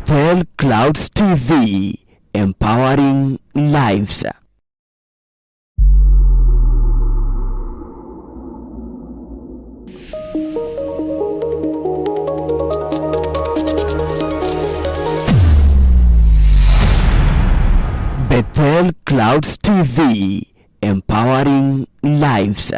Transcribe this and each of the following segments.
Bethel Clouds TV, empowering lives. Bethel Clouds TV, empowering lives.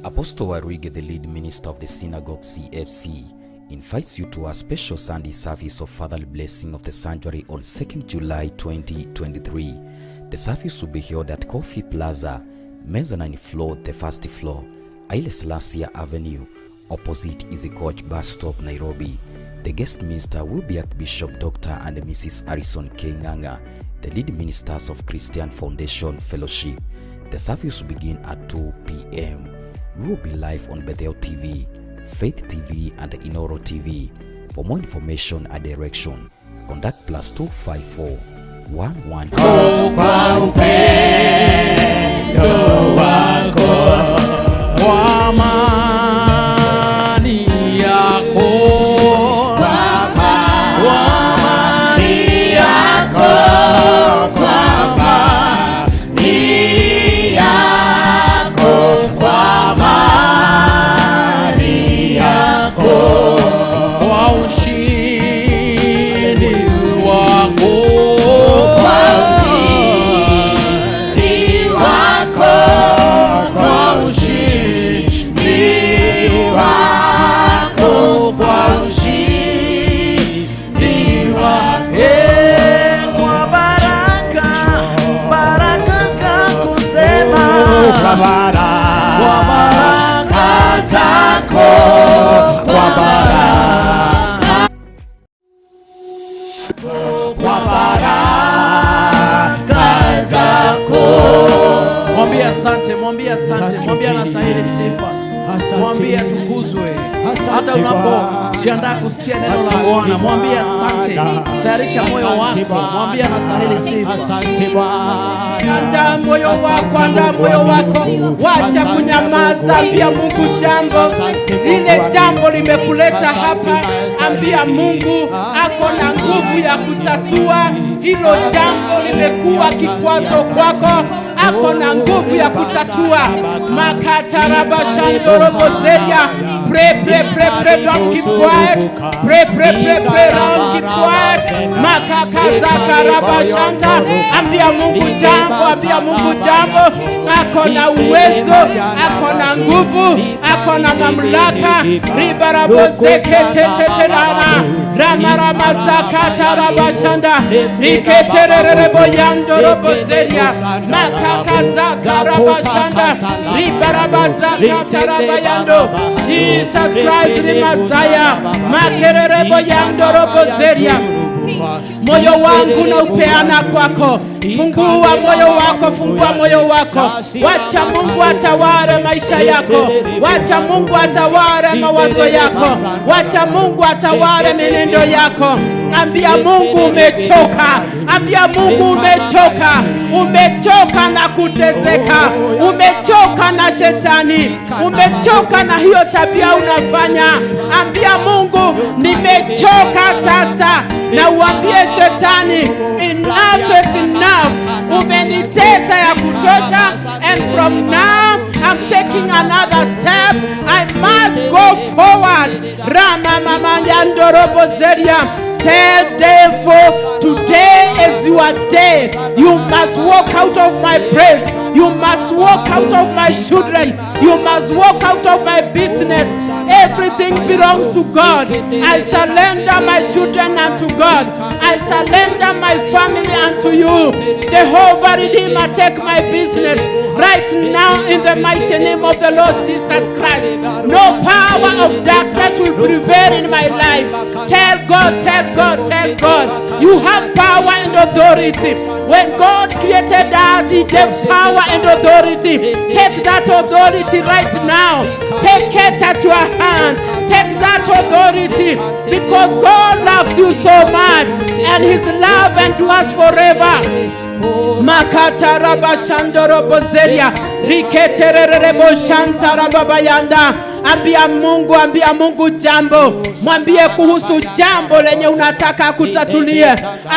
Apostle Waruinge, the lead minister of the synagogue CFC, invites you to a special Sunday service of Fatherly Blessing of the Sanctuary on 2nd July 2023. The service will be held at Coffee Plaza, mezzanine floor, the first floor, Haile Selassie Avenue, opposite Easy Coach bus stop, Nairobi. The guest minister will be Archbishop Dr. and Mrs. Harrison Kenyan, the lead ministers of Christian Foundation Fellowship. The service will begin at 2 p.m. We will be live on Bethel TV, Faith TV, and Inoro TV. For more information and direction, contact +254 Mwambie asante, mwambie anastahili sifa, mwambie atukuzwe. Hata unapojiandaa kusikia neno la Bwana, mwambie asante, tayarisha moyo wako, mwambie anastahili sifa. Asante Bwana. Andaa moyo wako, andaa moyo wako, wacha kunyamaza, ambia Mungu jambo. Lile jambo limekuleta hapa, ambia Mungu ako na nguvu ya kutatua hilo jambo limekuwa kikwazo kwako. Ako na nguvu ya kutatua. Makatarabashandorobozeria pray, don't keep quiet. Pray, don't keep quiet. Makakazakarabashanta, ambia Mungu jambo, ako na uwezo, ako na nguvu, ako na mamlaka. Ribarabozeketetetelana, ramaramazakatarabashanda, riketerereboyandorobozeria, makakazakarabashanda, ribarabazakatarabayando. Jesus Christ the Messiah, makerereboyandorobozeria. Moyo wangu na upeana kwako. Fungua moyo wako. Wacha Mungu atawale maisha yako. Wacha Mungu atawale mawazo yako. Wacha Mungu atawale menendo yako. Ambia Mungu umechoka. Ambia Mungu umechoka. Umechoka na kuteseka. Umechoka na shetani. Umechoka na hiyo tabia unafanya. Ambia Mungu nimechoka sasa. Na uambie shetani, enough is enough. Umenitesa ya kutosha. And from now, I'm taking another step. I must go forward. Rama mama yandorobozeria. Tell devil, today is your day. You must walk out of my praise. You must walk out of my children. You must walk out of my business. Everything belongs to God. I surrender my children unto God. I surrender my family unto you. Jehovah Redeemer, take my business right now in the mighty name of the Lord Jesus Christ. No power of darkness will prevail in my life. Tell God, you have power and authority. When God created us, He gave power and authority. Take that authority right now. Take it at your hand. Take that authority, because God loves you so much and His love endures forever. Makatarabashandorobozeria, riketerereboshantarababayanda. Ambia Mungu jambo. Mwambie kuhusu jambo lenye unataka kutatulie.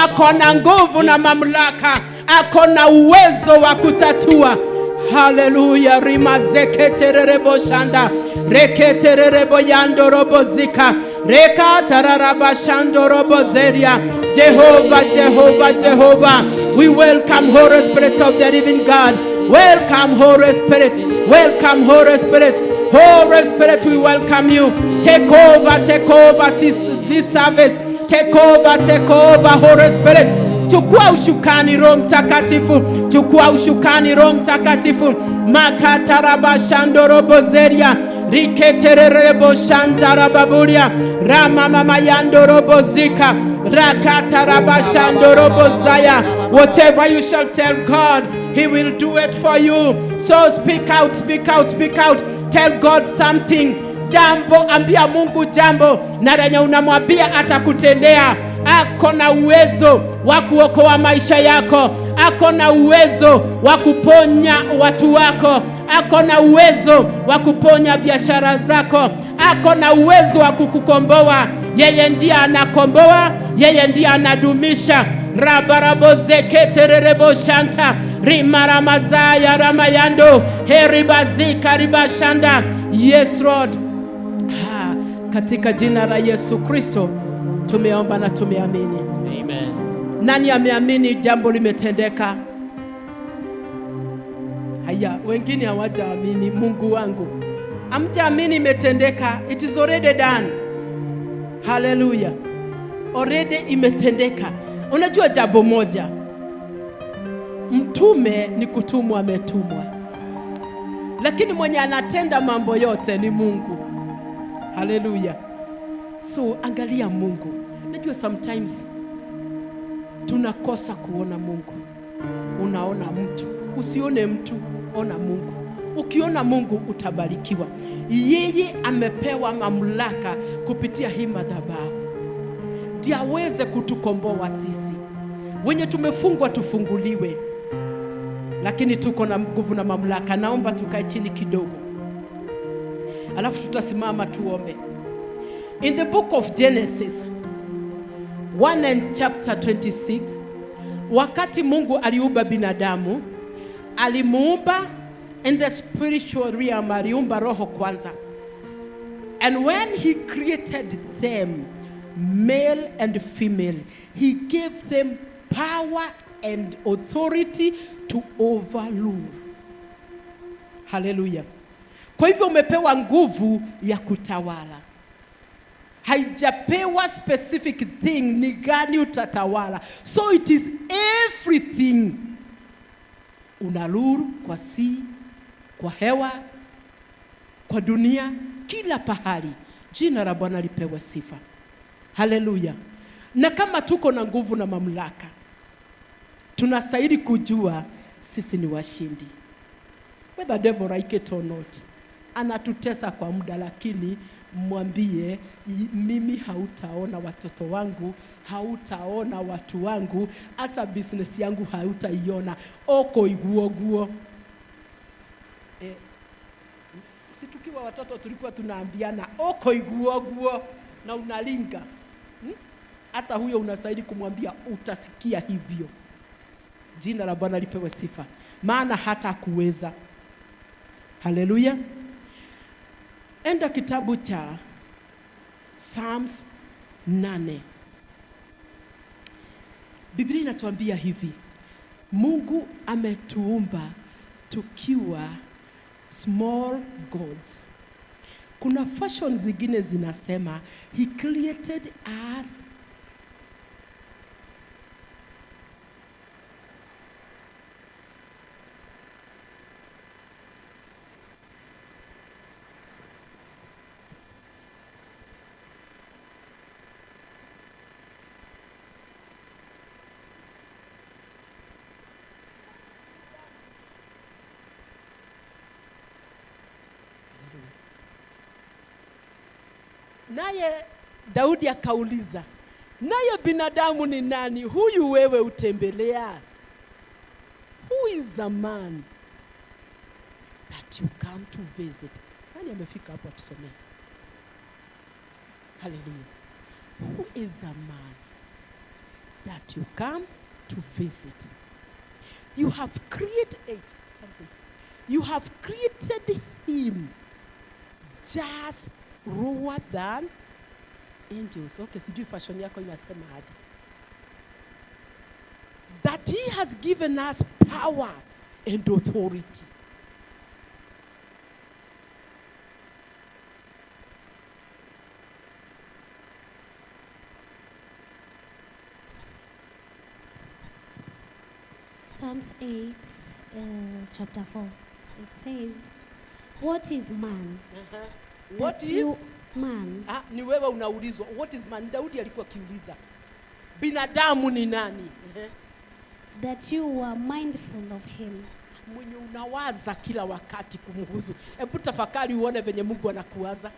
Ako na nguvu na mamlaka. Ako na uwezo wa kutatua. Hallelujah. Rimazeketererebo shanda, reketererebo yandorobozika, rekatararabashandorobozeria. Jehovah, we welcome Holy Spirit of the living God. Welcome Holy Spirit. Welcome Holy Spirit. Holy Spirit, we welcome you. Take over this service. Take over Holy Spirit. Chukua ushukani Roho Mtakatifu. Chukua ushukani Roho Mtakatifu. Makatarabashandorobozeria, riketerereboshantarababuria, ramamamayandorobozika, rakatarabashandorobozaya. Whatever you shall tell God, He will do it for you. So speak out. Tell God something. Jambo, ambia Mungu jambo, na lenye unamwambia atakutendea. Ako na uwezo wa kuokoa maisha yako. Ako na uwezo wa kuponya watu wako. Ako na uwezo wa kuponya biashara zako. Ako na uwezo wa kukukomboa. Yeye ndiye anakomboa, yeye ndiye anadumisha. Rabarabozeketererebo shanta, rimaramazaya ramayando, heribazika ribashanda. Yes Lord. Katika jina la Yesu Kristo tumeomba na tumeamini. Amen. Nani ameamini jambo limetendeka? Haya, wengine hawajaamini. Mungu wangu, amjaamini imetendeka. It is already done. Hallelujah. Already imetendeka. Unajua jambo moja, mtume ni kutumwa, ametumwa, lakini mwenye anatenda mambo yote ni Mungu. Hallelujah. So angalia Mungu. Najua sometimes tunakosa kuona Mungu. Unaona mtu, usione mtu, ona Mungu. Ukiona Mungu utabarikiwa. Yeye amepewa mamlaka kupitia hii madhabahu ndiye aweze kutukomboa sisi. Wenye tumefungwa tufunguliwe. Lakini tuko na nguvu na mamlaka. Naomba tukae chini kidogo, alafu tutasimama tuombe. In the book of Genesis 1 and chapter 26, wakati Mungu aliumba binadamu, alimuumba in the spiritual realm, aliumba roho kwanza. And when he created them, male and female, he gave them power and authority to overrule. Hallelujah. Kwa hivyo umepewa nguvu ya kutawala. Haijapewa specific thing ni gani utatawala. So it is everything. Unaruru kwa sea, kwa hewa, kwa dunia, kila pahali. Jina la Bwana lipewe sifa. Haleluya. Na kama tuko na nguvu na mamlaka, tunastahili kujua sisi ni washindi. Whether devil like it or not. Anatutesa kwa muda, lakini mwambie, mimi hautaona watoto wangu, hautaona watu wangu, hata business yangu hautaiona. Oko iguo. Si tukiwa watoto tulikuwa tunaambiana oko iguo na unalinga. Hata huyo unastahili kumwambia utasikia hivyo. Jina la Bwana lipewe sifa. Maana hata kuweza. Haleluya. Enda kitabu cha Psalms 8. Biblia inatuambia hivi. Mungu ametuumba tukiwa small gods. Kuna fashion zingine zinasema he created us naye Daudi akauliza, naye binadamu ni nani huyu wewe utembelea? Who is a man that you come to visit? Nani amefika hapo tusomee? Hallelujah. Who is a man that you come to visit? You have created something. You have created him just lower than angels. Okay, sijui fashion yako inasema aje. That he has given us power and authority. Psalms 8, chapter 4. It says, what is man? What is man? Ni wewe unaulizwa. What is man? Daudi alikuwa kiuliza. Binadamu ni nani? That you are mindful of him. Mwenye unawaza kila wakati kumhusu. Hebu tafakari uone venye Mungu anakuwaza.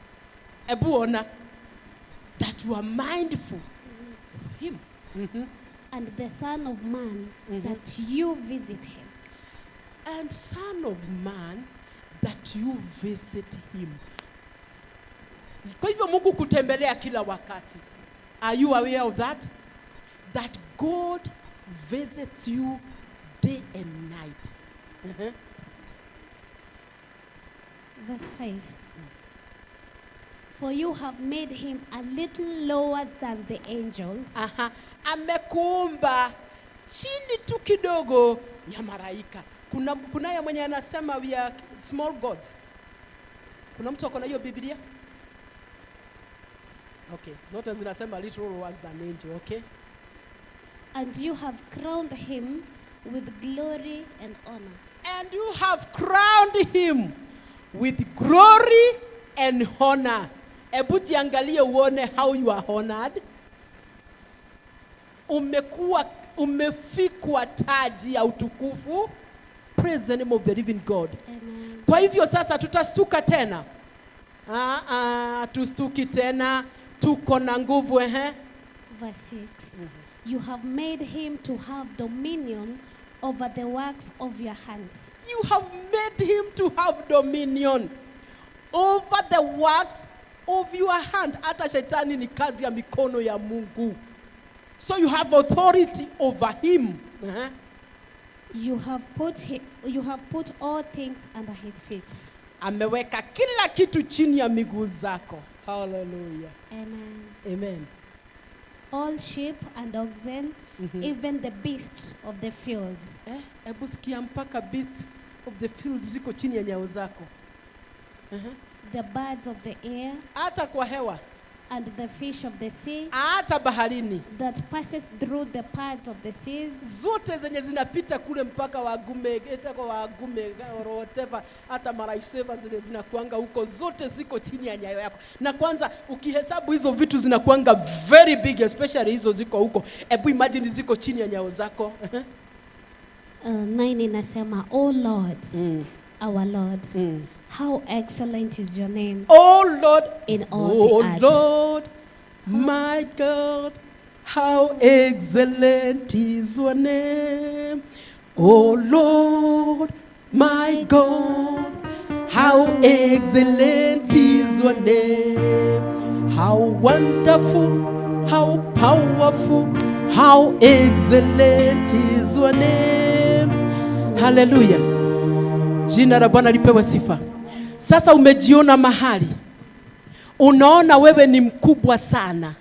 Hebu ona. That you are mindful of him. And the Son of Man, that you visit him. And Son of Man, that you visit him. Kwa hivyo Mungu kutembelea kila wakati. Are you aware of that? That God visits you day and night. Verse 5. For you have made him a little lower than the angels. Amekuumba chini tu kidogo ya malaika. Kuna ya mwenye anasema we are small gods. Kuna mtu akona hiyo Biblia? Okay, zote zinasema little lower than angel, okay? And you have crowned him with glory and honor. And you have crowned him with glory and honor. Ebu jiangalie uone how you are honored. Umefikwa taji ya utukufu. Praise the name of the living God. Amen. Kwa hivyo sasa tutastuka tena. Tustuki tena. Tuko na nguvu Verse 6. You have made him to have dominion over the works of your hands. You have made him to have dominion over the works of your hand. Hata shetani ni kazi ya mikono ya Mungu. So you have authority over him. You have put all things under his feet. Ameweka kila kitu chini ya miguu zako. Hallelujah. Amen. Amen. All sheep and oxen, even the beasts of the field. Hebu sikia mpaka beasts of the field ziko chini ya nyayo zako. The birds of the air, Hata kwa hewa, and the fish of the sea, hata baharini. that passes through the paths of the seas. Zote zenye zinapita kule mpaka Wagume, kwa Wagume or whatever, hata maraiseva zile zinakuanga huko, zote ziko chini ya nyayo yako. Na kwanza ukihesabu hizo vitu zinakuanga very big, especially hizo ziko huko. Hebu imagine ziko chini ya nyayo zako. 9 inasema, oh Lord, our Lord, how excellent is your name Oh Lord, in all oh the earth. Lord, my God, how excellent is your name. Oh Lord, my God, how excellent is your name. How wonderful, how powerful, how excellent is your name. Hallelujah. Jina la Bwana lipewe sifa. Sasa umejiona mahali, unaona wewe ni mkubwa sana,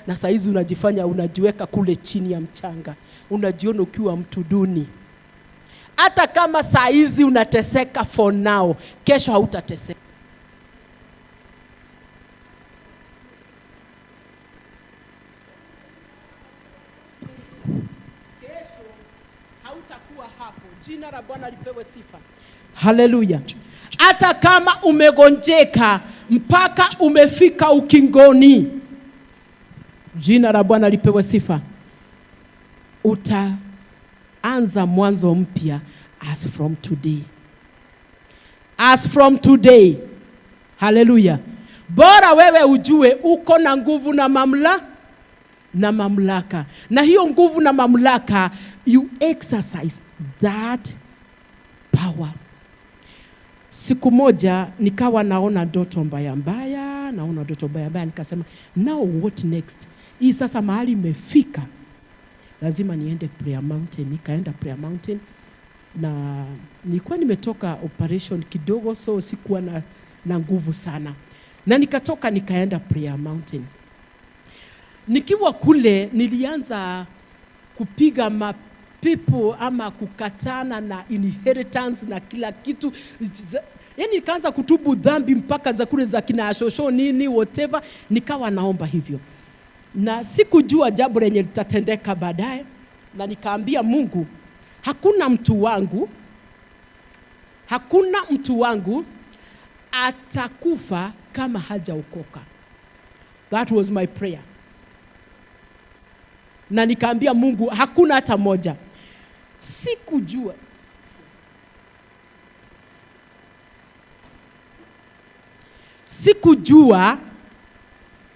na saa hizi unajifanya unajiweka kule chini ya mchanga, unajiona ukiwa mtu duni. Hata kama saa hizi unateseka for now, kesho hautateseka. Kesho hautakuwa hapo. Jina la Bwana lipewe sifa. Haleluya. Hata kama umegonjeka mpaka umefika ukingoni, jina la Bwana lipewe sifa, utaanza mwanzo mpya as from today. As from today. Haleluya. Bora wewe ujue uko na nguvu na mamlaka. Na hiyo nguvu na mamlaka, you exercise that power. Siku moja nikawa naona ndoto mbaya, nikasema now what next? Hii sasa mahali imefika, lazima niende prayer mountain. Nikaenda prayer mountain, na nilikuwa nimetoka operation kidogo, so sikuwa na nguvu sana, na nikatoka nikaenda prayer mountain. Nikiwa kule nilianza kupiga people ama kukatana na inheritance na kila kitu. Yani nikaanza kutubu dhambi mpaka za kule za kina shosho nini whatever, nikawa naomba hivyo. Na sikujua jambo lenye litatendeka baadaye, na nikaambia Mungu, hakuna mtu wangu atakufa kama hajaokoka. That was my prayer. Na nikaambia Mungu, hakuna hata moja. Sikujua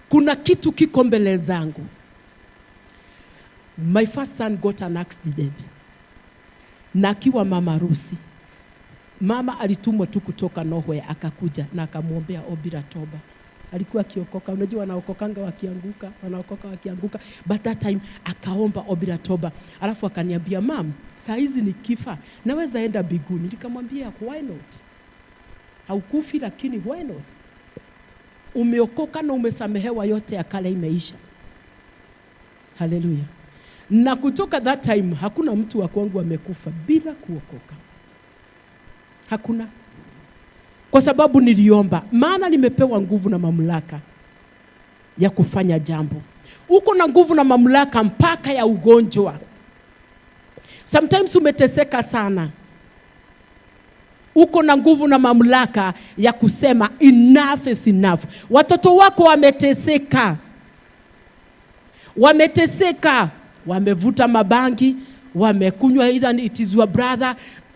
kuna kitu kiko mbele zangu. My first son got an accident. Na akiwa mama harusi. Mama alitumwa tu kutoka nowhere, akakuja na akamwombea obira toba. Alikuwa akiokoka, unajua wanaokokanga wakianguka, but that time akaomba obira toba. Alafu akaniambia, "Mom, saa hizi nikifa naweza enda mbinguni." Nikamwambia, "Why not? Haukufi, lakini why not? Umeokoka na umesamehewa, yote ya kale imeisha." Hallelujah. Na kutoka that time hakuna mtu wa kwangu amekufa bila kuokoka. Hakuna. Kwa sababu niliomba, maana nimepewa nguvu na mamlaka ya kufanya jambo. Uko na nguvu na mamlaka mpaka ya ugonjwa. Sometimes umeteseka sana. Uko na nguvu na mamlaka ya kusema enough is enough. Watoto wako wameteseka, wamevuta mabangi, wamekunywa, either it is your brother.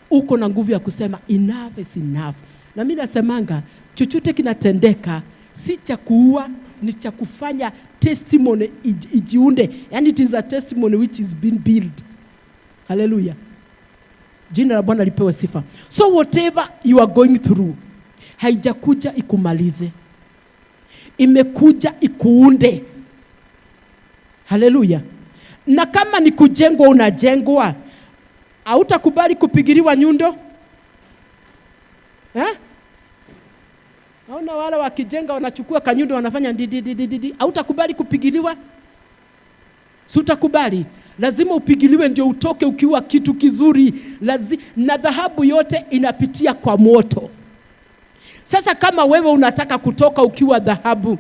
Uko na nguvu ya kusema enough is enough. Na mimi nasemanga, chochote kinatendeka si cha kuua, ni cha kufanya testimony ijiunde. Yani it is a testimony which is been built. Hallelujah. Jina la Bwana lipewe sifa. So whatever you are going through, haijakuja ikumalize, imekuja ikuunde. Hallelujah. Na kama ni kujengwa, unajengwa, hautakubali kupigiliwa nyundo. Naona wale wakijenga wanachukua kanyundo wanafanya didi. Hautakubali kupigiliwa? Si utakubali? Lazima upigiliwe ndio utoke ukiwa kitu kizuri. Na dhahabu yote inapitia kwa moto. Sasa kama wewe unataka kutoka ukiwa dhahabu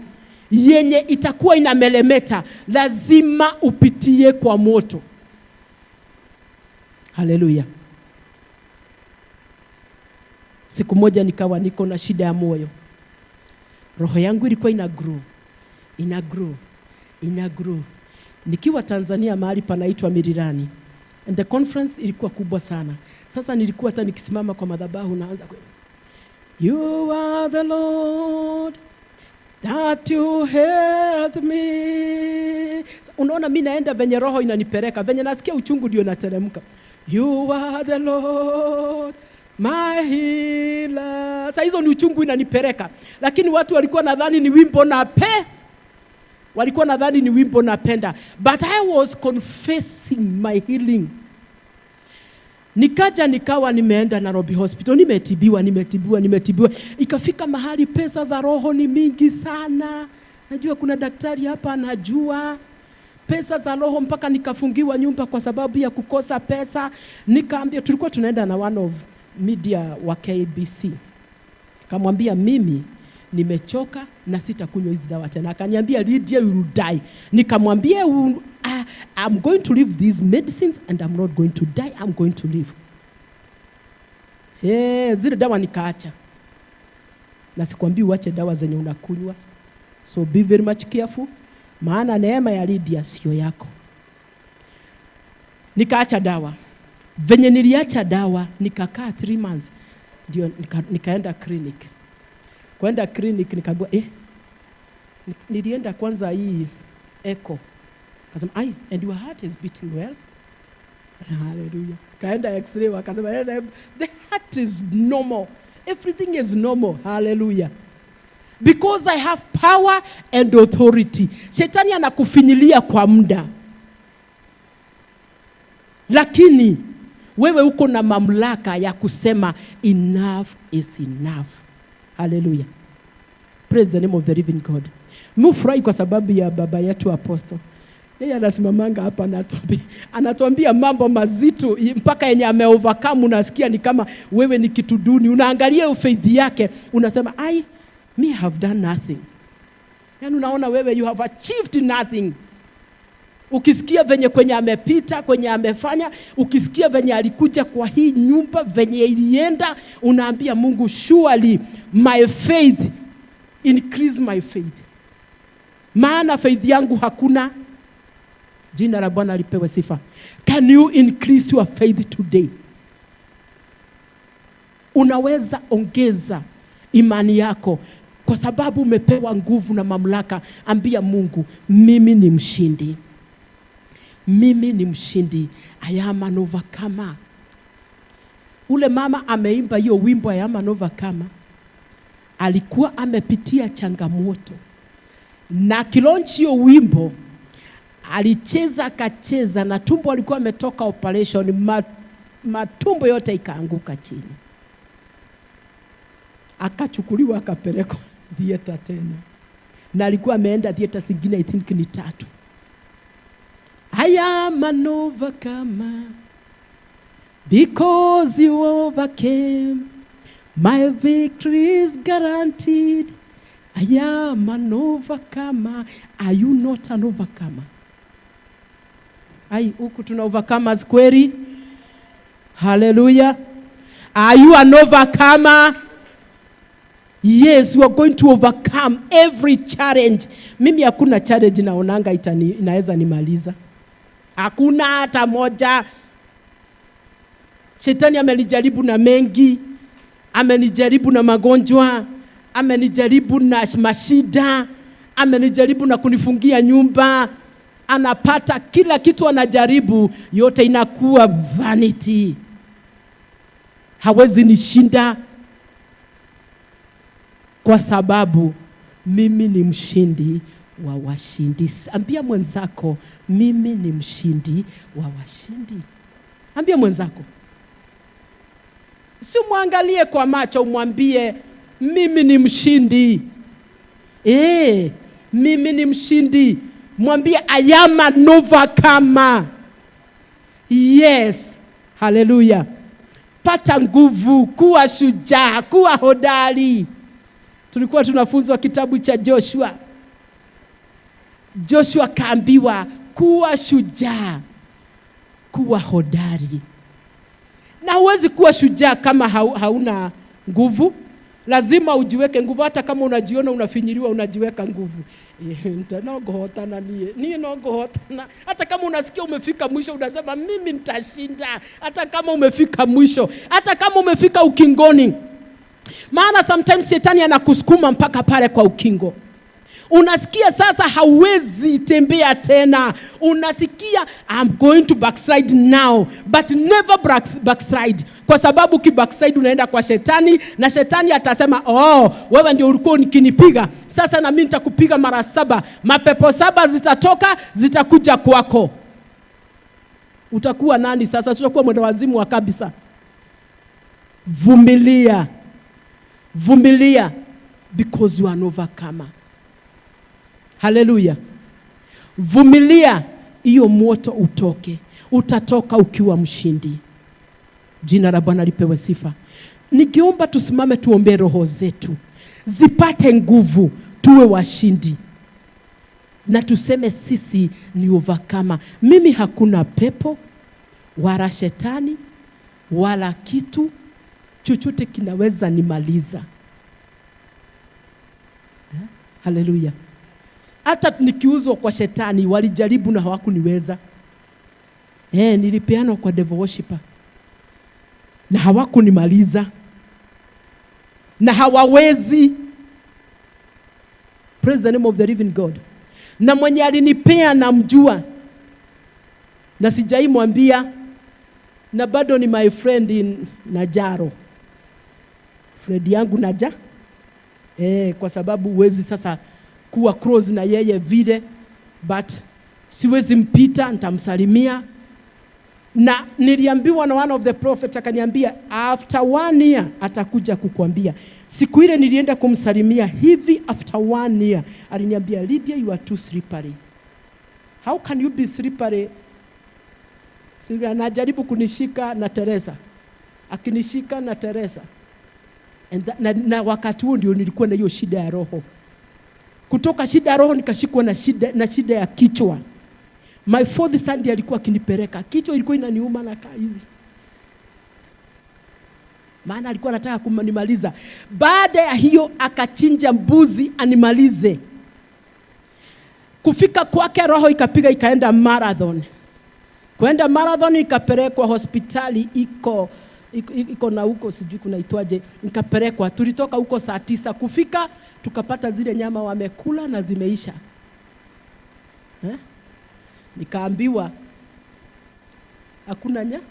yenye itakuwa inamelemeta, lazima upitie kwa moto. Haleluya. Siku moja nikawa niko na shida ya moyo. Roho yangu ilikuwa ina grow. Nikiwa Tanzania mahali panaitwa Mirirani. And the conference ilikuwa kubwa sana. Sasa nilikuwa hata nikisimama kwa madhabahu naanza kwa You are the Lord that you helped me. Unaona mimi naenda venye roho inanipeleka, venye nasikia uchungu ndio nateremka. You are the Lord my healer. Sasa hizo ni uchungu inanipeleka. Lakini watu walikuwa nadhani ni wimbo napenda. But I was confessing my healing. Nikawa nimeenda Nairobi hospital, nimetibiwa. Ikafika mahali pesa za roho ni mingi sana. Najua kuna daktari hapa anajua. Pesa za roho mpaka nikafungiwa nyumba kwa sababu ya kukosa pesa. Nikaambia tulikuwa tunaenda na one of media wa KBC. Kamwambia mimi nimechoka na sitakunywa hizi dawa tena. Akaniambia Lydia you will die. Nikamwambia I'm going to leave these medicines and I'm not going to die. I'm going to live. Zile dawa nikaacha. Na sikwambii uache dawa zenye unakunywa. So be very much careful. Maana neema ya Lydia sio yako. Nikaacha dawa. Venye niliacha dawa nikakaa 3 months. Ndio nikaenda clinic. Kwenda clinic nikaambiwa nilienda kwanza hii echo. Akasema and your heart is beating well. Hallelujah. Kaenda x-ray wakasema the heart is normal. Everything is normal. Hallelujah. Because I have power and authority. Shetani anakufinyilia kwa muda. Lakini wewe uko na mamlaka ya kusema enough is enough. Hallelujah. Praise the name of the living God. Mufurahi kwa sababu ya baba yetu apostle. Yeye anasimamanga hapa anatuambia mambo mazito mpaka yenye ameovercome. Unasikia ni kama wewe ni kitu duni. Unaangalia faith yake unasema me have done nothing. Yaani unaona wewe you have achieved nothing. Ukisikia venye kwenye amepita, kwenye amefanya, ukisikia venye alikuja kwa hii nyumba, venye ilienda, unaambia Mungu surely my faith, increase my faith. Maana faith yangu hakuna. Jina la Bwana lipewe sifa. Can you increase your faith today? Unaweza ongeza imani yako kwa sababu umepewa nguvu na mamlaka. Ambia Mungu, mimi ni mshindi. Mimi ni mshindi. I am an overcomer. Ule mama ameimba hiyo wimbo I am an overcomer. Alikuwa amepitia changamoto. Na kilonchi hiyo wimbo alicheza kacheza na tumbo alikuwa ametoka operation, matumbo yote ikaanguka chini. Akachukuliwa akapelekwa theater tena. Na alikuwa ameenda theater zingine I think ni 3. I am an overcomer because you overcame. My victory is guaranteed. I am an overcomer. Are you not an overcomer? Huku tuna overcomers kweli? Hallelujah. Are you an overcomer? Yes, you are going to overcome every challenge. Mimi hakuna challenge naonanga inaweza nimaliza. Hakuna hata moja. Shetani amenijaribu na mengi. Amenijaribu na magonjwa. Amenijaribu na mashida. Amenijaribu na kunifungia nyumba. Anapata kila kitu anajaribu, yote inakuwa vanity. Hawezi nishinda kwa sababu mimi ni mshindi wa washindi. Ambia mwenzako mimi ni mshindi wa washindi. Ambia mwenzako. Si muangalie kwa macho umwambie mimi ni mshindi. Mimi ni mshindi. Mwambie I am an overcomer. Yes. Hallelujah. Pata nguvu, kuwa shujaa, kuwa hodari. Tulikuwa tunafunzwa kitabu cha Joshua. Joshua kaambiwa kuwa shujaa, kuwa hodari. Na huwezi kuwa shujaa kama hauna nguvu. Lazima ujiweke nguvu. Hata kama unajiona unafinyiriwa, unajiweka nguvu. Nitanogohotana niye nogohotana. Hata kama unasikia umefika mwisho, unasema mimi nitashinda. Hata kama umefika mwisho, hata kama umefika ukingoni. Maana sometimes shetani anakusukuma mpaka pale kwa ukingo. Unasikia sasa hauwezi tembea tena. Unasikia I'm going to backslide now, but never backslide. Kwa sababu backslide unaenda kwa shetani, na shetani atasema wewe ndio ulikuwa ukinipiga, sasa na mimi nitakupiga mara 7. Mapepo 7 zitatoka, zitakuja kwako. Utakuwa nani sasa? Tutakuwa mwenda wazimu wa kabisa. Vumilia. Vumilia, because you are an overcomer. Hallelujah. Vumilia, hiyo moto utoke. Utatoka ukiwa mshindi. Jina la Bwana lipewe sifa. Nikiomba tusimame tuombe roho zetu zipate nguvu, tuwe washindi. Na tuseme sisi ni overcomer. Mimi hakuna pepo wala shetani wala kitu chochote kinaweza nimaliza. Hallelujah. Hata nikiuzwa kwa shetani walijaribu na hawakuniweza. Nilipeana kwa devil worshiper na hawakunimaliza, na hawawezi. Praise the name of the living God. Na mwenye alinipea namjua, na sijai mwambia, na bado ni my friend in Najaro. Friend yangu Naja. Kwa sababu uwezi sasa kuwa close na yeye vile, but siwezi mpita, nitamsalimia. Na niliambiwa na one of the prophet, akaniambia after 1 year atakuja kukuambia. Siku ile nilienda kumsalimia hivi, after 1 year aliniambia, Lydia, you are too slippery. How can you be slippery? Sasa anajaribu kunishika na Teresa, akinishika na Teresa. Na wakati huo ndio nilikuwa na hiyo shida ya roho. Kutoka shida ya roho nikashikwa na shida ya kichwa. My 4th Sunday alikuwa akinipeleka. Kichwa ilikuwa inaniuma na kaa hivi. Maana alikuwa anataka kunimaliza. Baada ya hiyo akachinja mbuzi animalize. Kufika kwake roho ikapiga ikaenda marathon. Kwenda marathon ikapelekwa hospitali iko na huko sijui kunaitwaje, nikapelekwa. Tulitoka huko saa 9, kufika tukapata zile nyama wamekula na zimeisha. Nikaambiwa hakuna nyama.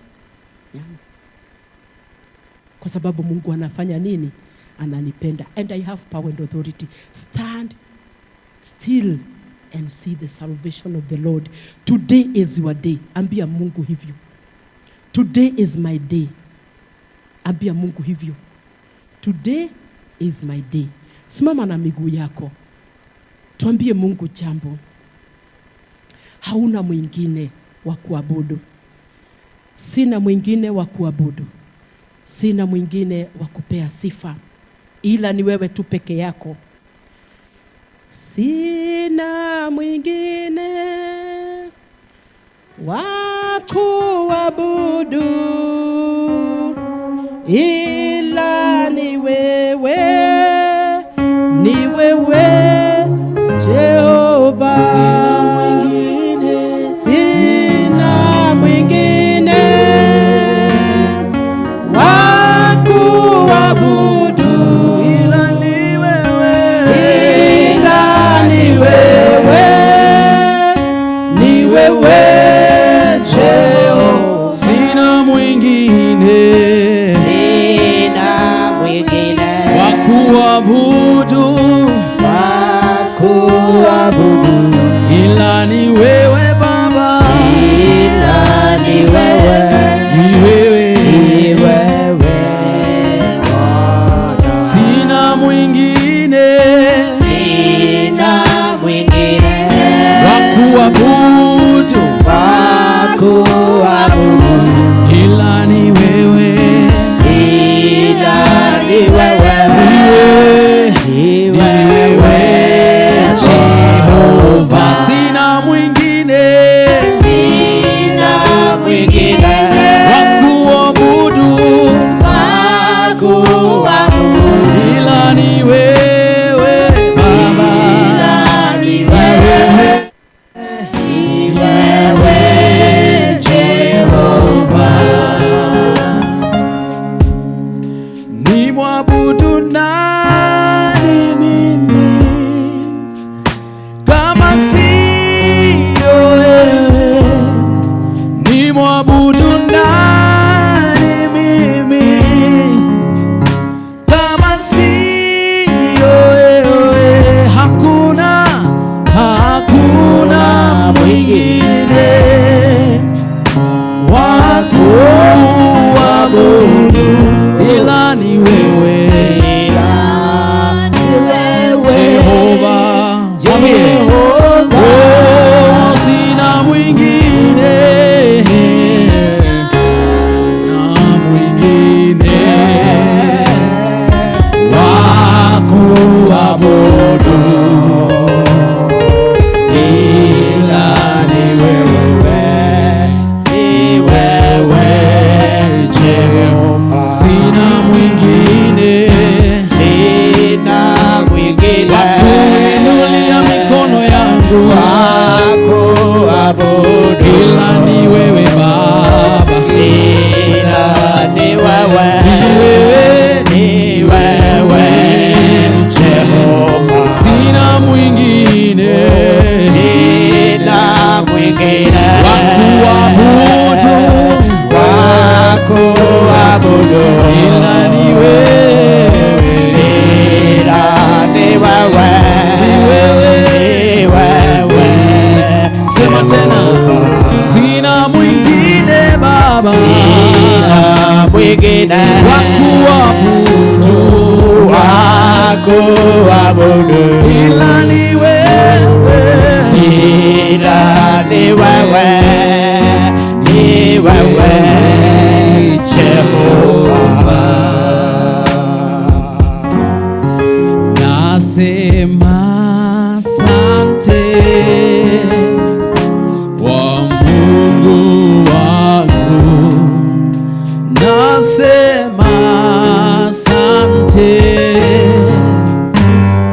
Kwa sababu Mungu anafanya nini? Ananipenda. And I have power and authority. Stand still and see the salvation of the Lord. Today is your day. Ambia Mungu hivyo. Today is my day. Ambia Mungu hivyo. Today is my day. Simama na miguu yako. Tuambie Mungu jambo. Hauna mwingine wa kuabudu. Sina mwingine wa kuabudu. Sina mwingine wa kupea sifa. Ila ni wewe tu peke yako. Sina mwingine wa kuabudu. Ila ni wewe Jehova. Sina mwingine wa kuabudu. Ila ni wewe Jehova. Sina mwingine wa kuabudu. Ila ni wewe Baba. Ila ni wewe. Sina mwabudu nani mimi kama siyo wewe? Ni mwabudu nani mimi kama siyo wewe? Hakuna mwingine wa kuabudu ila ni wewe, Jehova. Oh, sina mwingine wa kuabudu ila ni wewe, Jehova. Sina mwingine wa kuinulia mikono yangu ila ni wewe Baba, ni wewe Jehova. Sina mwingine wa kuabudu ila ni wewe, Sema tena, sina mwingine Baba wa kuabudu ila ni wewe, Jehova. Nasema asante kwa Mungu wangu, nasema asante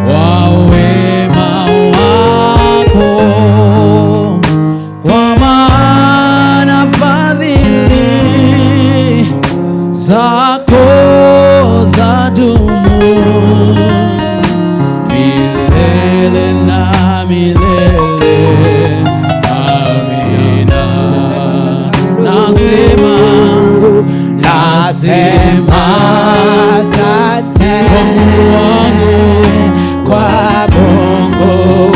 kwa wema wako, kwa maana fadhili zako zadumu milele na milele. Amina. Nasema asante kwa Mungu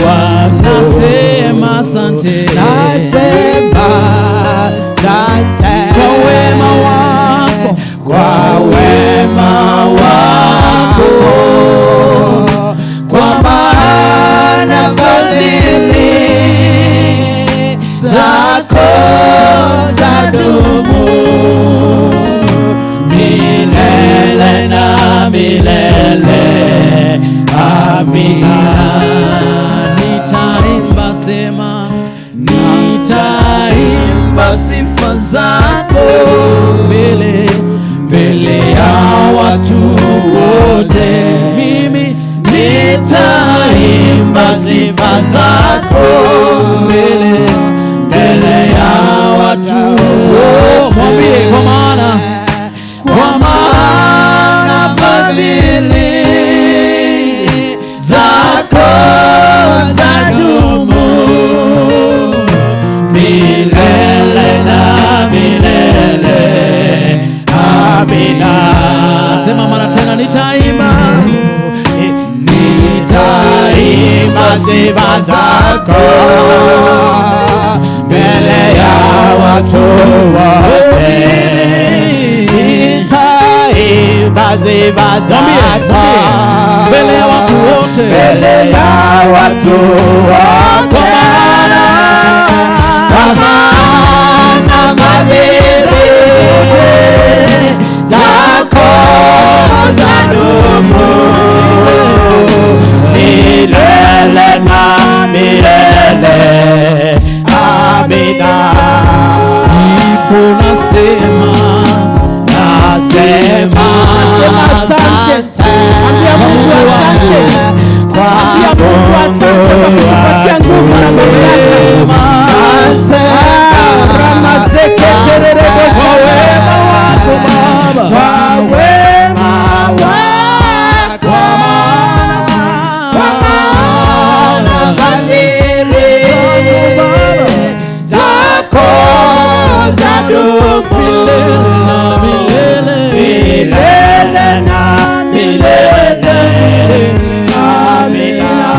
wangu, nasema asante kwa wema wako, kwa maana fadhili zako zadumu milele na milele. Amina. Nitaimba, sema nitaimba sifa zako mbele ya watu wote. Mimi nitaimba sifa zako mbele ya watu wote. Mwambie, kwa maana fadhili zako zadumu milele na milele. Amina. Sema mara tena, nitaimba sifa zako mbele ya watu wote. Nitaimba sifa zako mbele ya watu wote, kwa maana fadhili zako zadumu milele na milele. Amina. Ipo nasema asante. Ambia Mungu asante. Ambia Mungu asante kwa kupatia nguvu. Nasema kwa wema wako Baba, kwa wema wako na milele, milele na milele. Amina.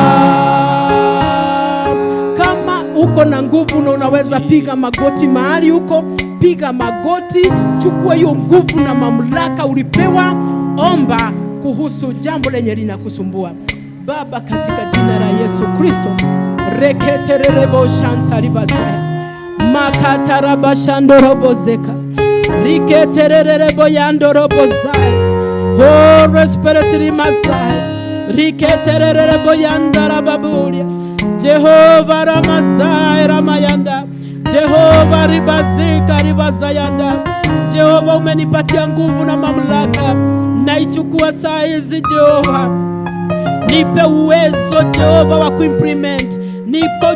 Kama uko na nguvu na unaweza piga magoti mahali uko, piga magoti, chukua hiyo nguvu na mamlaka ulipewa, omba kuhusu jambo lenye linakusumbua. Baba, katika jina la Yesu Kristo, reketererebo shantaribazaya makatarabashandorobozeka riketererebo yandorobozaya Holy Spirit rimazaya riketererebo yandarababuria Jehova ramazaya ramayanda Jehova ribazika ribazayanda. Jehova, umenipatia nguvu na mamlaka, naichukua saa hizi Jehova. Nipe uwezo Jehova wa kuimplement. Nipo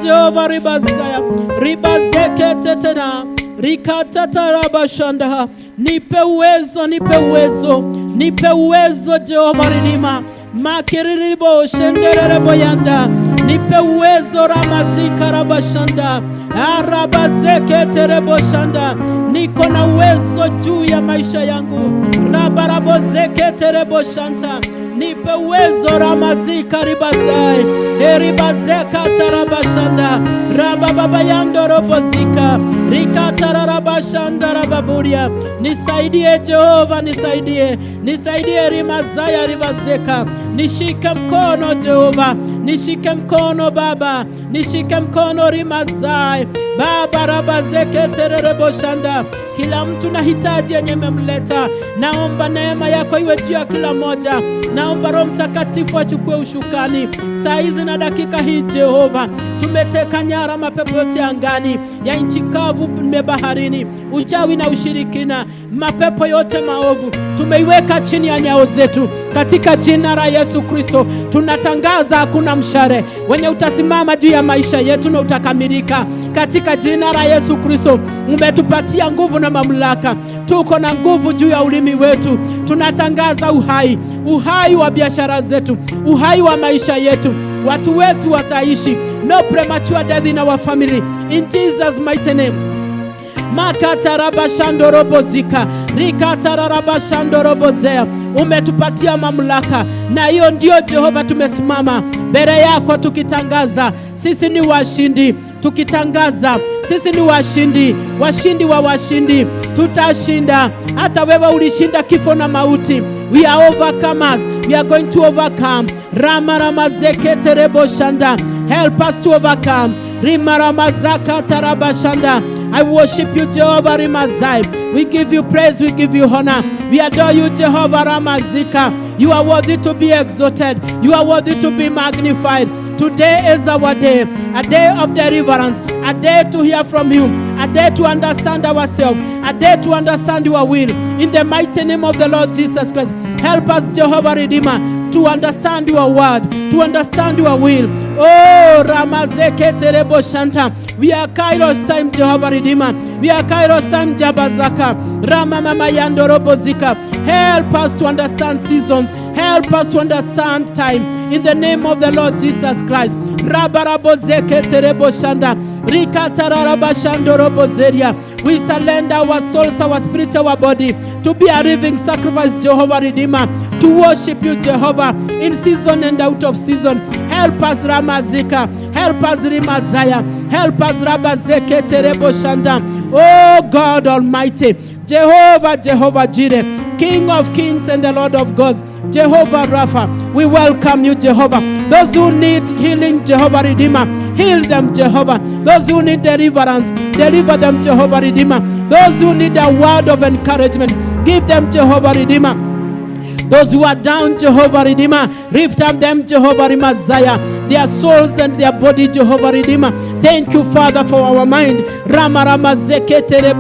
Jehova ribazaya ribazeke tetena rikatatarabashanda. Nipe uwezo Jehova ridima makiriribo shendererebo yanda. Nipe uwezo ramazika rabashanda arabazeke terebo shanda. Niko na uwezo juu ya maisha yangu rabarabozeke terebo shanta. Nipe uwezo ramazika ribazai eribazeka tarabashanda rabababa yando robozika rikatarabashanda rababuria. Nisaidie Jehova, nisaidie rimazaya ribazeka. Nishike mkono Jehova, nishike mkono Baba, nishike mkono rimazai Baba rabazeke terebo shanda. Kila mtu na hitaji yenye memleta, naomba neema yako iwe juu ya kila moja. Naomba Roho Mtakatifu achukue ushukani saa hizi na dakika hii Jehova. Tumeteka nyara mapepo yote angani, ya nchi kavu, baharini, uchawi na ushirikina, mapepo yote maovu tumeiweka chini ya nyao zetu katika jina la Yesu Kristo. Tunatangaza hakuna mshale wenye utasimama juu ya maisha yetu na utakamilika katika jina la Yesu Kristo. Umetupatia nguvu na mamlaka, tuko na nguvu juu ya ulimi wetu. Tunatangaza uhai wa biashara zetu, uhai wa maisha yetu. Watu wetu wataishi, no premature death in our family, in Jesus mighty name. Makatarabashandorobozika rikatarabashandorobozea. Umetupatia mamlaka, na hiyo ndio Jehova tumesimama mbele yako tukitangaza sisi ni washindi, tukitangaza sisi ni washindi, washindi wa washindi. Tutashinda. Hata wewe ulishinda kifo na mauti. We are overcomers. We are going to overcome. Ramaramazeke terebo shanda. Help us to overcome. Rimaramazaka tarabashanda. I worship you Jehovah Rimazai. We give you praise, we give you honor. We adore you Jehovah Ramazika. You are worthy to be exalted. You are worthy to be magnified. Today is our day, a day of deliverance, a day to hear from you, a day to understand ourselves, a day to understand your will. In the mighty name of the Lord Jesus Christ, help us Jehovah Redeemer to understand your word, to understand your will. Oh, Ramazeke terebo shanta. We are Kairos time Jehovah Redeemer. We are Kairos time Jabazaka. Rama mama yandorobozika. Help us to understand seasons. Help us to understand time. In the name of the Lord Jesus Christ. Rabarabozeke terebo shanda. Rikatarabashandorobozeria. We surrender our souls, our spirit, our body to be a living sacrifice, Jehovah Redeemer, to worship you, Jehovah, in season and out of season. Help us, Ramazika. Help us, Rimazaya. Help us, Rabazeke terebo shanda. Oh God Almighty, Jehovah Jireh, King of kings and the Lord of gods, Jehovah Rapha, we welcome you, Jehovah. Those who need healing, Jehovah Redeemer, heal them, Jehovah. Those who need deliverance, deliver them, Jehovah Redeemer. Those who need a word of encouragement, give them, Jehovah Redeemer. Those who are down, Jehovah Redeemer, lift up them, Jehovah Remazaya, their souls and their body, Jehovah Redeemer. Thank you, Father, for our mind. Ramaramazekete.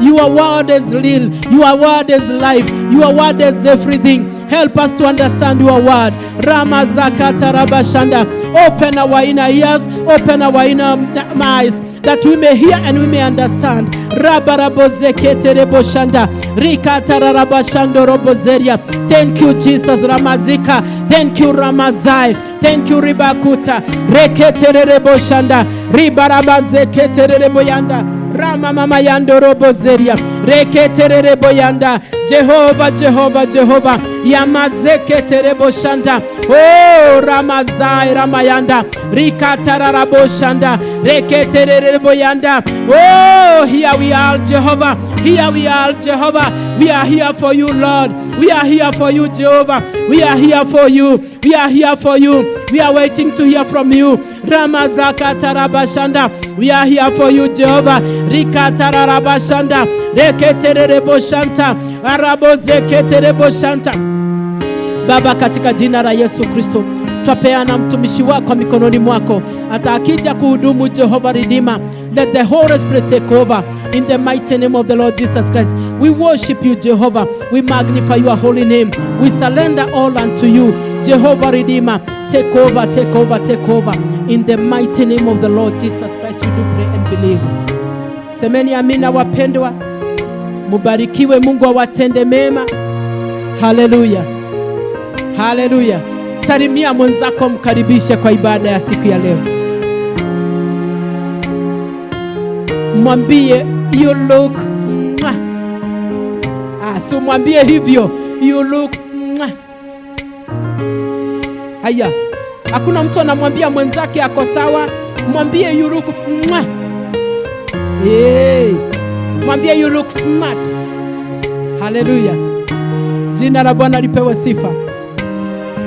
Your word is real. Your word is life. Your word is everything. Help us to understand your word. Ramazakatarabashanda. Open our inner ears, open our inner eyes, that we may hear and we may understand. Rabarabozeketereboshanda. Rikatarabashandorobozeria. Thank you, Jesus. Ramazika. Thank you, Ramazai. Thank you, Ribakuta. Reketereboshanda. Ribarabazeketereboyanda. Rama mama yando robo zeria. Reketerere boyanda. Jehova, Jehova, Jehova. Yamazeke terebo shanda. Oh, Ramazai, Ramayanda. Rikatararabo shanda. Reketerere boyanda. Oh, here we are, Jehovah. Here we are, Jehovah. We are here for you, Lord. We are here for you, Jehovah. We are here for you. We are here for you. We are waiting to hear from you. Ramazaka tarabashanda. We are here for you, Jehovah. Rikatararabashanda. Reketerebo shanta. Arabozeketerebo shanta. Baba, katika jina la Yesu Kristo, twapeana mtumishi wako mikononi mwako. Hata akija kuhudumu, Jehovah Redeemer, let the Holy Spirit take over in the mighty name of the Lord Jesus Christ. We worship you, Jehovah. We magnify your holy name. We surrender all unto you, Jehovah Redeemer. Take over, take over, take over. In the mighty name of the Lord Jesus Christ, we do pray and believe. Semeni amina, wapendwa. Mubarikiwe, Mungu awatende mema. Hallelujah. Hallelujah. Salimia mwenzako, mkaribishe kwa ibada ya siku ya leo. Mwambie you look. So mwambie hivyo, you look. Haya. Hakuna mtu anamwambia mwenzake ako sawa. Mwambie you look. Hey. Mwambie you look smart. Hallelujah. Jina la Bwana lipewe sifa.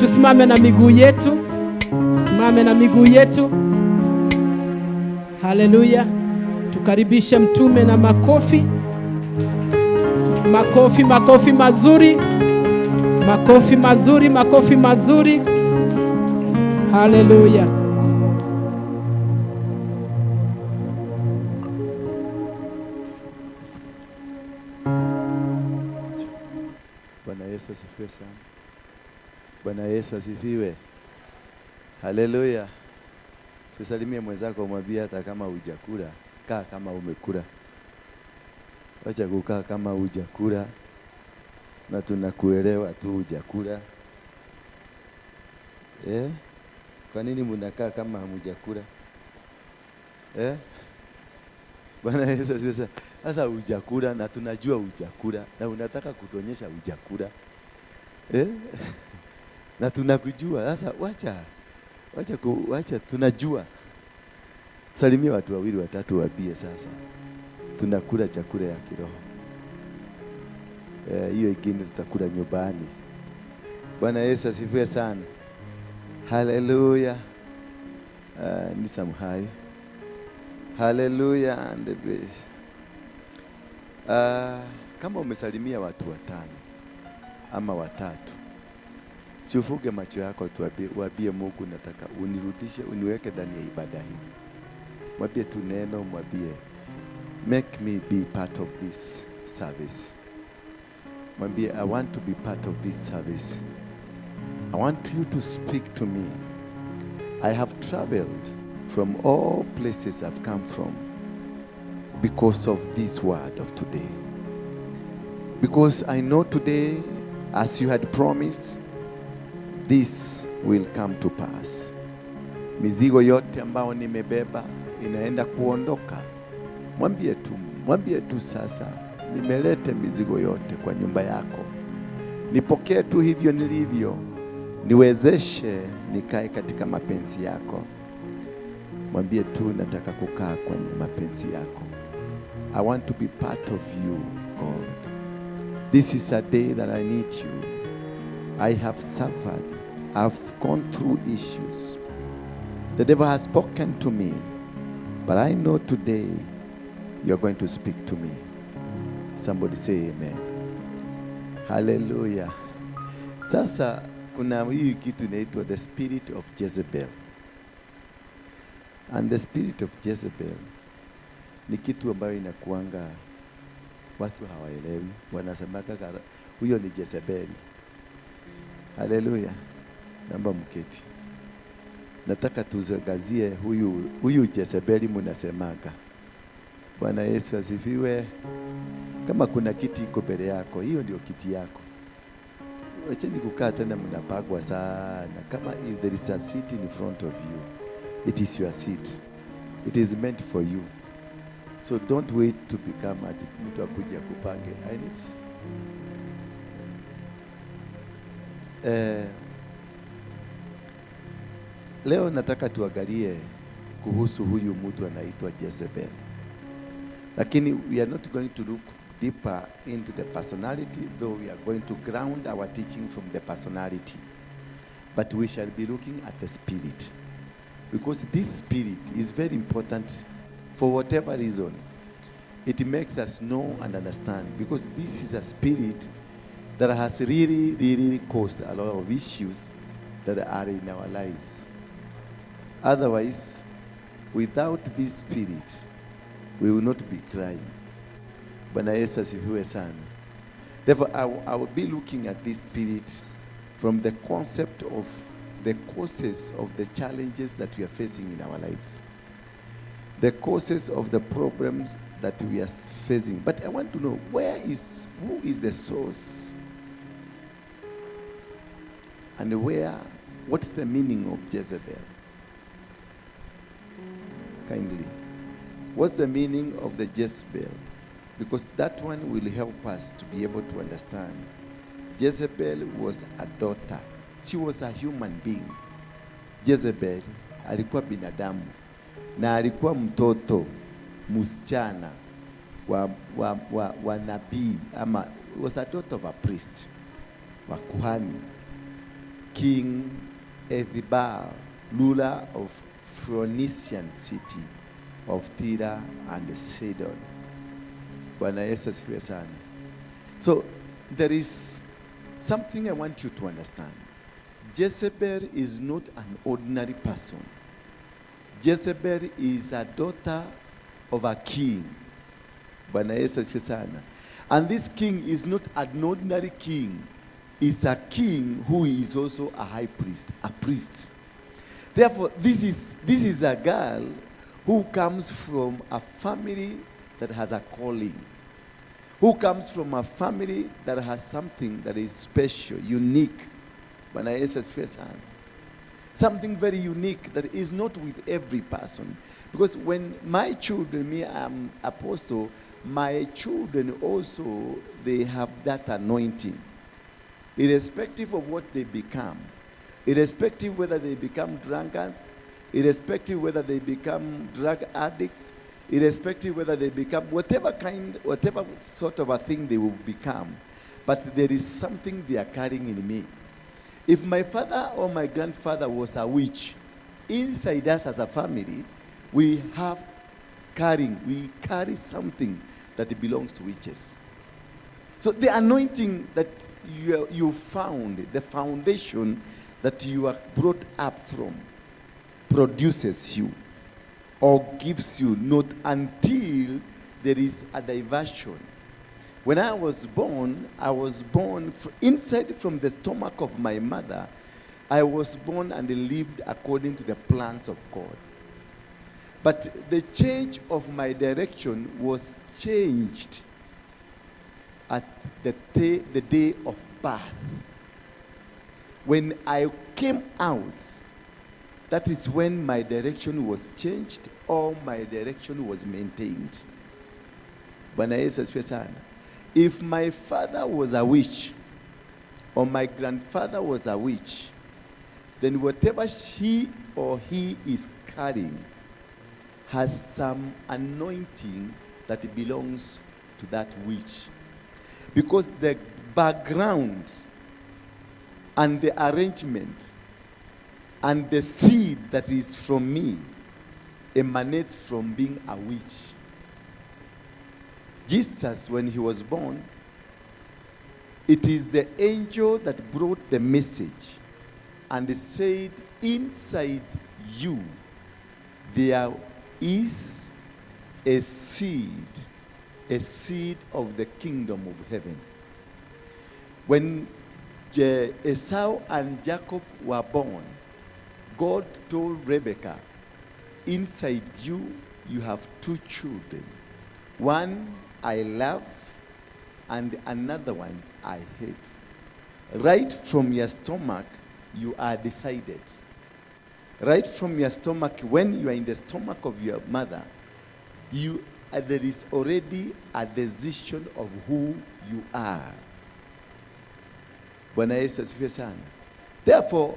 Tusimame na miguu yetu. Tusimame na miguu yetu. Hallelujah. Tukaribishe mtume na makofi. Makofi, makofi mazuri. Makofi mazuri, makofi mazuri. Hallelujah. Bwana Yesu asifiwe sana. Bwana Yesu asifiwe. Haleluya. Tusalimie mwenzako, mwambie hata kama hujakula, kaa kama umekula. Wacha kukaa kama hujakula. Na tunakuelewa tu hujakula. Kwa nini mnakaa kama hujakula? Bwana Yesu asifiwe. Sasa hujakula na tunajua hujakula na unataka kutuonyesha hujakula. Na tunakujua. Sasa wacha tunajua. Salimia watu wawili watatu, waambie sasa tunakula chakula ya kiroho. Hiyo ingine tutakula nyumbani. Bwana Yesu asifiwe sana. Hallelujah. Ni samhai. Hallelujah. Kama umesalimia watu watano ama watatu, siufuge macho yako, tuambie Mungu, nataka unirudishe, uniweke ndani ya ibada hii. Mwambie tu neno, mwambie make me be part of this service. Mwambie I want to be part of this service. I want you to speak to me. I have traveled from all places I've come from because of this word of today. Because I know today, as you had promised, this will come to pass. Mizigo yote ambao nimebeba inaenda kuondoka. Mwambie tu sasa, nimelete mizigo yote kwa nyumba yako. Nipokee tu hivyo nilivyo. Niwezeshe nikae katika mapenzi yako. Mwambie tu nataka kukaa kwenye mapenzi yako. I want to be part of you, God. This is a day that I need you. I have suffered. I've gone through issues. The devil has spoken to me. But I know today you're going to speak to me. Somebody say amen. Hallelujah. Sasa kuna hii kitu inaitwa the spirit of Jezebel. And the spirit of Jezebel ni kitu ambayo inakuanga watu hawaelewi. Wanasemaka huyo ni Jezebel. Hallelujah. Naomba mketi. Nataka tuzangazie huyu Jezebeli mnasemaka. Bwana Yesu asifiwe. Kama kuna kiti iko mbele yako, hiyo ndio kiti yako. Wacheni kukaa tena mnapagwa sana. Kama if there is a seat in front of you, it is your seat. It is meant for you. So don't wait to become ati mtu akuja kupange. I need leo nataka tuangalie kuhusu huyu mtu anaitwa Jezebel. Lakini we are not going to look deeper into the personality, though we are going to ground our teaching from the personality. But we shall be looking at the spirit. Because this spirit is very important for whatever reason. It makes us know and understand. Because this is a spirit that has really caused a lot of issues that are in our lives. Otherwise, without this spirit, we will not be crying. Bwana Yesu asifiwe sana. Therefore, I will be looking at this spirit from the concept of the causes of the challenges that we are facing in our lives. The causes of the problems that we are facing. But I want to know, who is the source? And what's the meaning of Jezebel? Kindly. What's the meaning of the Jezebel? Because that one will help us to be able to understand. Jezebel was a daughter. She was a human being. Jezebel alikuwa binadamu na alikuwa mtoto msichana wa nabii, ama was a daughter of a priest, wa kuhani. King Jezebel, ruler of Phoenician city of Tyre and Sidon. Bwana Yesu asifiwe sana. So there is something I want you to understand. Jezebel is not an ordinary person. Jezebel is a daughter of a king. Bwana Yesu asifiwe sana. And this king is not an ordinary king. He's a king who is also a high priest, a priest. Therefore, this is a girl who comes from a family that has a calling, who comes from a family that has something that is special, unique. Bwana Yesu asifiwe sana. Something very unique that is not with every person. Because when my children, me, I'm apostle, my children also, they have that anointing. Irrespective of what they become, irrespective whether they become drunkards, irrespective whether they become drug addicts, irrespective whether they become whatever sort of a thing they will become, but there is something they are carrying in me. If my father or my grandfather was a witch, inside us as a family, we carry something that belongs to witches. So the anointing that you found, the foundation that you are brought up from, produces you or gives you, not until there is a diversion. When I was born inside from the stomach of my mother. I was born and lived according to the plans of God. But the change of my direction was changed at the day of birth. When I came out, that is when my direction was changed or my direction was maintained. Bwana Yesu asifiwe sana. If my father was a witch or my grandfather was a witch, then whatever she or he is carrying has some anointing that belongs to that witch. Because the background and the arrangement and the seed that is from me emanates from being a witch. Jesus, when he was born, it is the angel that brought the message and said, inside you there is a seed of the kingdom of heaven. When Esau and Jacob were born, God told Rebekah, inside you have two children. One I love and another one I hate. Right from your stomach, you are decided. Right from your stomach, when you are in the stomach of your mother, there is already a decision of who you are. Bwana Yesu asifiwe sana. Therefore,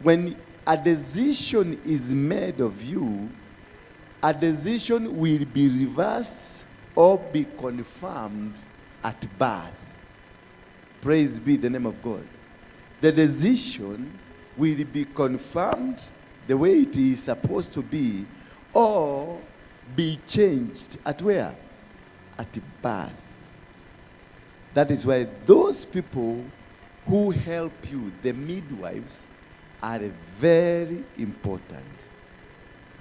when a decision is made of you, a decision will be reversed or be confirmed at birth. Praise be the name of God. The decision will be confirmed the way it is supposed to be, or be changed at where? At birth. That is why those people who help you, the midwives, are very important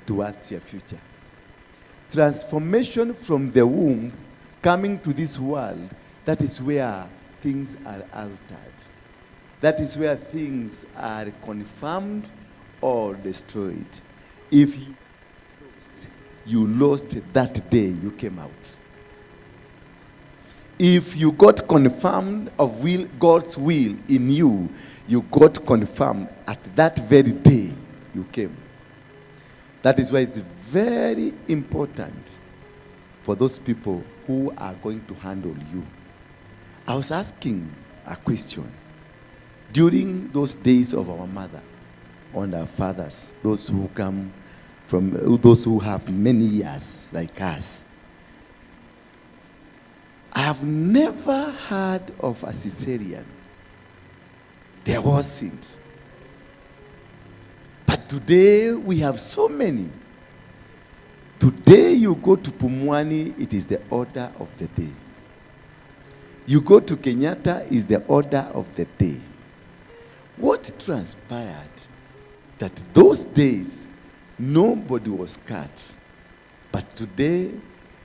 towards your future. Transformation from the womb, coming to this world, that is where things are altered. That is where things are confirmed or destroyed. If you lost that day you came out. If you got confirmed of God's will in you, you got confirmed at that very day you came. That is why it's very important for those people who are going to handle you. I was asking a question. During those days of our mother and our fathers, those who come from, those who have many years like us, I have never heard of a cesarean. There wasn't. But today we have so many. Today you go to Pumwani, it is the order of the day. You go to Kenyatta, is the order of the day. What transpired? That those days, nobody was cut. But today,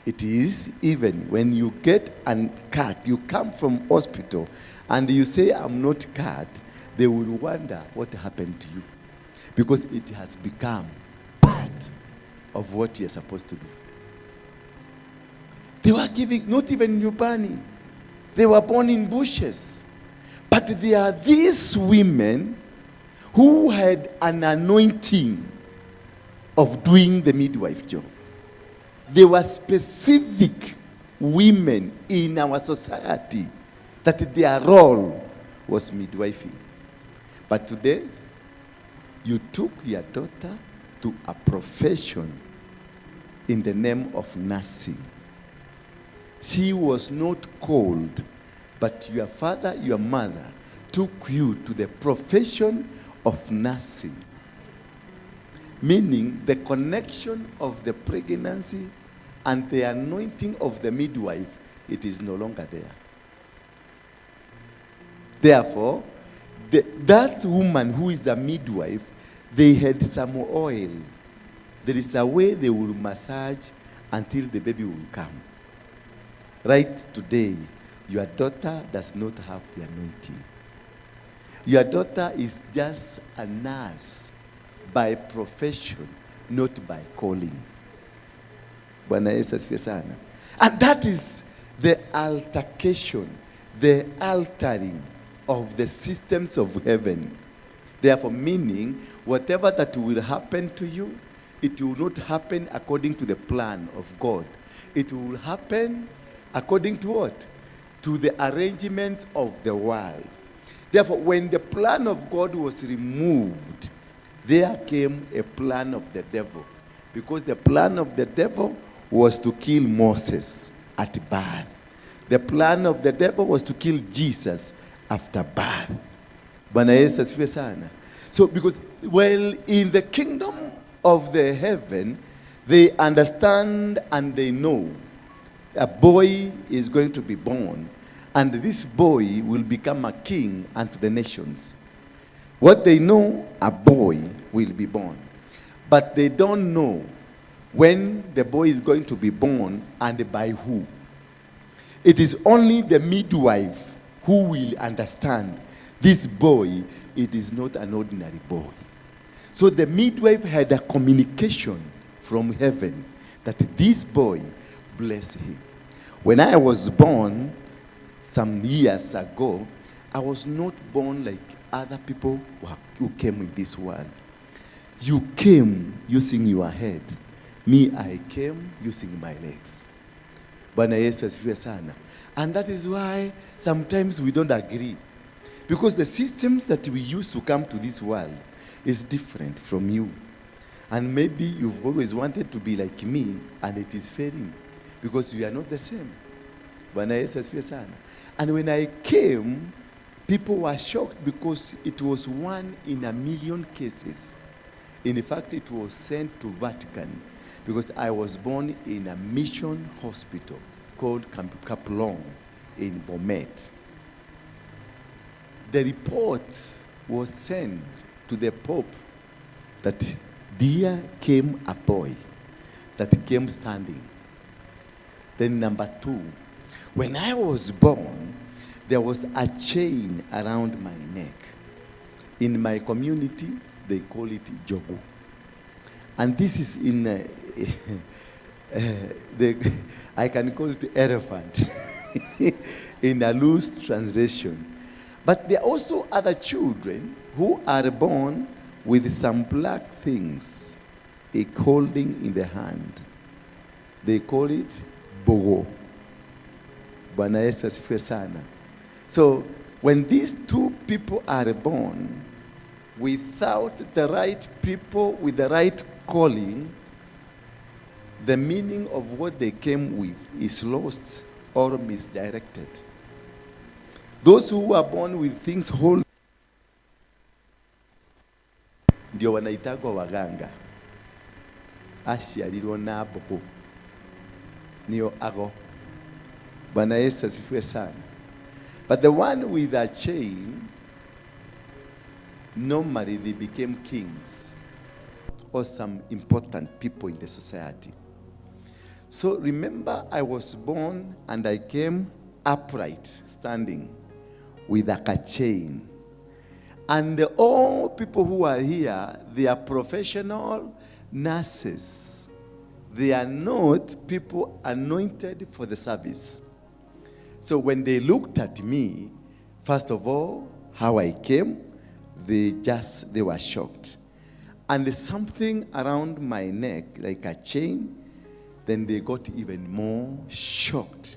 it is even when you get cut, you come from hospital, and you say, I'm not cut, they will wonder what happened to you. Because it has become part of what you're supposed to do. They were giving, not even nyumbani. They were born in bushes. But there are these women who had an anointing of doing the midwife job. There were specific women in our society that their role was midwifing. But today, you took your daughter to a profession in the name of nursing. She was not called, but your father, your mother, took you to the profession of nursing. Meaning the connection of the pregnancy and the anointing of the midwife, it is no longer there. Therefore, that woman who is a midwife, they had some oil. There is a way they will massage until the baby will come. Right today, your daughter does not have the anointing. Your daughter is just a nurse by profession, not by calling. Bwana Yesu asifiwe sana. And that is the altercation, the altering of the systems of heaven. Therefore, meaning, whatever that will happen to you, it will not happen according to the plan of God. It will happen according to what? To the arrangements of the world. Therefore, when the plan of God was removed, there came a plan of the devil. Because the plan of the devil was to kill Moses at birth. The plan of the devil was to kill Jesus after birth. Bwana Yesu asifiwe sana. So, because, well, in the kingdom of the heaven, they understand and they know a boy is going to be born, and this boy will become a king unto the nations. What they know, a boy will be born. But they don't know when the boy is going to be born and by who. It is only the midwife who will understand this boy, it is not an ordinary boy. So the midwife had a communication from heaven that this boy, bless him. When I was born some years ago, I was not born like other people who came in this world. You came using your head. Me, I came using my legs. Bwana Yesu asifiwe sana. And that is why sometimes we don't agree. Because the systems that we use to come to this world is different from you. And maybe you've always wanted to be like me, and it is failing. Because we are not the same. Bwana Yesu asifiwe sana. And when I came, people were shocked because it was 1 in a million cases. In fact, it was sent to Vatican because I was born in a mission hospital called Kapulong in Bomet. The report was sent to the Pope that there came a boy that came standing. Then number 2, when I was born, there was a chain around my neck. In my community, they call it jogu. And this is in, I can call it elephant in a loose translation. But there are also other children who are born with some black things holding in the hand. They call it bogo. Bwana Yesu asifiwe sana. So when these 2 people are born without the right people with the right calling, the meaning of what they came with is lost or misdirected. Those who are born with things whole ndio wanaitagwa waganga. Ashialirwo na boko niyo ago. Bwana Yesu asifiwe sana. But the one with a chain, normally they became kings or some important people in the society. So remember, I was born and I came upright, standing with a chain. And all people who are here, they are professional nurses. They are not people anointed for the service. So when they looked at me, first of all, how I came, they were shocked. And something around my neck, like a chain, then they got even more shocked.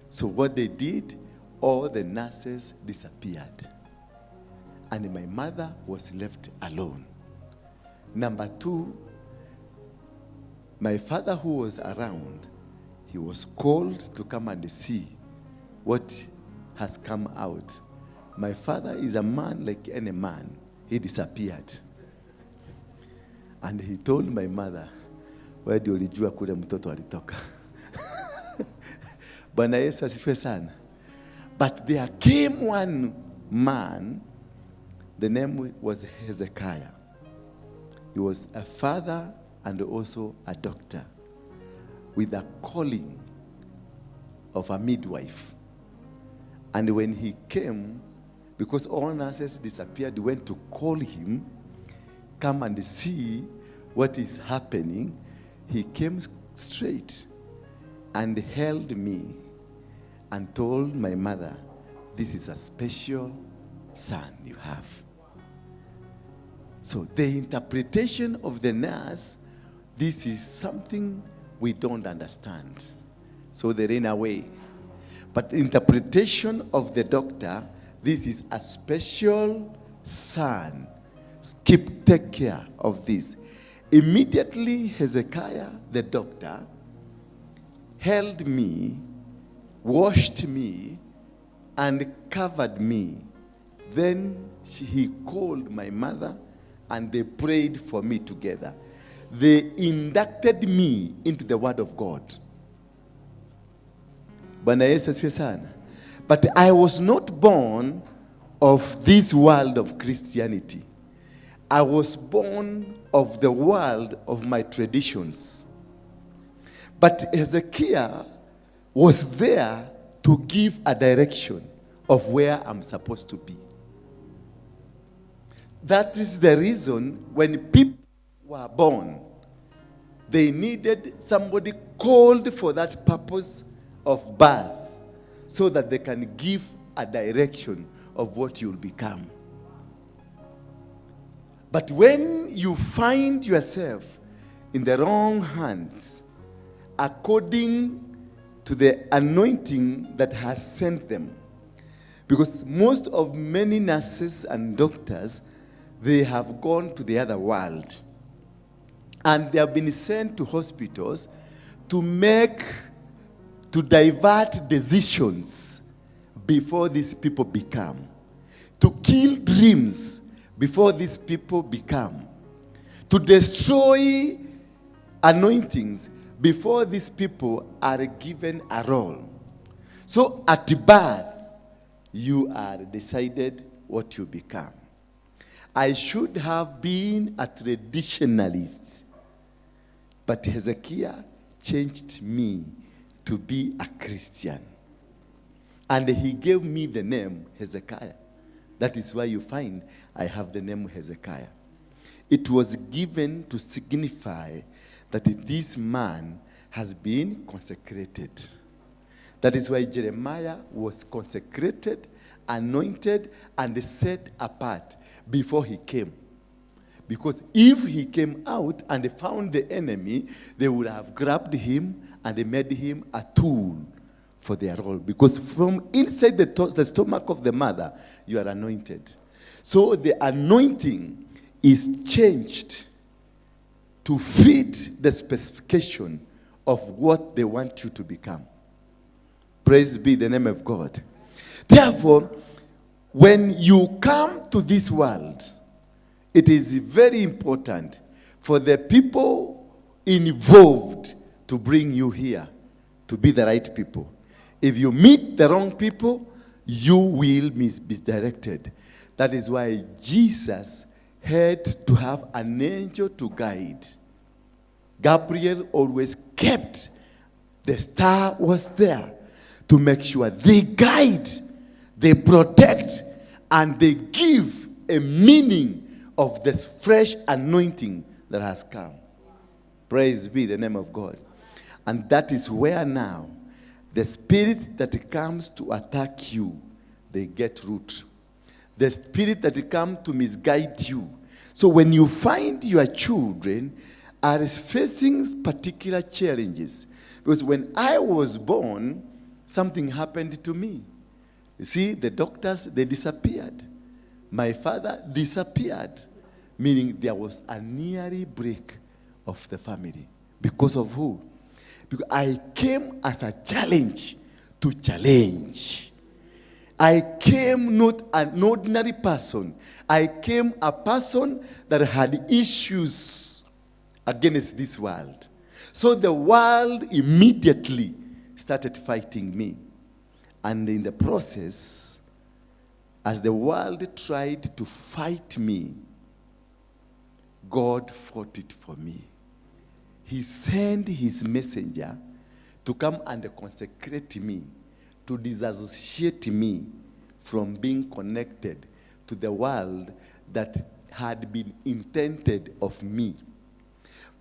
So what they did, all the nurses disappeared. And my mother was left alone. Number 2, my father who was around, he was called to come and see what has come out. My father is a man like any man. He disappeared. And he told my mother, where do ulijua kule mtoto alitoka? Bwana Yesu asifiwe sana. But there came one man, the name was Hezekiah. He was a father and also a doctor with a calling of a midwife. And when he came, because all nurses disappeared, went to call him, come and see what is happening. He came straight and held me and told my mother, this is a special son you have. So the interpretation of the nurse, this is something we don't understand. So they ran away. But the interpretation of the doctor, this is a special son. Take care of this. Immediately, Hezekiah, the doctor, held me, washed me, and covered me. Then he called my mother, and they prayed for me together. They inducted me into the Word of God. Bwana Yesu asifiwe sana. But I was not born of this world of Christianity. I was born of the world of my traditions. But Hezekiah was there to give a direction of where I'm supposed to be. That is the reason when people were born, they needed somebody called for that purpose of birth so that they can give a direction of what you'll become. But when you find yourself in the wrong hands, according to the anointing that has sent them. Because most of many nurses and doctors, they have gone to the other world. And they have been sent to hospitals to divert decisions before these people become. To kill dreams before these people become. To destroy anointings before these people are given a role. So at birth, you are decided what you become. I should have been a traditionalist, but Hezekiah changed me to be a Christian. And he gave me the name Hezekiah. That is why you find I have the name Hezekiah. It was given to signify that this man has been consecrated. That is why Jeremiah was consecrated, anointed, and set apart before he came. Because if he came out and found the enemy, they would have grabbed him and they made him a tool for their role. Because from inside the stomach of the mother, you are anointed. So the anointing is changed to fit the specification of what they want you to become. Praise be the name of God. Therefore, when you come to this world, it is very important for the people involved to bring you here to be the right people. If you meet the wrong people, you will be misdirected. That is why Jesus had to have an angel to guide. Gabriel always kept, the star was there to make sure they guide, they protect, and they give a meaning of this fresh anointing that has come. Praise be the name of God. And that is where now the spirit that comes to attack you, they get root. The spirit that comes to misguide you. So when you find your children are facing particular challenges, because when I was born, something happened to me. You see, the doctors, they disappeared. My father disappeared, meaning there was a near break of the family. Because of who? Because I came as a challenge to challenge. I came not an ordinary person. I came a person that had issues against this world. So the world immediately started fighting me. And in the process, as the world tried to fight me, God fought it for me. He sent his messenger to come and consecrate me, to disassociate me from being connected to the world that had been intended of me.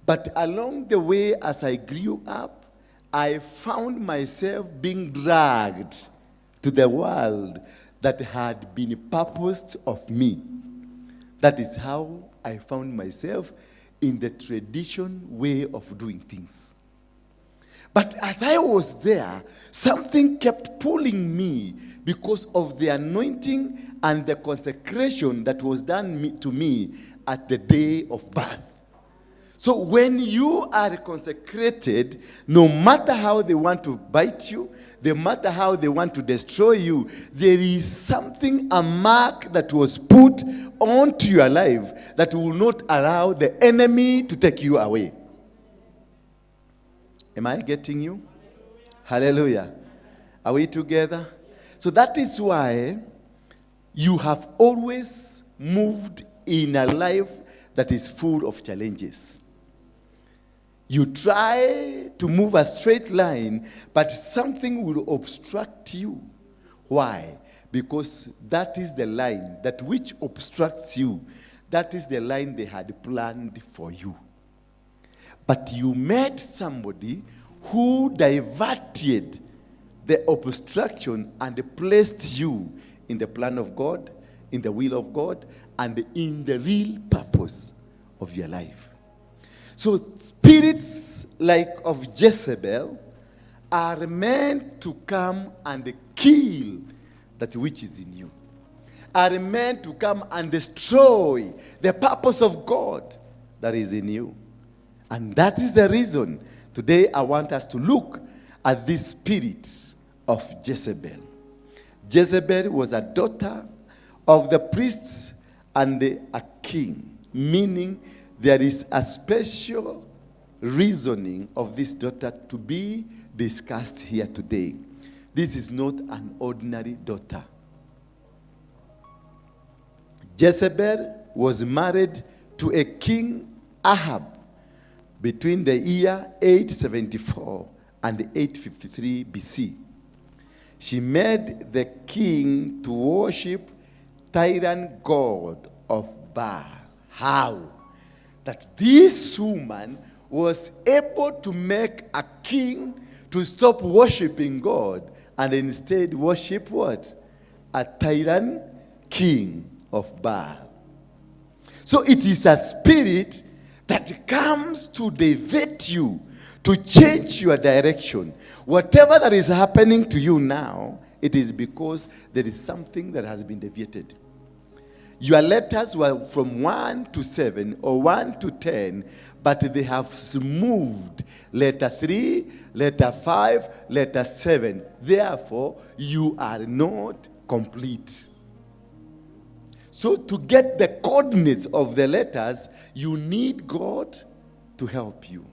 But along the way, as I grew up, I found myself being dragged to the world that had been purposed of me. That is how I found myself in the tradition way of doing things. But as I was there, something kept pulling me because of the anointing and the consecration that was done to me at the day of birth. So when you are consecrated, no matter how they want to bite you, no matter how they want to destroy you, there is something, a mark that was put onto your life that will not allow the enemy to take you away. Am I getting you? Hallelujah. Are we together? So that is why you have always moved in a life that is full of challenges. You try to move a straight line, but something will obstruct you. Why? Because that is the line that which obstructs you. That is the line they had planned for you. But you met somebody who diverted the obstruction and placed you in the plan of God, in the will of God, and in the real purpose of your life. So spirits like of Jezebel are meant to come and kill that which is in you. Are meant to come and destroy the purpose of God that is in you. And that is the reason today I want us to look at this spirit of Jezebel. Jezebel was a daughter of the priests and a king, meaning there is a special reasoning of this daughter to be discussed here today. This is not an ordinary daughter. Jezebel was married to a king Ahab between the year 874 and 853 BC. She made the king to worship tyrant god of Baal. How? That this woman was able to make a king to stop worshiping God and instead worship what? A tyrant king of Baal. So it is a spirit that comes to deviate you, to change your direction. Whatever that is happening to you now, it is because there is something that has been deviated. Your letters were from 1 to 7 or 1 to 10, but they have moved letter 3, letter 5, letter 7. Therefore, you are not complete. So to get the coordinates of the letters, you need God to help you.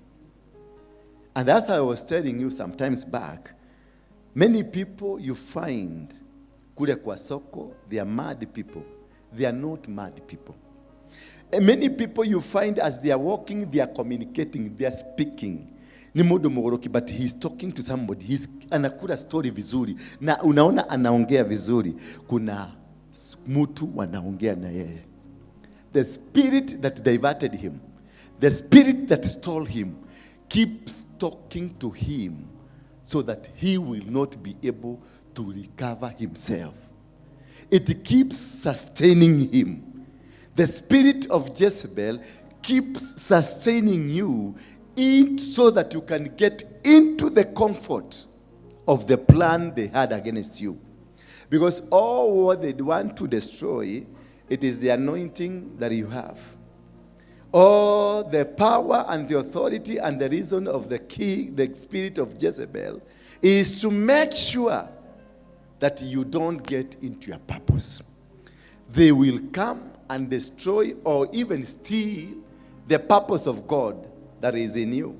And as I was telling you sometimes back, many people you find kule kwa soko, they are mad people. They are not mad people. And many people you find as they are walking, they are communicating, they are speaking. Ni modo mogoroki, but he's talking to somebody. He's anakula story vizuri. Na unaona anaongea vizuri. Kuna mutu wanaongea na yeye. The spirit that diverted him, the spirit that stole him, keeps talking to him so that he will not be able to recover himself. It keeps sustaining him. The spirit of Jezebel keeps sustaining you so that you can get into the comfort of the plan they had against you. Because all what they want to destroy, it is the anointing that you have. All the power and the authority and the reason of the spirit of Jezebel, is to make sure that you don't get into your purpose. They will come and destroy or even steal the purpose of God that is in you.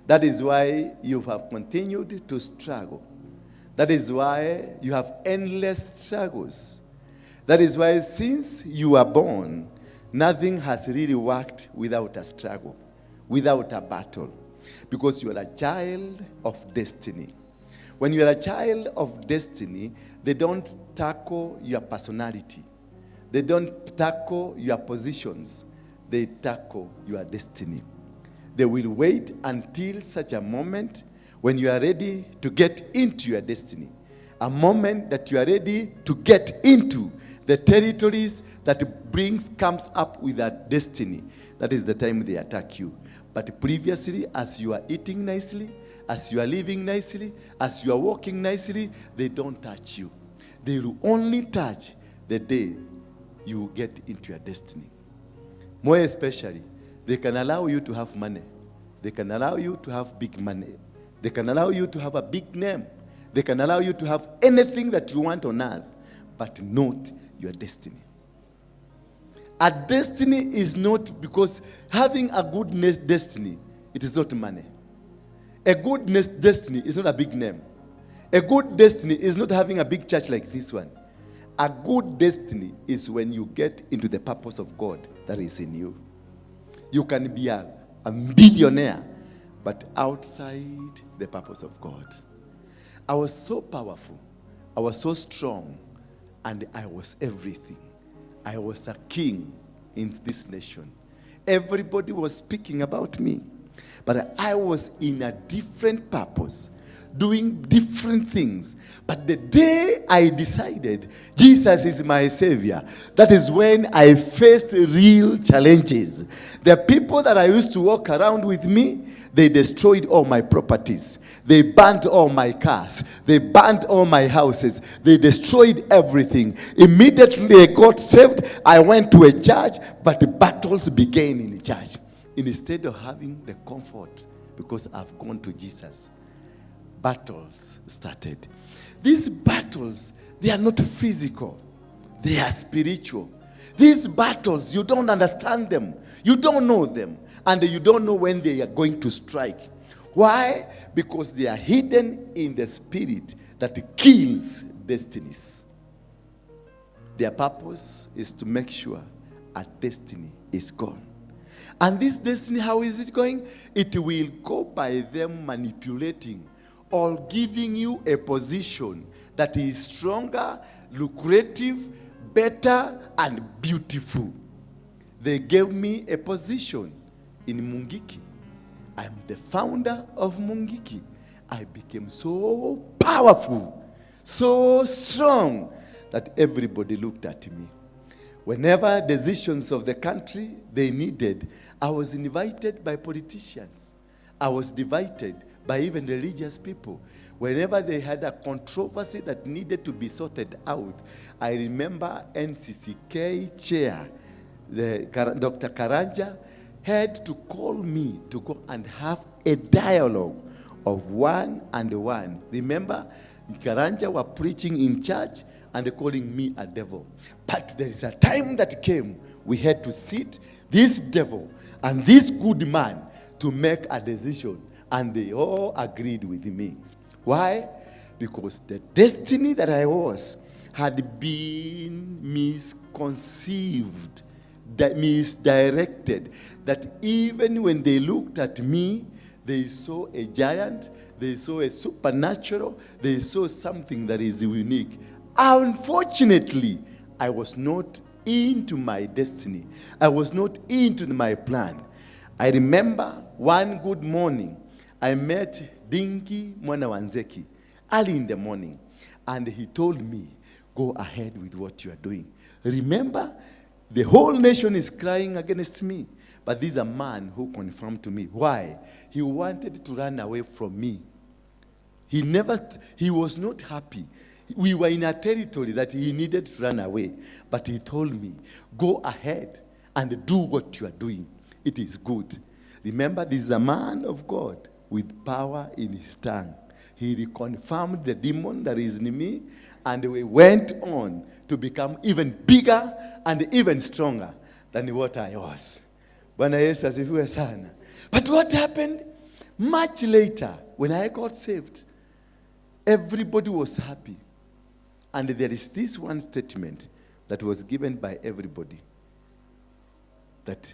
That is why you have continued to struggle. That is why you have endless struggles. That is why since you were born, nothing has really worked without a struggle, without a battle. Because you are a child of destiny. When you are a child of destiny, they don't tackle your personality. They don't tackle your positions. They tackle your destiny. They will wait until such a moment when you are ready to get into your destiny. A moment that you are ready to get into the territories that comes up with that destiny. That is the time they attack you. But previously, as you are eating nicely, as you are living nicely, as you are walking nicely, they don't touch you. They will only touch the day you get into your destiny. More especially, they can allow you to have money. They can allow you to have big money. They can allow you to have a big name. They can allow you to have anything that you want on earth, but not your destiny. A destiny is not, because having a good destiny, it is not money. A good destiny is not a big name. A good destiny is not having a big church like this one. A good destiny is when you get into the purpose of God that is in you. You can be a billionaire, but outside the purpose of God. I was so powerful. I was so strong. And I was everything. I was a king in this nation. Everybody was speaking about me. But I was in a different purpose doing different things. But the day I decided Jesus is my Savior, that is when I faced real challenges. The people that I used to walk around with me, they destroyed all my properties. They burnt all my cars. They burnt all my houses. They destroyed everything. Immediately I got saved. I went to a church, but the battles began in the church. Instead of having the comfort, because I've gone to Jesus, battles started. These battles, they are not physical. They are spiritual. These battles, you don't understand them. You don't know them. And you don't know when they are going to strike. Why? Because they are hidden in the spirit that kills destinies. Their purpose is to make sure a destiny is gone. And this destiny, how is it going? It will go by them manipulating or giving you a position that is stronger, lucrative, better, and beautiful. They gave me a position in Mungiki. I'm the founder of Mungiki. I became so powerful, so strong, that everybody looked at me. Whenever decisions of the country they needed, I was invited by politicians. I was invited by even religious people. Whenever they had a controversy that needed to be sorted out, I remember NCCK chair, Dr. Karanja, had to call me to go and have a dialogue of one-on-one. Remember, Karanja were preaching in church and calling me a devil. But there is a time that came, we had to sit, this devil and this good man, to make a decision. And they all agreed with me. Why? Because the destiny that I was had been misconceived, misdirected, that even when they looked at me, they saw a giant, they saw a supernatural, they saw something that is unique. Unfortunately, I was not into my destiny. I was not into my plan. I remember one good morning, I met Dinky Mwana Wanzeki early in the morning, and he told me, go ahead with what you are doing. Remember, the whole nation is crying against me, but this is a man who confirmed to me. Why? He wanted to run away from me. He was not happy. We were in a territory that he needed to run away, but he told me, go ahead and do what you are doing. It is good. Remember, this is a man of God with power in his tongue. He reconfirmed the demon that is in me, and we went on to become even bigger and even stronger than what I was. Bwana Yesu asifiwe sana. But what happened? Much later, when I got saved, everybody was happy. And there is this one statement that was given by everybody, that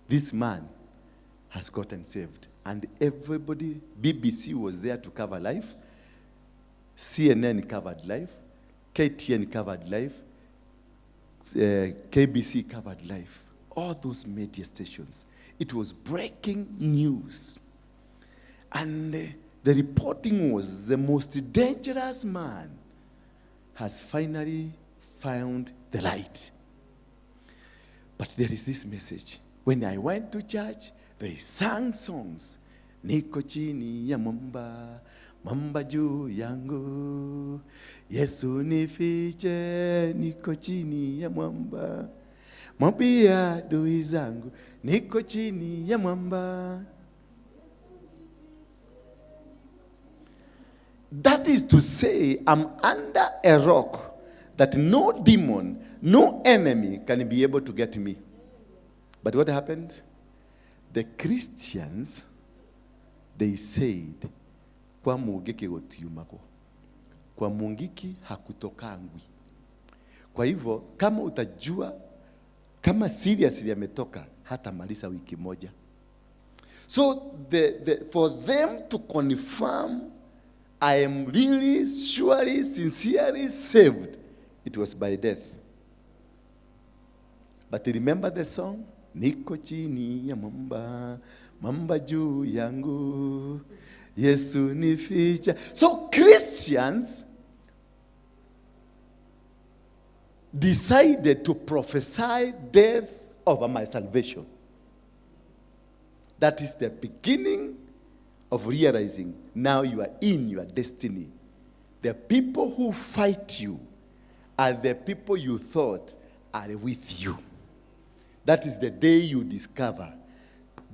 this man has gotten saved. And everybody, BBC was there to cover life, CNN covered life, KTN covered life, KBC covered life. All those media stations. It was breaking news. And the reporting was, the most dangerous man has finally found the light. But there is this message. When I went to church, they sang songs. Niko chini ya mwamba, mwamba juu yangu. Yesu nifiche, niko chini ya mwamba. Mwambia adui zangu, niko chini ya mwamba. That is to say, I'm under a rock that no demon, no enemy can be able to get me. But what happened? The Christians, they said, kwa mungiki gotiyumako. Kwa mungiki hakutokangwi. Kwa hivyo, kama utajua, kama seriously ametoka, hata malisa wiki moja. So, for them to confirm I am really, surely, sincerely saved, it was by death. But remember the song? niko chini ya mwamba, mwamba juu yangu, Yesu nificha. So Christians decided to prophesy death over my salvation. That is the beginning of realizing now you are in your destiny. The people who fight you are the people you thought are with you. That is the day you discover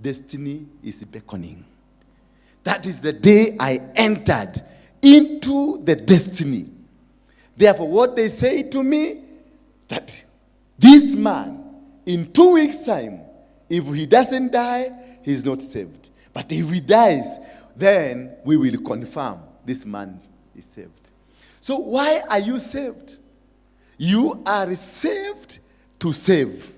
destiny is beckoning. That is the day I entered into the destiny. Therefore, what they say to me, that this man, in 2 weeks' time, if he doesn't die, he's not saved. But if he dies, then we will confirm this man is saved. So why are you saved? You are saved to save.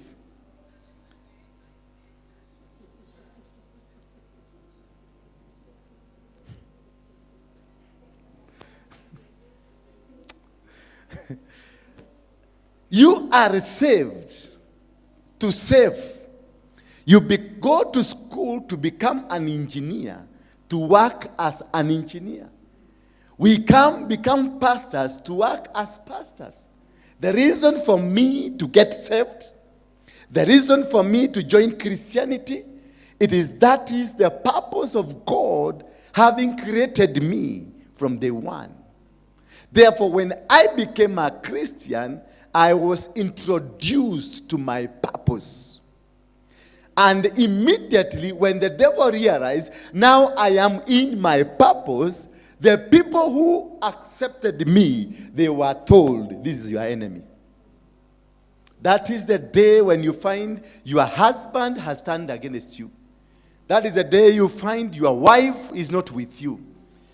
You are saved to save. You go to school to become an engineer, to work as an engineer. We become pastors to work as pastors. The reason for me to get saved, the reason for me to join Christianity, that is the purpose of God having created me from day one. Therefore, when I became a Christian, I was introduced to my purpose. And immediately when the devil realized, now I am in my purpose, the people who accepted me, they were told, this is your enemy. That is the day when you find your husband has turned against you. That is the day you find your wife is not with you.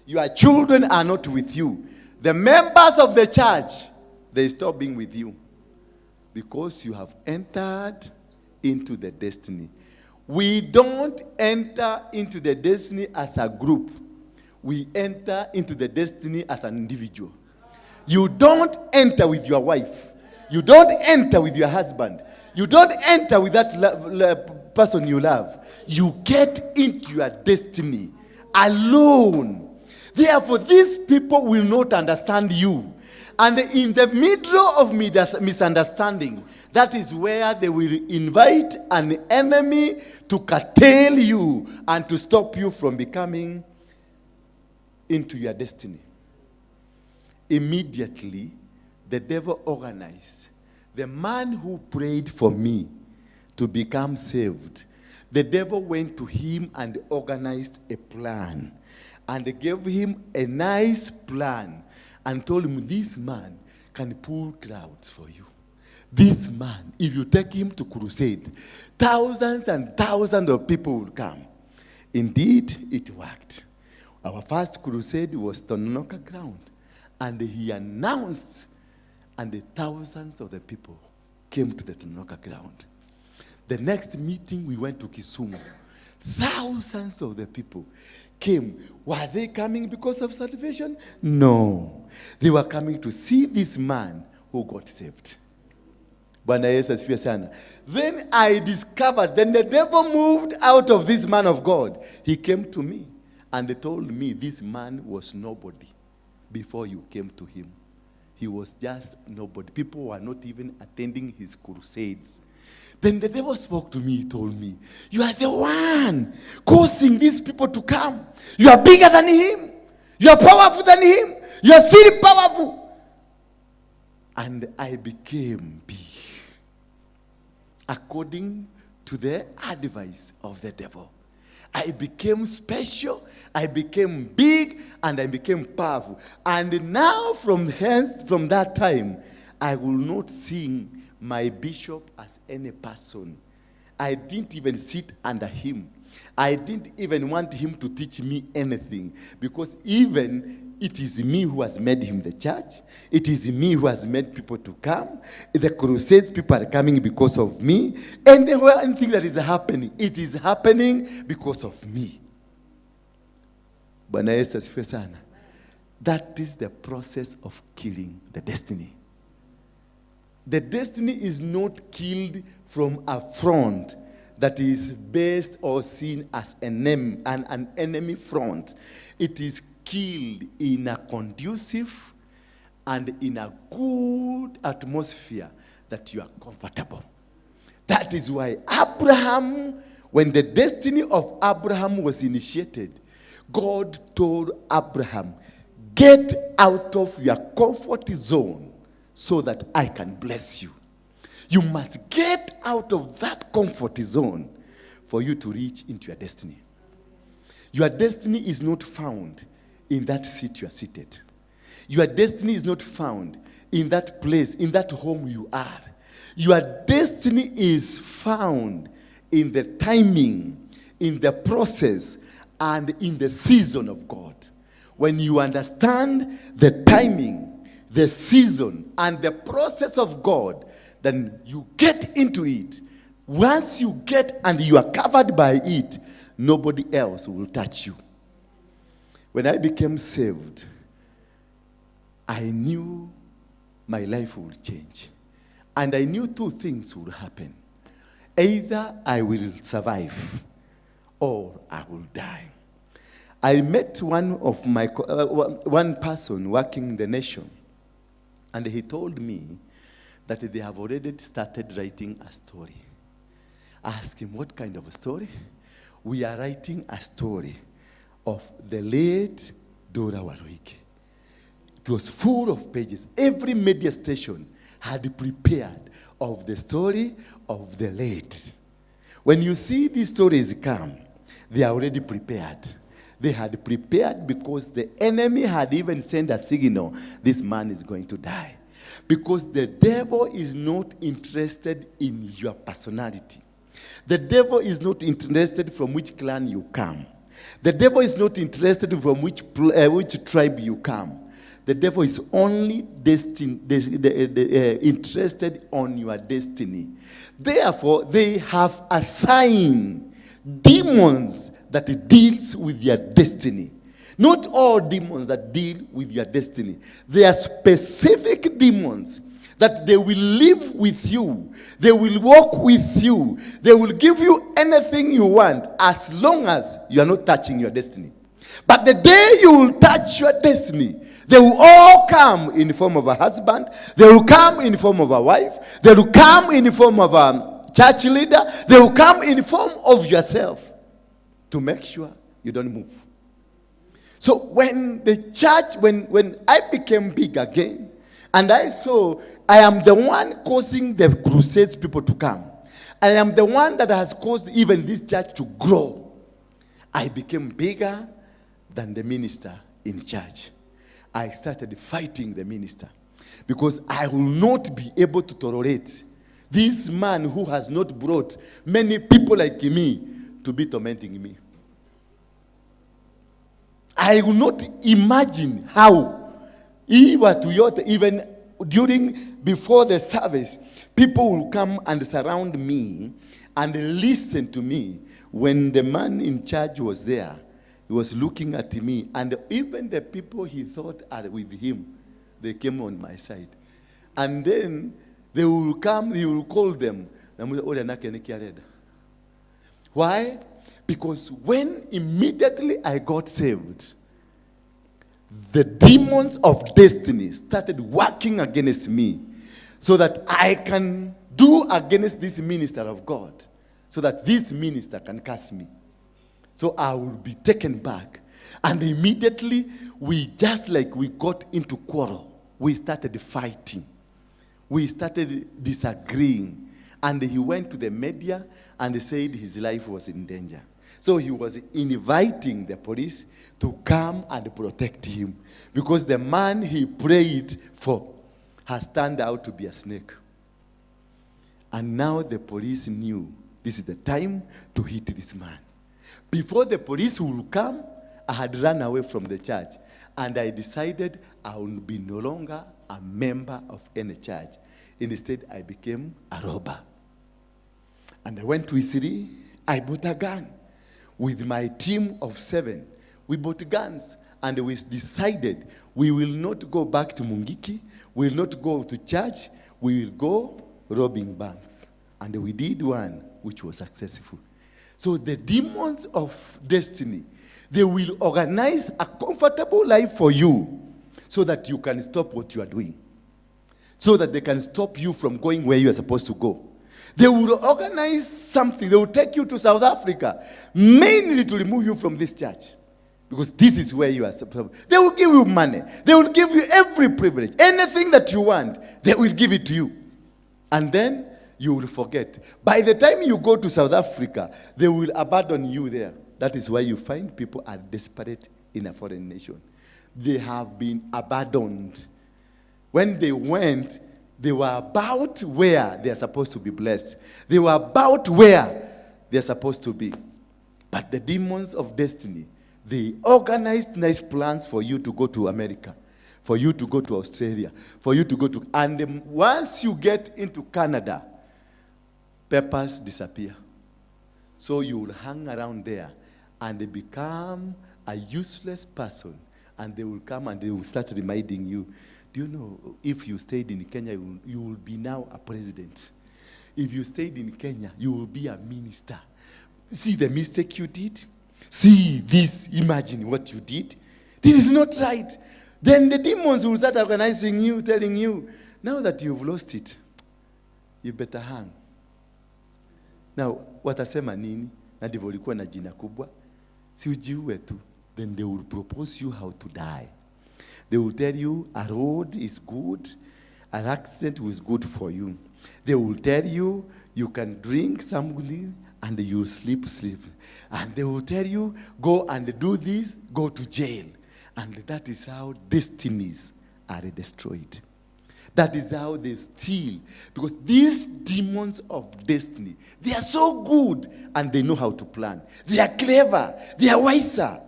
Your children are not with you. The members of the church, they stop being with you. Because you have entered into the destiny. We don't enter into the destiny as a group. We enter into the destiny as an individual. You don't enter with your wife. You don't enter with your husband. You don't enter with that person you love. You get into your destiny alone. Therefore, these people will not understand you. And in the middle of misunderstanding, that is where they will invite an enemy to curtail you and to stop you from becoming into your destiny. Immediately, the devil organized. The man who prayed for me to become saved, the devil went to him and organized a plan. And they gave him a nice plan and told him, this man can pull crowds for you. This man, if you take him to crusade, thousands and thousands of people will come. Indeed, it worked. Our first crusade was Tononoka ground. And he announced, and the thousands of the people came to the Tononoka ground. The next meeting, we went to Kisumu. Thousands of the people came. Were they coming because of salvation? No. They were coming to see this man who got saved. Bwana Yesu asifiwe sana. Then I discovered, then the devil moved out of this man of God. He came to me and they told me this man was nobody before you came to him. He was just nobody. People were not even attending his crusades. Then the devil spoke to me, he told me, you are the one causing these people to come. You are bigger than him. You are powerful than him. You are still powerful. And I became big. According to the advice of the devil. I became special, I became big, and I became powerful. And now from that time, I will not sing my bishop as any person. I didn't even sit under him. I didn't even want him to teach me anything. Because even it is me who has made him the church. It is me who has made people to come. The crusades, people are coming because of me. And the one thing that is happening, it is happening because of me. Bwana Yesu asifiwe sana. That is the process of killing the destiny. The destiny is not killed from a front, that is based or seen as an enemy front, it is killed in a conducive and in a good atmosphere that you are comfortable. That is why Abraham, when the destiny of Abraham was initiated, God told Abraham, get out of your comfort zone so that I can bless you. You must get out of that comfort zone for you to reach into your destiny. Your destiny is not found in that seat you are seated. Your destiny is not found in that place, in that home you are. Your destiny is found in the timing, in the process, and in the season of God. When you understand the timing, the season, and the process of God, then you get into it. Once you get and you are covered by it, nobody else will touch you. When I became saved, I knew my life would change. And I knew two things would happen. Either I will survive or I will die. I met one person working in the nation, and he told me that they have already started writing a story. I asked him, what kind of a story? We are writing a story of the late Dora Waruinge. It was full of pages. Every media station had prepared of the story of the late. When you see these stories come, they are already prepared. They had prepared because the enemy had even sent a signal, this man is going to die. Because the devil is not interested in your personality. The devil is not interested from which clan you come. The devil is not interested from which tribe you come. The devil is only interested on your destiny. Therefore, they have assigned demons that deals with your destiny. Not all demons that deal with your destiny. There are specific demons that they will live with you. They will walk with you. They will give you anything you want as long as you are not touching your destiny. But the day you will touch your destiny, they will all come in the form of a husband. They will come in the form of a wife. They will come in the form of a church leader. They will come in the form of yourself to make sure you don't move. So when the church, when I became big again, and I saw I am the one causing the crusades people to come. I am the one that has caused even this church to grow. I became bigger than the minister in church. I started fighting the minister because I will not be able to tolerate this man who has not brought many people like me to be tormenting me. I will not imagine how even before the service, people will come and surround me and listen to me. When the man in charge was there, he was looking at me, and even the people he thought are with him, they came on my side. And then they will come, he will call them. Why? Because when immediately I got saved, the demons of destiny started working against me so that I can do against this minister of God, so that this minister can curse me. So I will be taken back. And immediately, we got into quarrel. We started fighting. We started disagreeing. And he went to the media and said his life was in danger. So he was inviting the police to come and protect him, because the man he prayed for has turned out to be a snake. And now the police knew this is the time to hit this man. Before the police will come, I had run away from the church, and I decided I would be no longer a member of any church. Instead, I became a robber. And I went to Isiri. I bought a gun. With my team of 7, we bought guns, and we decided we will not go back to Mungiki, we will not go to church, we will go robbing banks. And we did one which was successful. So the demons of destiny, they will organize a comfortable life for you so that you can stop what you are doing. So that they can stop you from going where you are supposed to go. They will organize something. They will take you to South Africa, mainly to remove you from this church. Because this is where you are supposed to. They will give you money. They will give you every privilege. Anything that you want, they will give it to you. And then you will forget. By the time you go to South Africa, they will abandon you there. That is why you find people are desperate in a foreign nation. They have been abandoned. When they went, they were about where they are supposed to be blessed. They were about where they are supposed to be. But the demons of destiny, they organized nice plans for you to go to America, for you to go to Australia, for you to go to... And once you get into Canada, papers disappear. So you will hang around there and they become a useless person. And they will come and they will start reminding you, do you know, if you stayed in Kenya, you will be now a president. If you stayed in Kenya, you will be a minister. See the mistake you did? See this, imagine what you did. This is not right. Then the demons will start organizing you, telling you, now that you've lost it, you better hang. Now, watasema nini? Na ndivyo ulikuwa na jina kubwa. Si ujiue tu. Then they will propose you how to die. They will tell you a road is good, an accident is good for you. They will tell you you can drink something and you sleep. And they will tell you go and do this, go to jail. And that is how destinies are destroyed. That is how they steal. Because these demons of destiny, they are so good and they know how to plan. They are clever. They are wiser.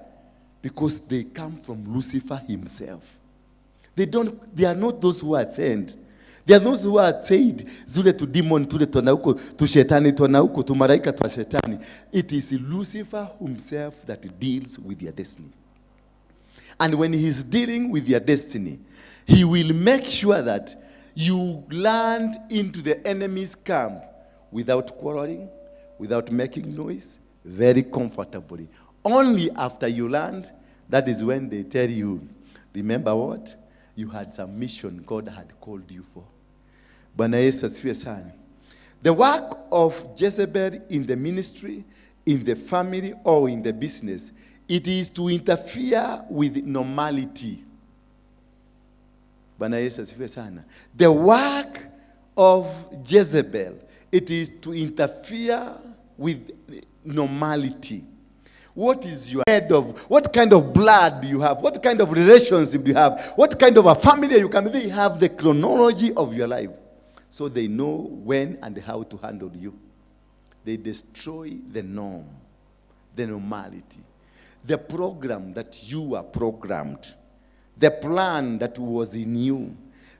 Because they come from Lucifer himself. They are not those who are sent. They are those who are said, zule tu demon, tule tuanauko, tu shetani tuanauko, tu maraika tu shetani. It is Lucifer himself that deals with your destiny. And when he is dealing with your destiny, he will make sure that you land into the enemy's camp without quarreling, without making noise, very comfortably. Only after you land, that is when they tell you, remember what? You had some mission God had called you for. Bwana Yesu asifiwe sana. The work of Jezebel in the ministry, in the family, or in the business, it is to interfere with normality. Bwana Yesu asifiwe sana. The work of Jezebel, it is to interfere with normality. What is your head of? What kind of blood do you have? What kind of relationship do you have? What kind of a family you can be? They have the chronology of your life. So they know when and how to handle you. They destroy the norm, the normality, the program that you are programmed, the plan that was in you,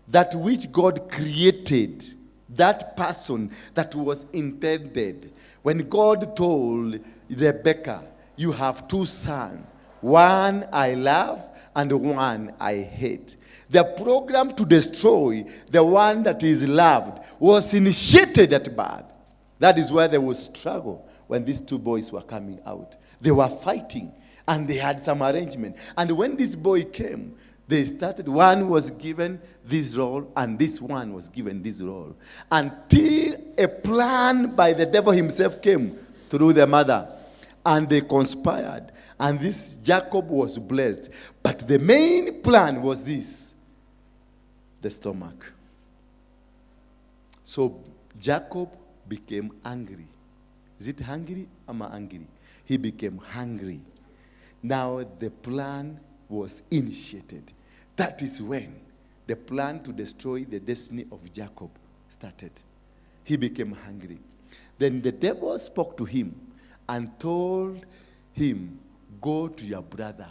that which God created, that person that was intended. When God told Rebecca, you have two sons, one I love and one I hate. The program to destroy the one that is loved was initiated at birth. That is why there was struggle when these two boys were coming out. They were fighting and they had some arrangement. And when this boy came, they started, one was given this role and this one was given this role. Until a plan by the devil himself came through the mother. And they conspired. And this Jacob was blessed. But the main plan was this. The stomach. So Jacob became angry. Is it hungry? Am I angry? He became hungry. Now the plan was initiated. That is when the plan to destroy the destiny of Jacob started. He became hungry. Then the devil spoke to him and told him, go to your brother.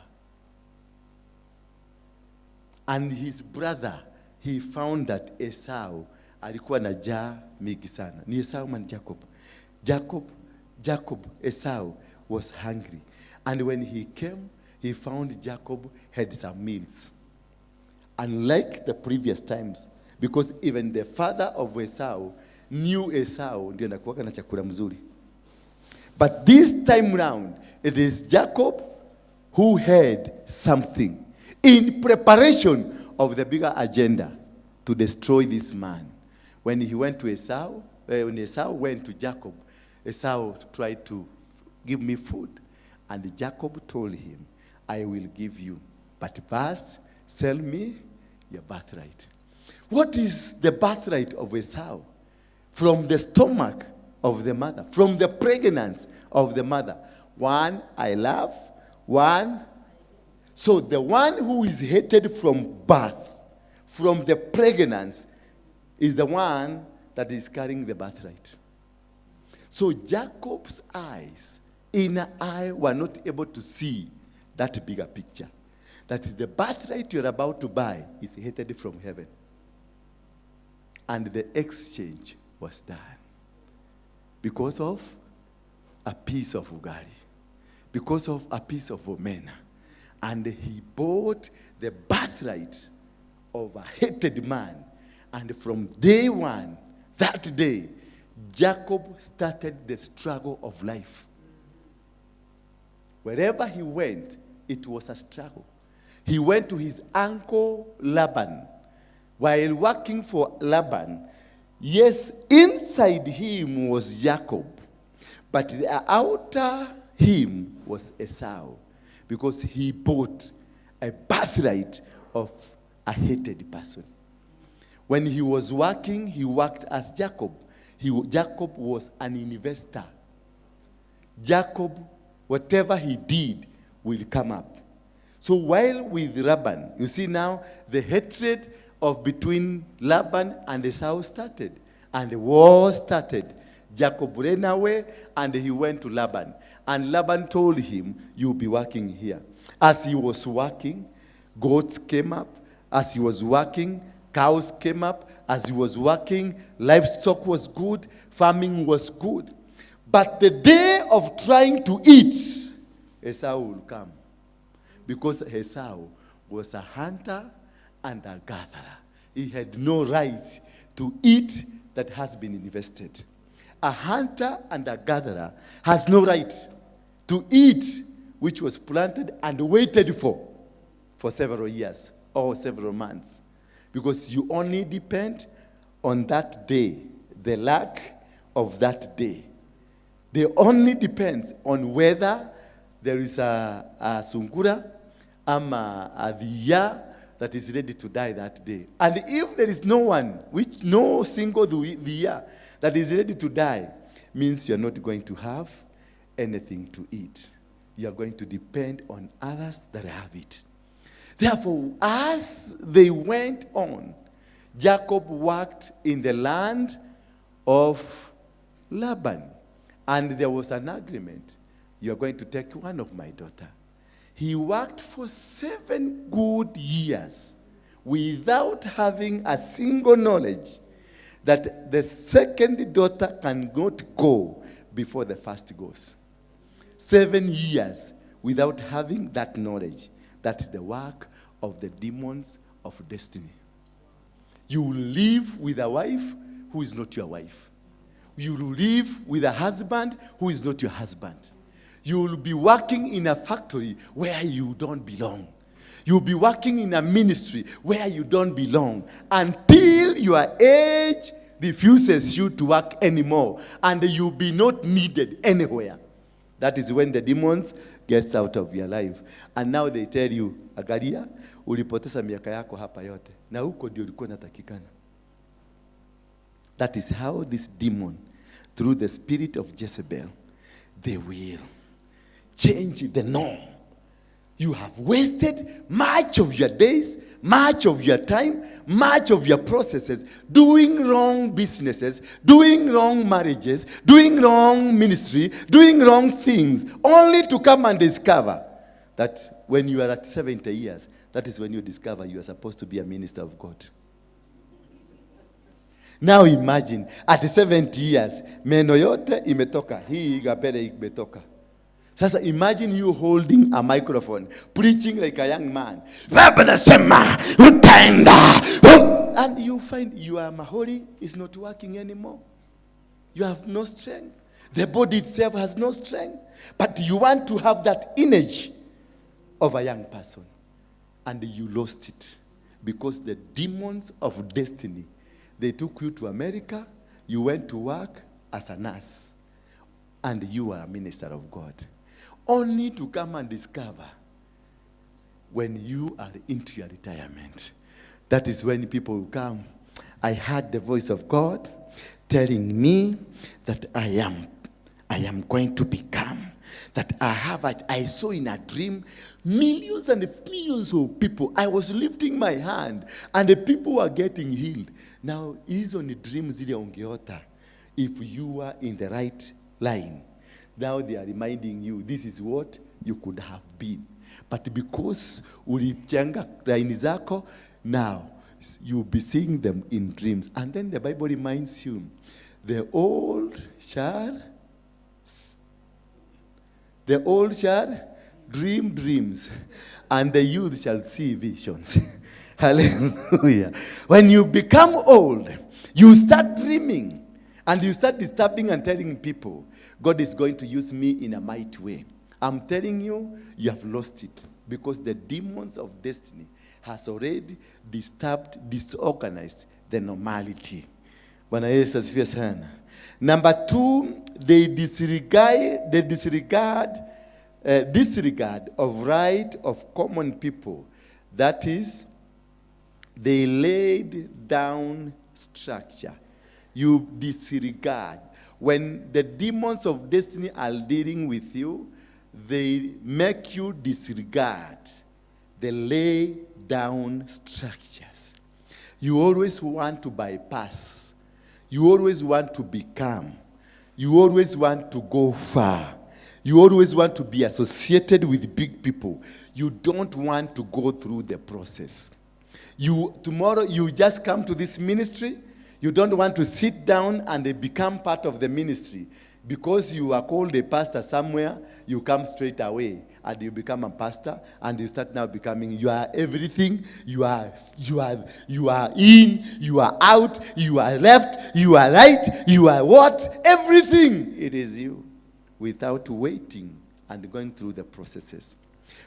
And his brother, he found that Esau alikuwa na njaa mingi sana. Ni Esau man Jacob? Esau was hungry. And when he came, he found Jacob had some meals. Unlike the previous times, because even the father of Esau knew Esau ndiye anakuwa na chakula mzuri. But this time round, it is Jacob who had something in preparation of the bigger agenda to destroy this man. When he went to Esau, when Esau went to Jacob, Esau tried to give me food. And Jacob told him, I will give you, but first sell me your birthright. What is the birthright of Esau? From the stomach of the mother, from the pregnancy of the mother. One, I love. One, so the one who is hated from birth, from the pregnancy, is the one that is carrying the birthright. So Jacob's eyes, inner eye, were not able to see that bigger picture. That the birthright you're about to buy is hated from heaven. And the exchange was done because of a piece of ugali, because of a piece of omena. And he bought the birthright of a hated man. And from day one, that day, Jacob started the struggle of life. Wherever he went, it was a struggle. He went to his uncle Laban. While working for Laban, yes, inside him was Jacob, but the outer him was Esau, because he bought a birthright of a hated person. When he was working, he worked as Jacob. Jacob was an investor. Jacob, whatever he did, will come up. So while with Laban, you see now the hatred of between Laban and Esau started, and the war started. Jacob ran away and he went to Laban, and Laban told him, you'll be working here. As he was working, goats came up. As he was working, cows came up. As he was working, livestock was good, farming was good. But the day of trying to eat, Esau will come, because Esau was a hunter and a gatherer. He had no right to eat that has been invested. A hunter and a gatherer has no right to eat which was planted and waited for several years or several months. Because you only depend on that day, the luck of that day. They only depends on whether there is a sungura a diya that is ready to die that day. And if there is no one, no single diya that is ready to die, means you are not going to have anything to eat. You are going to depend on others that have it. Therefore, as they went on, Jacob worked in the land of Laban. And there was an agreement. You are going to take one of my daughter. He worked for 7 good years without having a single knowledge that the second daughter cannot go before the first goes. 7 years without having that knowledge. That is the work of the demons of destiny. You will live with a wife who is not your wife. You will live with a husband who is not your husband. You will be working in a factory where you don't belong. You will be working in a ministry where you don't belong until your age refuses you to work anymore and you will be not needed anywhere. That is when the demons gets out of your life. And now they tell you, Agaria, ulipoteza miaka yako hapa yote. Na huko ndio ulikuwa unatakikana. That is how this demon, through the spirit of Jezebel, they will change the norm. You have wasted much of your days, much of your time, much of your processes, doing wrong businesses, doing wrong marriages, doing wrong ministry, doing wrong things, only to come and discover that when you are at 70 years, that is when you discover you are supposed to be a minister of God. Now imagine, at 70 years, meno yote imetoka, hii gapere imetoka. Sasa imagine you holding a microphone, preaching like a young man. And you find your mahori is not working anymore. You have no strength. The body itself has no strength. But you want to have that image of a young person. And you lost it. Because the demons of destiny, they took you to America. You went to work as a nurse. And you are a minister of God. Only to come and discover when you are into your retirement. That is when people will come. I heard the voice of God telling me that I am going to become. That I saw in a dream millions and millions of people. I was lifting my hand and the people were getting healed. Now, is on the dreams if you are in the right line. Now they are reminding you, this is what you could have been. But because ulijenga line zako, now you'll be seeing them in dreams. And then the Bible reminds you, the old shall dream dreams, and the youth shall see visions. Hallelujah. When you become old, you start dreaming, and you start disturbing and telling people, God is going to use me in a mighty way. I'm telling you, you have lost it, because the demons of destiny has already disorganized the normality. Bwana Yesu asifiwe sana. Number 2, they disregard of right of common people. That is, they laid down structure. You disregard. When the demons of destiny are dealing with you, they make you disregard. They lay down structures. You always want to bypass. You always want to become. You always want to go far. You always want to be associated with big people. You don't want to go through the process. Tomorrow you just come to this ministry. You don't want to sit down and become part of the ministry. Because you are called a pastor somewhere, you come straight away and you become a pastor, and you start now becoming, you are everything. You are in, you are out, you are left, you are right, you are what? Everything. It is you, without waiting and going through the processes.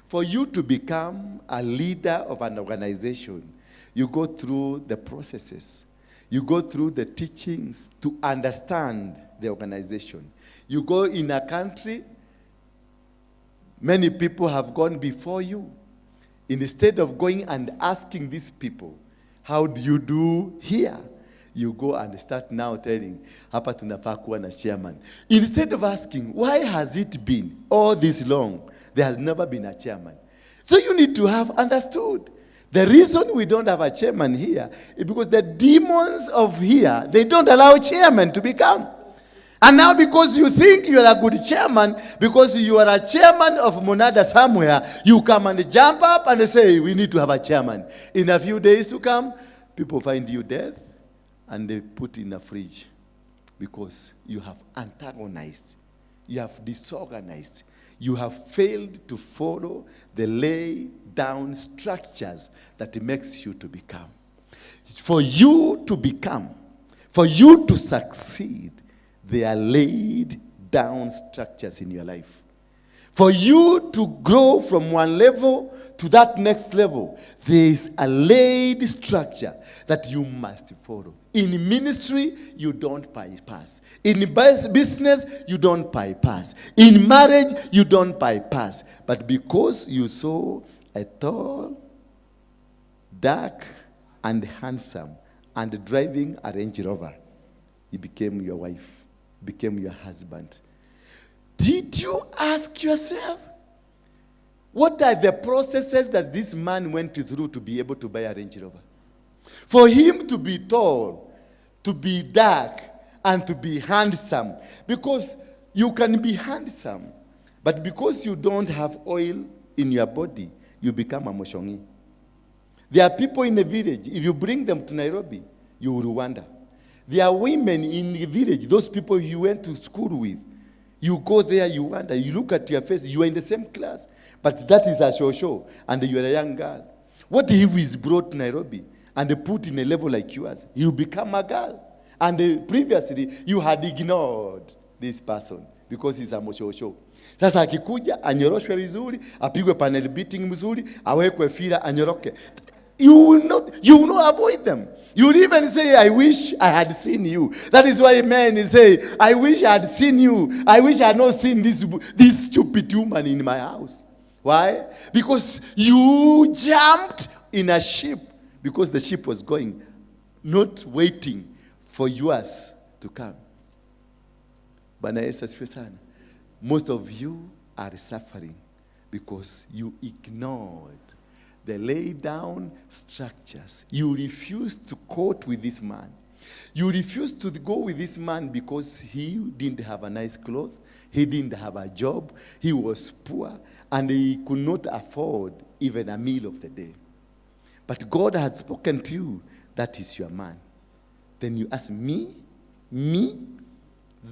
For you to become a leader of an organization, you go through the processes. You go through the teachings to understand the organization. You go in a country, many people have gone before you. Instead of going and asking these people, how do you do here? You go and start now telling, hapa tunafaa kuwa na chairman. Instead of asking, why has it been all this long? There has never been a chairman. So you need to have understood. The reason we don't have a chairman here is because the demons of here, they don't allow chairman to become. And now because you think you are a good chairman, because you are a chairman of Monada somewhere, you come and jump up and say, we need to have a chairman. In a few days to come, people find you dead and they put in a fridge because you have antagonized, you have disorganized, you have failed to follow the lay down structures that makes you to become. For you to become, for you to succeed, they are laid down structures in your life. For you to grow from one level to that next level, there is a laid structure that you must follow. In ministry, you don't bypass. In business, you don't bypass. In marriage, you don't bypass. But because you saw a tall, dark, and handsome, and driving a Range Rover, he became your wife, became your husband. Did you ask yourself, what are the processes that this man went through to be able to buy a Range Rover? For him to be tall, to be dark, and to be handsome. Because you can be handsome, but because you don't have oil in your body, you become a moshongi. There are people in the village, if you bring them to Nairobi, you will wonder. There are women in the village, those people you went to school with. You go there, you wonder, you look at your face, you are in the same class, but that is a show, and you are a young girl. What if he is brought to Nairobi and put in a level like yours? You become a girl. And previously, you had ignored this person because he's a moshosho. Sasa akikuja anyoroshwe vizuri, apigwe panel beating mzuri, awekwe fira anyoroke. You will not avoid them. You will even say, I wish I had seen you. That is why men say, I wish I had seen you. I wish I had not seen this stupid woman in my house. Why? Because you jumped in a ship because the ship was going, not waiting for yours to come. Bwana Yesu asifiwe sana. Most of you are suffering because you ignored the laid down structures. You refused to court with this man. You refused to go with this man because he didn't have a nice cloth. He didn't have a job. He was poor and he could not afford even a meal of the day. But God had spoken to you, that is your man. Then you ask me,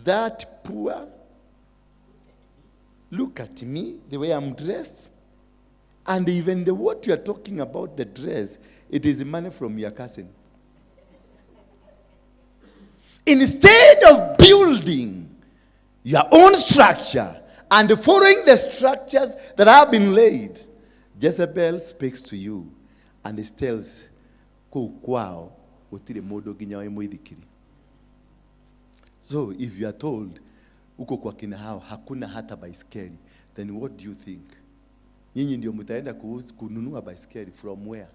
that poor, look at me, the way I'm dressed. And even what you are talking about, the dress, it is money from your cousin. Instead of building your own structure and following the structures that have been laid, Jezebel speaks to you and it tells, so if you are told, uko kwa kina hao, hakuna hata baiskeli, then what do you think? Nyinyi ndio mtaenda kununua baiskeli from where?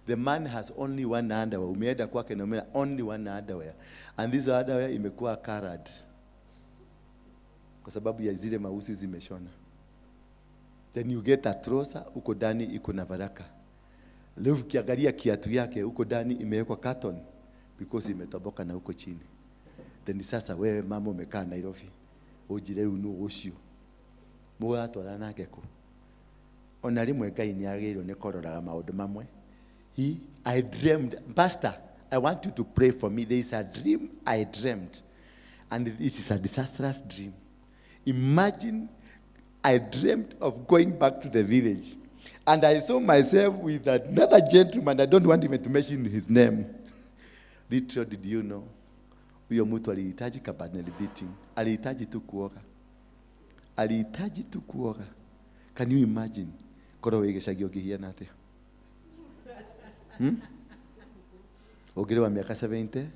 The man has only one underwear. Umeenda kwake na umeenda only one underwear. And this underwear imekuwa colored. Kwa sababu ya zile mausi zimeshona. Then you get a trouser, uko ndani iko na baraka. Leo ukiangalia kiatu yake, uko ndani imewekwa cotton because imetoboka na uko chini. Then sasa wewe mama umekaa Nairobi, ujire unu ucio. Muga twara nake ku. Ona rimwe Ngai ni agirwo ni kororaga maundu mamwe. I dreamed, Pastor, I want you to pray for me. There is a dream I dreamed, and it is a disastrous dream. Imagine I dreamed of going back to the village, and I saw myself with another gentleman. I don't want even to mention his name. Little did you know, huyo mtu alihitaji panel beating. Alihitaji tu kuoga. Alihitaji tu kuoga. Can you imagine? Koro wegeshagio kihiana atia. Ogire wa miaka 70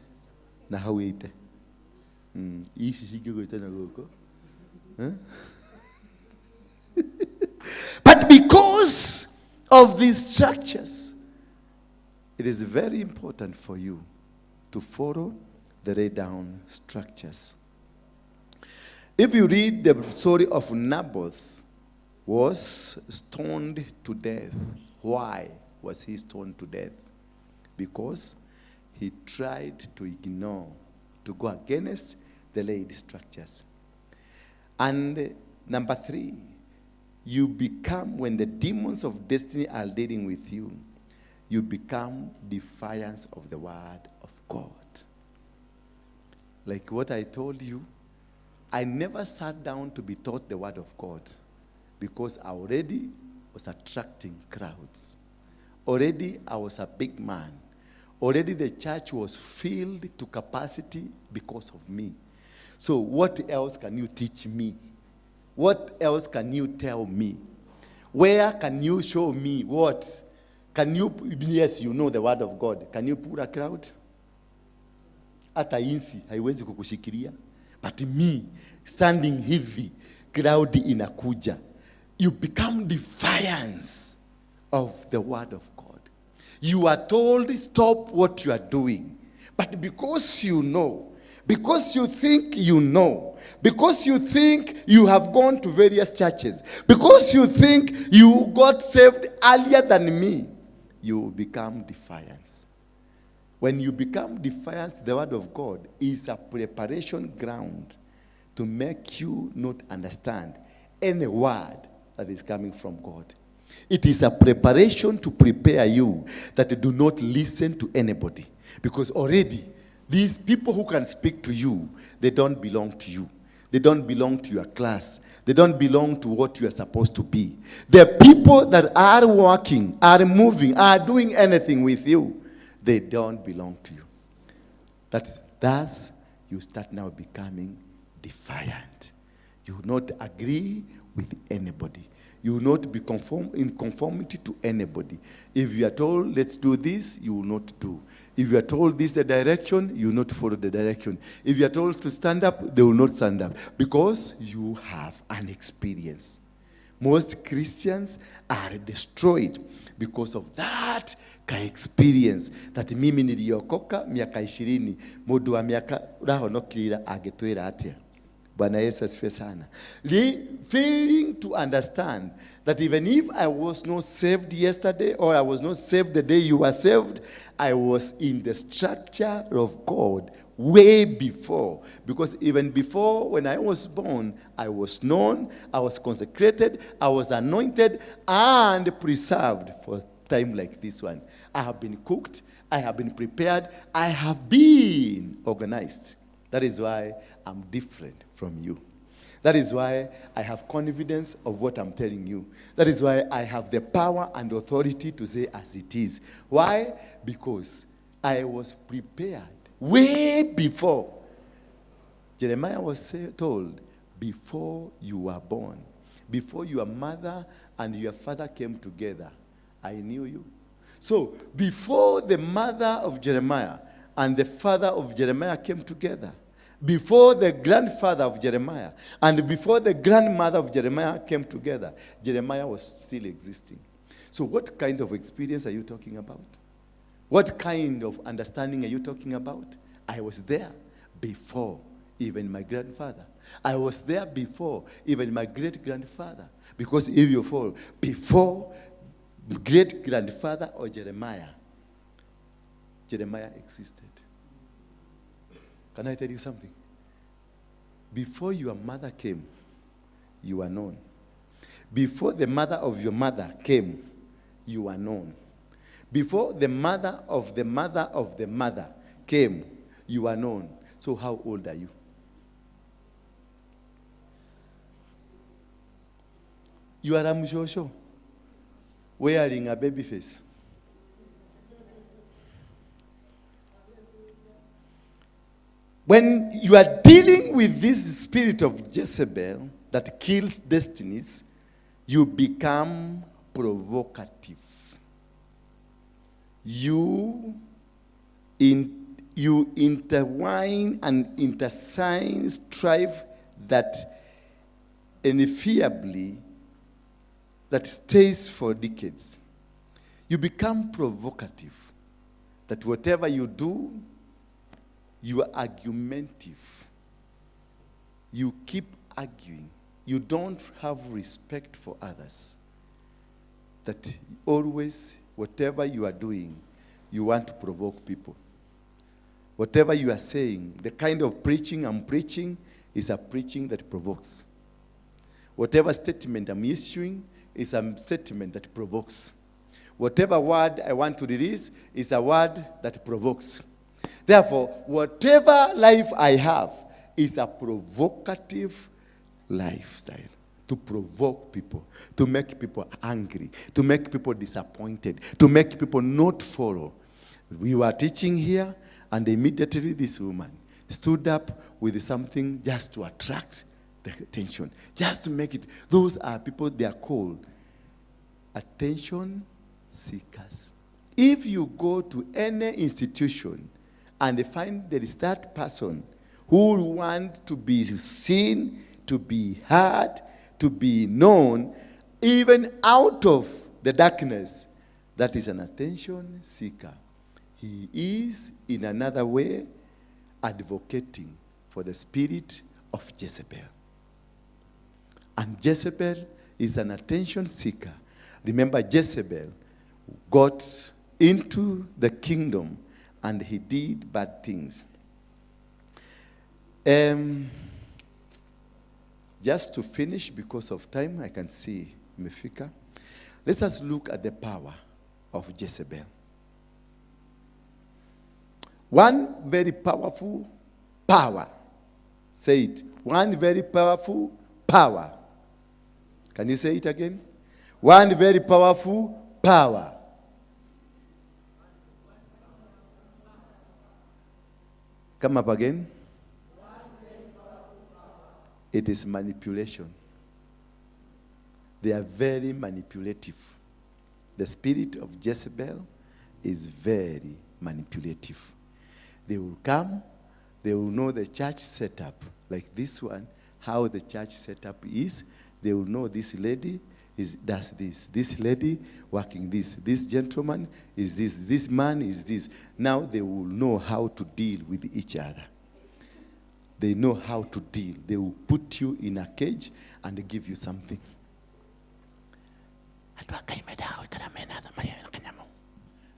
na hau 80. Ici sigio itana goko. But because of these structures, it is very important for you to follow the laid down structures. If you read the story of Naboth, was stoned to death. Why was he stoned to death? Because he tried to ignore, to go against the laid structures. And number 3, you become, when the demons of destiny are dealing with you, you become defiance of the word of God. Like what I told you, I never sat down to be taught the word of God because I already was attracting crowds. Already I was a big man. Already the church was filled to capacity because of me. So what else can you teach me? What else can you tell me? Where can you show me what? Can you, yes, you know the word of God. Can you pull a crowd? Hata insi haiwezi kukushikilia. But me, standing heavy, crowd inakuja. You become defiance of the word of God. You are told, stop what you are doing. But because you know, because you think you know, because you think you have gone to various churches, because you think you got saved earlier than me, you become defiance. When you become defiance, the word of God is a preparation ground to make you not understand any word that is coming from God. It is a preparation to prepare you that do not listen to anybody. Because already, these people who can speak to you, they don't belong to you. They don't belong to your class. They don't belong to what you are supposed to be. The people that are working, are moving, are doing anything with you, they don't belong to you. Thus, you start now becoming defiant. You will not agree with anybody. You will not be in conformity to anybody. If you are told, let's do this, you will not do. If you are told this is the direction, you will not follow the direction. If you are told to stand up, they will not stand up. Because you have an experience. Most Christians are destroyed because of that experience. That mimi niliokoka miaka 20, mundu wa miaka urahonokirira agetwira atia. Bwana Yesu asifiwe sana. Failing to understand that even if I was not saved yesterday or I was not saved the day you were saved, I was in the structure of God way before. Because even before, when I was born, I was known, I was consecrated, I was anointed and preserved for a time like this one. I have been cooked, I have been prepared, I have been organized. That is why I'm different from you. That is why I have confidence of what I'm telling you. That is why I have the power and authority to say as it is. Why? Because I was prepared way before. Jeremiah was told, before you were born, before your mother and your father came together, I knew you. So, before the mother of Jeremiah and the father of Jeremiah came together, before the grandfather of Jeremiah and before the grandmother of Jeremiah came together, Jeremiah was still existing. So what kind of experience are you talking about? What kind of understanding are you talking about? I was there before even my grandfather. I was there before even my great-grandfather. Because if you fall, before great-grandfather or Jeremiah, Jeremiah existed. Can I tell you something? Before your mother came, you were known. Before the mother of your mother came, you were known. Before the mother of the mother of the mother came, you were known. So how old are you? You are a mshosho wearing a baby face. When you are dealing with this spirit of Jezebel that kills destinies, you become provocative. You intertwine and intersign strife that inevitably that stays for decades. You become provocative. That whatever you do, you are argumentative. You keep arguing. You don't have respect for others. That always, whatever you are doing, you want to provoke people. Whatever you are saying, the kind of preaching I'm preaching is a preaching that provokes. Whatever statement I'm issuing is a statement that provokes. Whatever word I want to release is a word that provokes. Therefore, whatever life I have is a provocative lifestyle. To provoke people, to make people angry, to make people disappointed, to make people not follow. We were teaching here, and immediately this woman stood up with something just to attract the attention, just to make it. Those are people, they are called attention seekers. If you go to any institution and find there is that person who wants to be seen, to be heard, to be known, even out of the darkness, that is an attention seeker. He is, in another way, advocating for the spirit of Jezebel. And Jezebel is an attention seeker. Remember, Jezebel got into the kingdom and he did bad things. Just to finish, because of time, I can see Mefika. Let us look at the power of Jezebel. One very powerful power. Say it. One very powerful power. Can you say it again? One very powerful power. Come up again. It is manipulation. They are very manipulative. The spirit of Jezebel is very manipulative. They will come, they will know the church setup, like this one, how the church setup is. They will know this lady does this lady working this gentleman is this man is this. Now they will know how to deal with each other. They know how to deal. They will put you in a cage and give you something.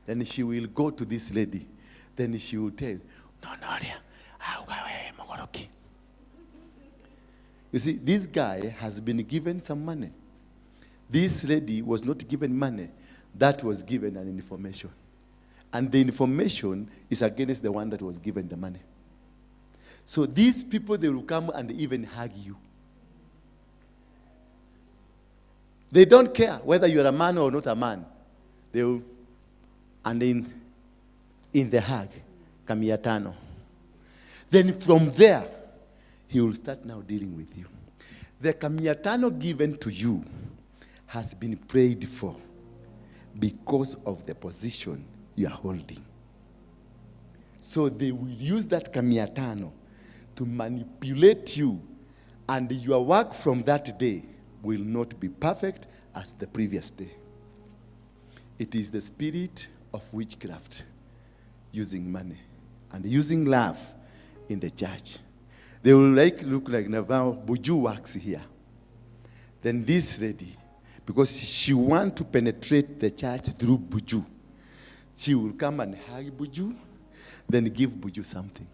Then she will go to this lady. Then she will tell, no, you see, this guy has been given some money. This lady was not given money. That was given an information. And the information is against the one that was given the money. So these people, they will come and even hug you. They don't care whether you're a man or not a man. They will, and in the hug, kamiatano. Then from there, he will start now dealing with you. The kamiatano given to you has been prayed for because of the position you are holding. So they will use that kamiatano to manipulate you, and your work from that day will not be perfect as the previous day. It is the spirit of witchcraft using money and using love in the church. They will look like now Buju works here. Then this lady, because she wants to penetrate the church through Buju, she will come and hug Buju, then give Buju something.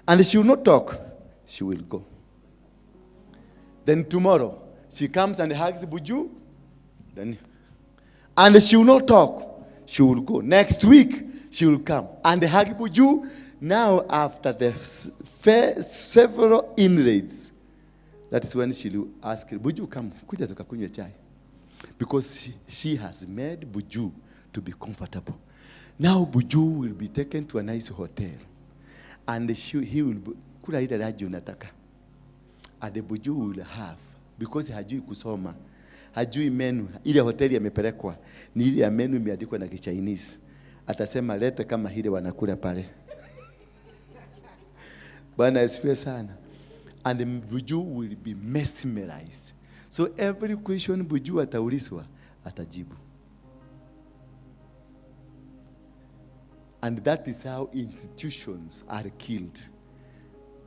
And she will not talk. She will go. Then tomorrow, she comes and hugs Buju, and she will not talk. She will go. Next week, she will come and hug Buju. Now, after the several inroads, that is when she will ask, Buju, come, kuja tukakunywe chai. Because she has made Buju to be comfortable. Now Buju will be taken to a nice hotel. And he will kula ile raji unataka. And the Buju will have, because hajui kusoma, hajui menu, ile hoteli amepelekwa, ni ile ya menu imeandikwa na Chinese. Atasema lete kama hile wanakula pale. Bwana asifiwe sana. And the Buju will be mesmerized. So every question Buju ataulizwa, atajibu. And that is how institutions are killed.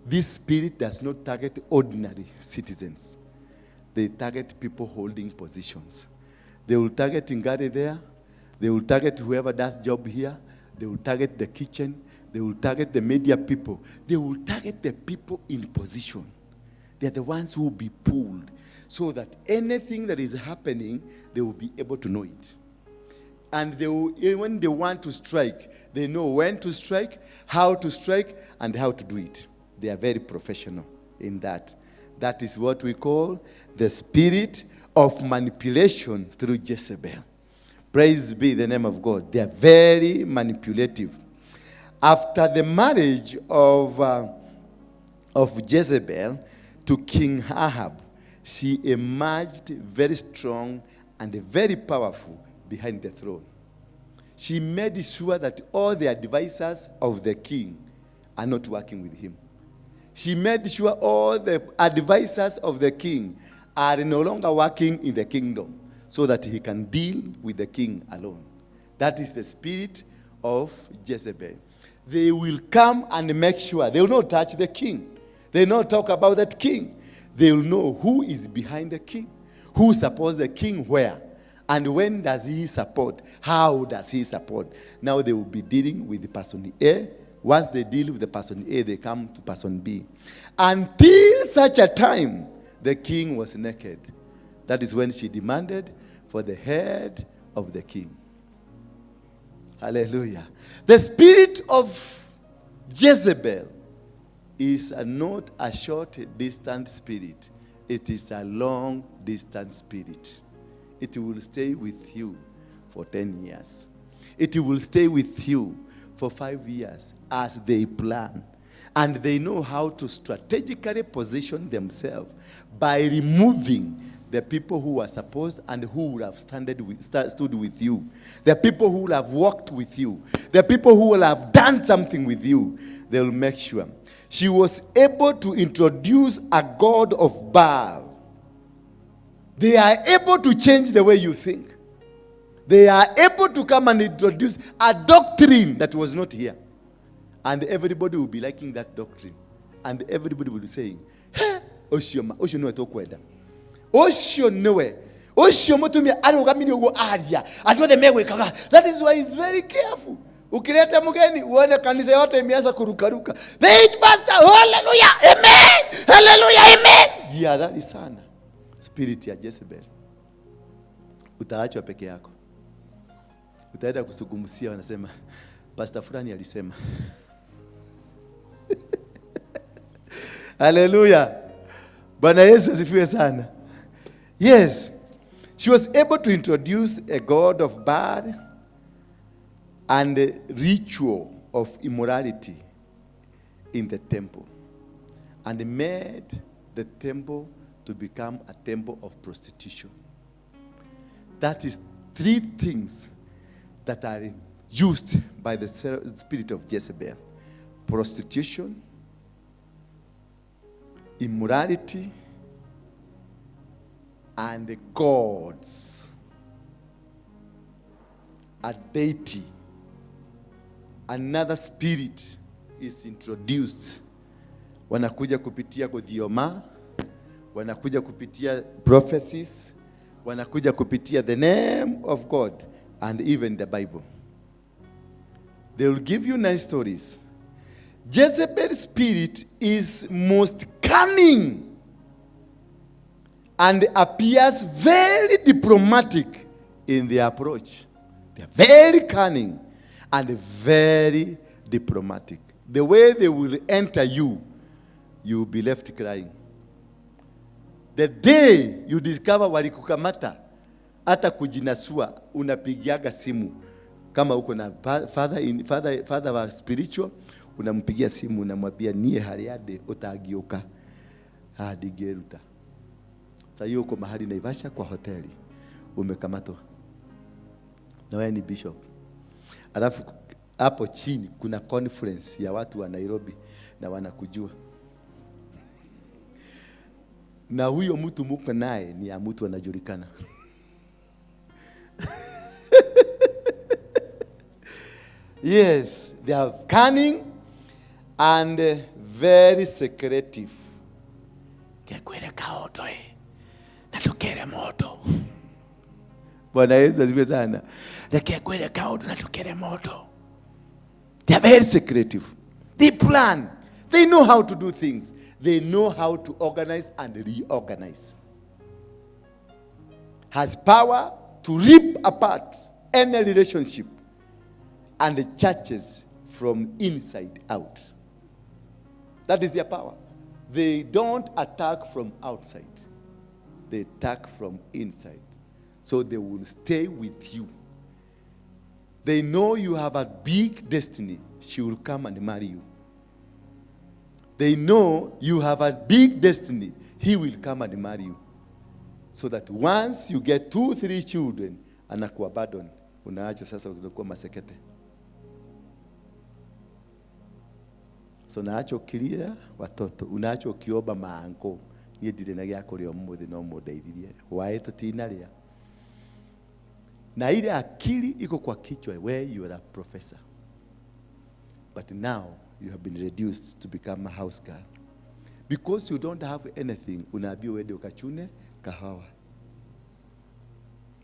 This spirit does not target ordinary citizens. They target people holding positions. They will target Ngari there. They will target whoever does job here. They will target the kitchen. They will target the media people. They will target the people in position. They are the ones who will be pulled so that anything that is happening, they will be able to know it. And they will, when they want to strike, they know when to strike, how to strike, and how to do it. They are very professional in that. That is what we call the spirit of manipulation through Jezebel. Praise be the name of God. They are very manipulative. After the marriage of Jezebel to King Ahab, she emerged very strong and very powerful behind the throne. She made sure that all the advisors of the king are not working with him. She made sure all the advisors of the king are no longer working in the kingdom so that he can deal with the king alone. That is the spirit of Jezebel. They will come and make sure they will not touch the king. They will not talk about that king. They will know who is behind the king, who supports the king where, and when does he support, how does he support. Now they will be dealing with the person A. Once they deal with the person A, they come to person B. Until such a time, the king was naked. That is when she demanded for the head of the king. Hallelujah. The spirit of Jezebel is not a short distant spirit. It is a long distant spirit. It will stay with you for 10 years. It will stay with you for 5 years as they plan. And they know how to strategically position themselves by removing the people who are supposed and who would have stood with you. The people who will have walked with you. The people who will have done something with you. They will make sure. She was able to introduce a god of Baal. They are able to change the way you think. They are able to come and introduce a doctrine that was not here. And everybody will be liking that doctrine. And everybody will be saying, hey, Oshioma, Oshino etokweda. Oshio nowe. Oshio motumi arugamini ugo aria. Adwa the mewe kaga. That is why he's very careful. Ukileta mgeni uone kanisa yote imeanza kurukaruka. Wait, pastor, hallelujah, amen. Hallelujah, amen. Jihadhari sana. Spirit ya Jezebel. Utaachwa peke yako. Utaenda kusugumusia wanasema pastor fulani alisema. Hallelujah. Bwana Yesu asifiwe sana. Yes. She was able to introduce a god of Baal and a ritual of immorality in the temple, and made the temple to become a temple of prostitution. That is 3 things that are used by the spirit of Jezebel: prostitution, immorality, and the gods, a deity. Another spirit is introduced. Wanakuja kupitia kudhioma, wanakuja kupitia prophecies, wanakuja kupitia the name of God and even the Bible. They will give you nice stories. Jezebel's spirit is most cunning and appears very diplomatic in their approach. They are very cunning and very diplomatic. The way they will enter you, you will be left crying. The day you discover walikukamata, hata kujinasua, unapigiaga simu. Kama uko na father wa spiritual, unampigia simu, unamwambia nie hariade utagioka hadi Geruta. Sasa hiyo uko mahali Naivasha kwa hoteli, umekamatwa. Na wewe ni bishop. Alafu hapo chini kuna conference ya watu wa Nairobi na wanakujua. Na huyo mtu muko naye ni ya mtu anajulikana. Yes, they are cunning and very secretive. Kekwere kaoto na tukere moto. Bwana Yesu asifiwe sana. Kekwere kaoto na tukere moto. They are very secretive. They plan. They know how to do things. They know how to organize and reorganize. Has power to rip apart any relationship and the churches from inside out. That is their power. They don't attack from outside. They attack from inside. So they will stay with you. They know you have a big destiny. She will come and marry you. They know you have a big destiny. He will come and marry you. So that once you get 2, 3 children, anakuabandon, unaacho sasa utakuwa masekete. So naacho kilia watoto, unaacho kioba maango. Niye ndire na gyako rio muthi no mundeithirie. Wae tutinaria. Na ile akili iko kwa kichwa where you are a professor. But now you have been reduced to become a house girl. Because you don't have anything, unaambiwa uende ukachune kahawa.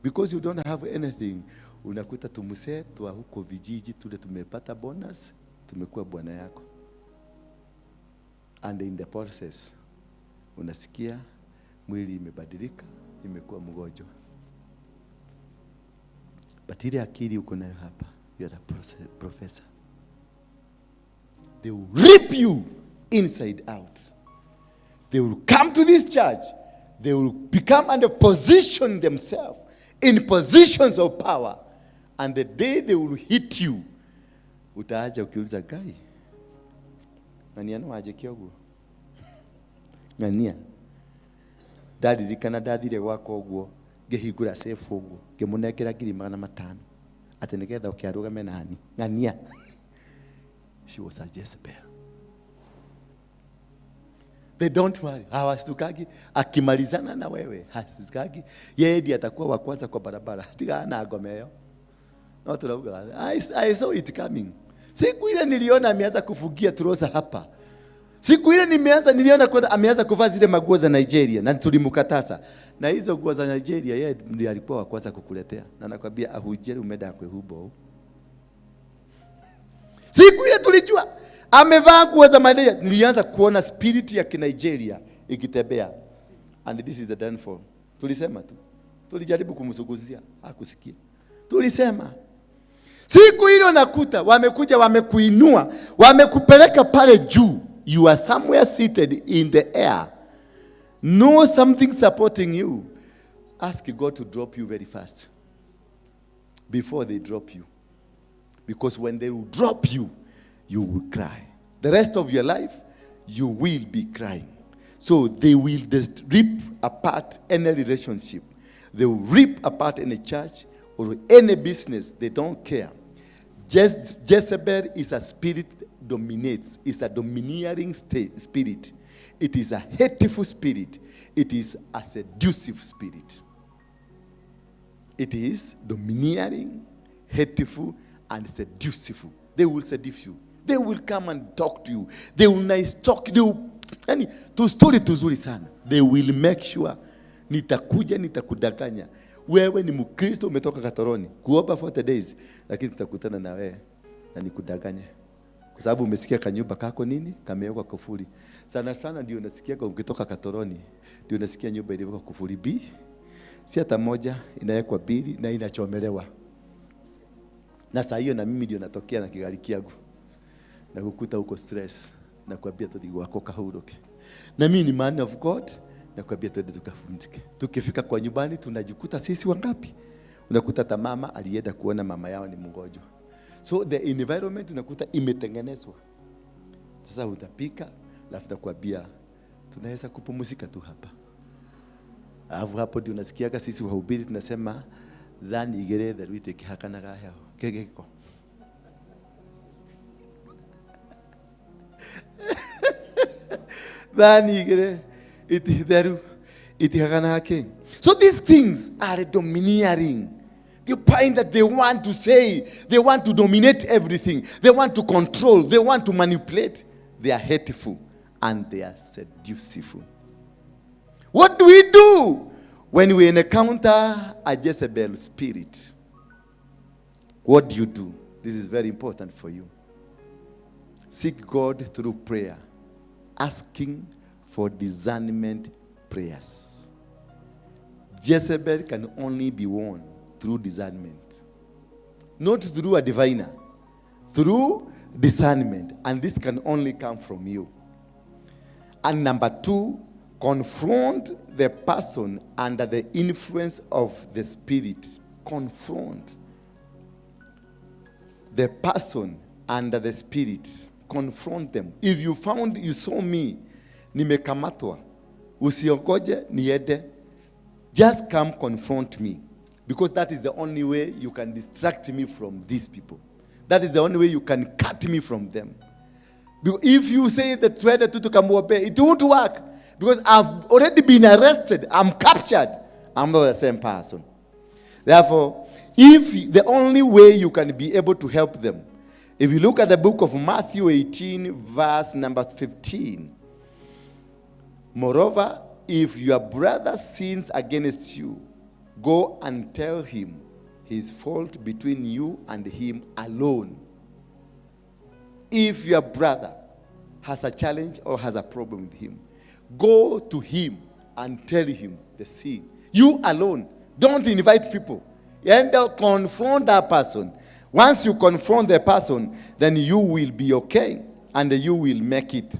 Because you don't have anything, unakuta tumuse twa huko vijiji tule tumepata bonus, tumekuwa bwana yako. And in the process, unasikia mwili imebadilika, imekuwa mgonjwa. But ile akili uko nayo hapa, you are a professor. They will rip you inside out. They will come to this church. They will become and position themselves in positions of power. And the day they will hit you, utaacha ukiuliza gai. Ngania no aje kioguo. Ngania. Daddy kana dathire gwako guo ngihingura safe guo ngimunekera 500 ati nigetha ukiarugame nani. Ngania. She was a Jezebel. They don't worry. Hawastukagi akimalizana na wewe. Hastukagi yeye ndiye atakuwa wa kwanza kwa barabara. Tiga na gomeo. No turauga. I saw it coming. Siku ile niliona ameanza kufugia turosa hapa. Siku ile niliona kwenda ameanza kuvaa zile maguo za Nigeria na tulimkatasa. Na hizo nguo za Nigeria yeye ndiye alikuwa wa kwanza kukuletea. Na nakwambia ahujeri umeda kwa hubo. Siku ile tulijua amevaa nguo za Nigeria, nilianza kuona spirit ya Nigeria ikitembea. And this is the downfall. Tulisema tu. Tulijaribu kumsuguzia, hakusikia. Tulisema siku ile nakuta wamekuja wamekuinua, wamekupeleka pale juu. You are somewhere seated in the air. Know something supporting you. Ask God to drop you very fast before they drop you. Because when they will drop you, you will cry. The rest of your life, you will be crying. So they will just rip apart any relationship. They will rip apart any church or any business. They don't care. Jezebel is a spirit that dominates. It's a domineering spirit. It is a hateful spirit. It is a seductive spirit. It is domineering, hateful, and seductive. They will seduce you. They will come and talk to you. They will nice talk. They will, to story tuzuri sana. They will make sure nitakuja nitakudanganya. Wewe ni Mkristo umetoka Katoroni kuomba 40 days, lakini tutakutana na wewe na nikudanganye. Kwa sababu umesikia kanyumba kako nini? Kamewekwa kufuli. Sana sana ndio unasikia kwa ukitoka Katoroni, ndio unasikia nyumba iliyowekwa kufuli B. Si hata moja inawekwa bili na inachomelewa. Na saa hiyo na mimi ndio natokea na kigali kiagu. Na kukuta huko stress na kuambia tu wako kahuroke. Na mimi ni man of God na kuambia twende tukafundike. Tukifika kwa nyumbani tunajikuta sisi wangapi? Unakuta ta mama alienda kuona mama yao ni mgonjwa. So the environment unakuta imetengenezwa. Sasa utapika, alafu takwambia tunaweza kupumzika tu hapa. Alafu hapo ndio unasikiaga sisi wahubiri tunasema dhani igereza ruite kihakana gaheo. Kegeko. Dhani igereza So these things are domineering. The point that they want to say, they want to dominate everything. They want to control, they want to manipulate. They are hateful and they are seductive. What do we do when we encounter a Jezebel spirit? What do you do? This is very important for you. Seek God through prayer, asking for discernment prayers. Jezebel can only be won through discernment. Not through a diviner. Through discernment. And this can only come from you. And number 2, confront the person under the influence of the spirit. Confront the person under the spirit. Confront them. If you found you saw me, nimekamatwa, usiogoje niende, just come confront me. Because that is the only way you can distract me from these people. That is the only way you can cut me from them. If you say the thread to come obey, it won't work. Because I've already been arrested. I'm captured. I'm not the same person. Therefore, if the only way you can be able to help them, if you look at the book of Matthew 18, verse number 15. Moreover, if your brother sins against you, go and tell him his fault between you and him alone. If your brother has a challenge or has a problem with him, go to him and tell him the sin. You alone. Don't invite people. And confront that person. Once you confront the person, then you will be okay. And you will make it.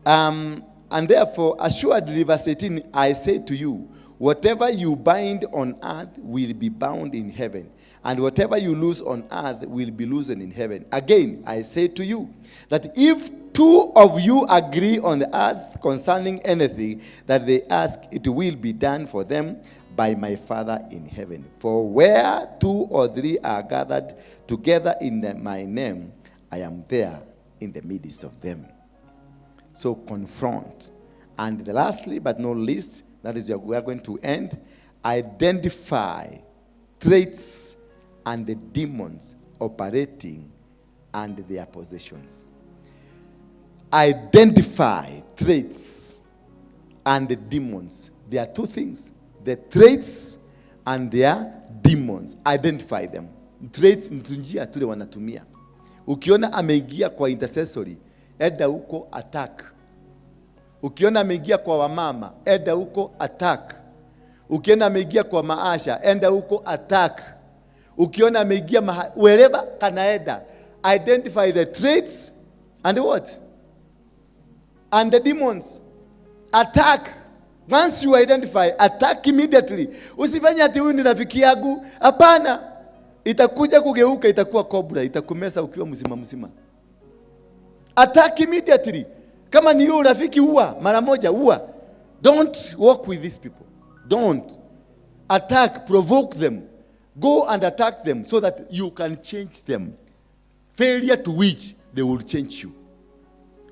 And therefore, assuredly, verse 18, I say to you, whatever you bind on earth will be bound in heaven. and whatever you loose on earth will be loosened in heaven. Again, I say to you that if 2 of you agree on the earth concerning anything that they ask, it will be done for them by my Father in heaven. For where 2 or 3 are gathered together in my name, I am there in the midst of them. So confront. And lastly, but not least, that is we are going to end, identify traits and the demons operating and their possessions. Identify traits and the demons. There are 2 things. The traits and their demons. Identify them. Traits njia tule wanatumia. Ukiona ameingia kwa intercessory, enda huko attack. Ukiona ameingia kwa wamama, enda huko attack. Ukiona ameingia kwa maasha, enda huko attack. Ukiona ameingia wherever kanaenda, identify the traits and what? And the demons. Attack. Once you identify, attack immediately. Usifanye ati huyu ni rafiki yangu. Hapana. Itakuja kugeuka, itakuwa cobra, itakumesa ukiwa mzima. Attack immediately. Kama ni yule rafiki uwa, mara moja uwa. Don't walk with these people. Don't. Attack, provoke them. Go and attack them so that you can change them. Failure to which they will change you.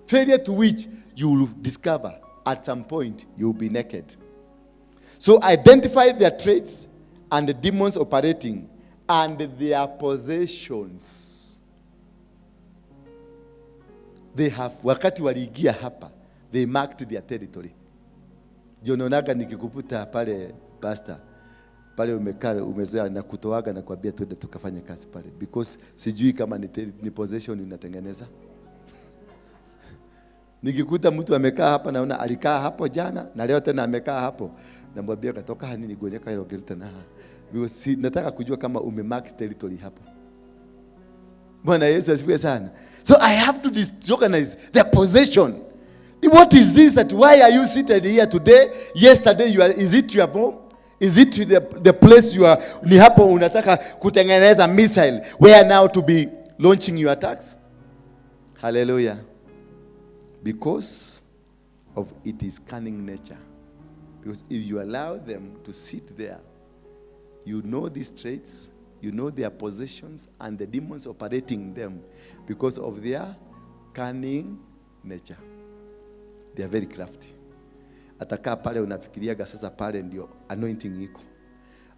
Failure to which you will discover at some point you will be naked. So identify their traits and the demons operating and their possessions. They have, wakati waliingia hapa, they marked their territory. Jononaga nikikuputa pale pastor, pale umekaa umezoea na kutoaga na kuambia twende tukafanya kazi pale, because sijui kama ni possession inatengeneza. Nikikuta mtu amekaa hapa, naona alikaa hapo jana na leo tena amekaa hapo, namwambia katoka hani nigonyeka hilo gelita na because nataka kujua kama umemark territory hapo. Bwana Yesu asifiwe sana. So I have to disorganize their possession. What is this? That why are you seated here today? Yesterday is it your home? Is it the place you are? Ni hapo unataka kutengeneza missile where now to be launching your attacks? Hallelujah. Because of its cunning nature. Because if you allow them to sit there, you know these traits, you know their possessions and the demons operating them because of their cunning nature. They are very crafty. Atakaa pale unafikiriaga sasa pale ndio anointing iko.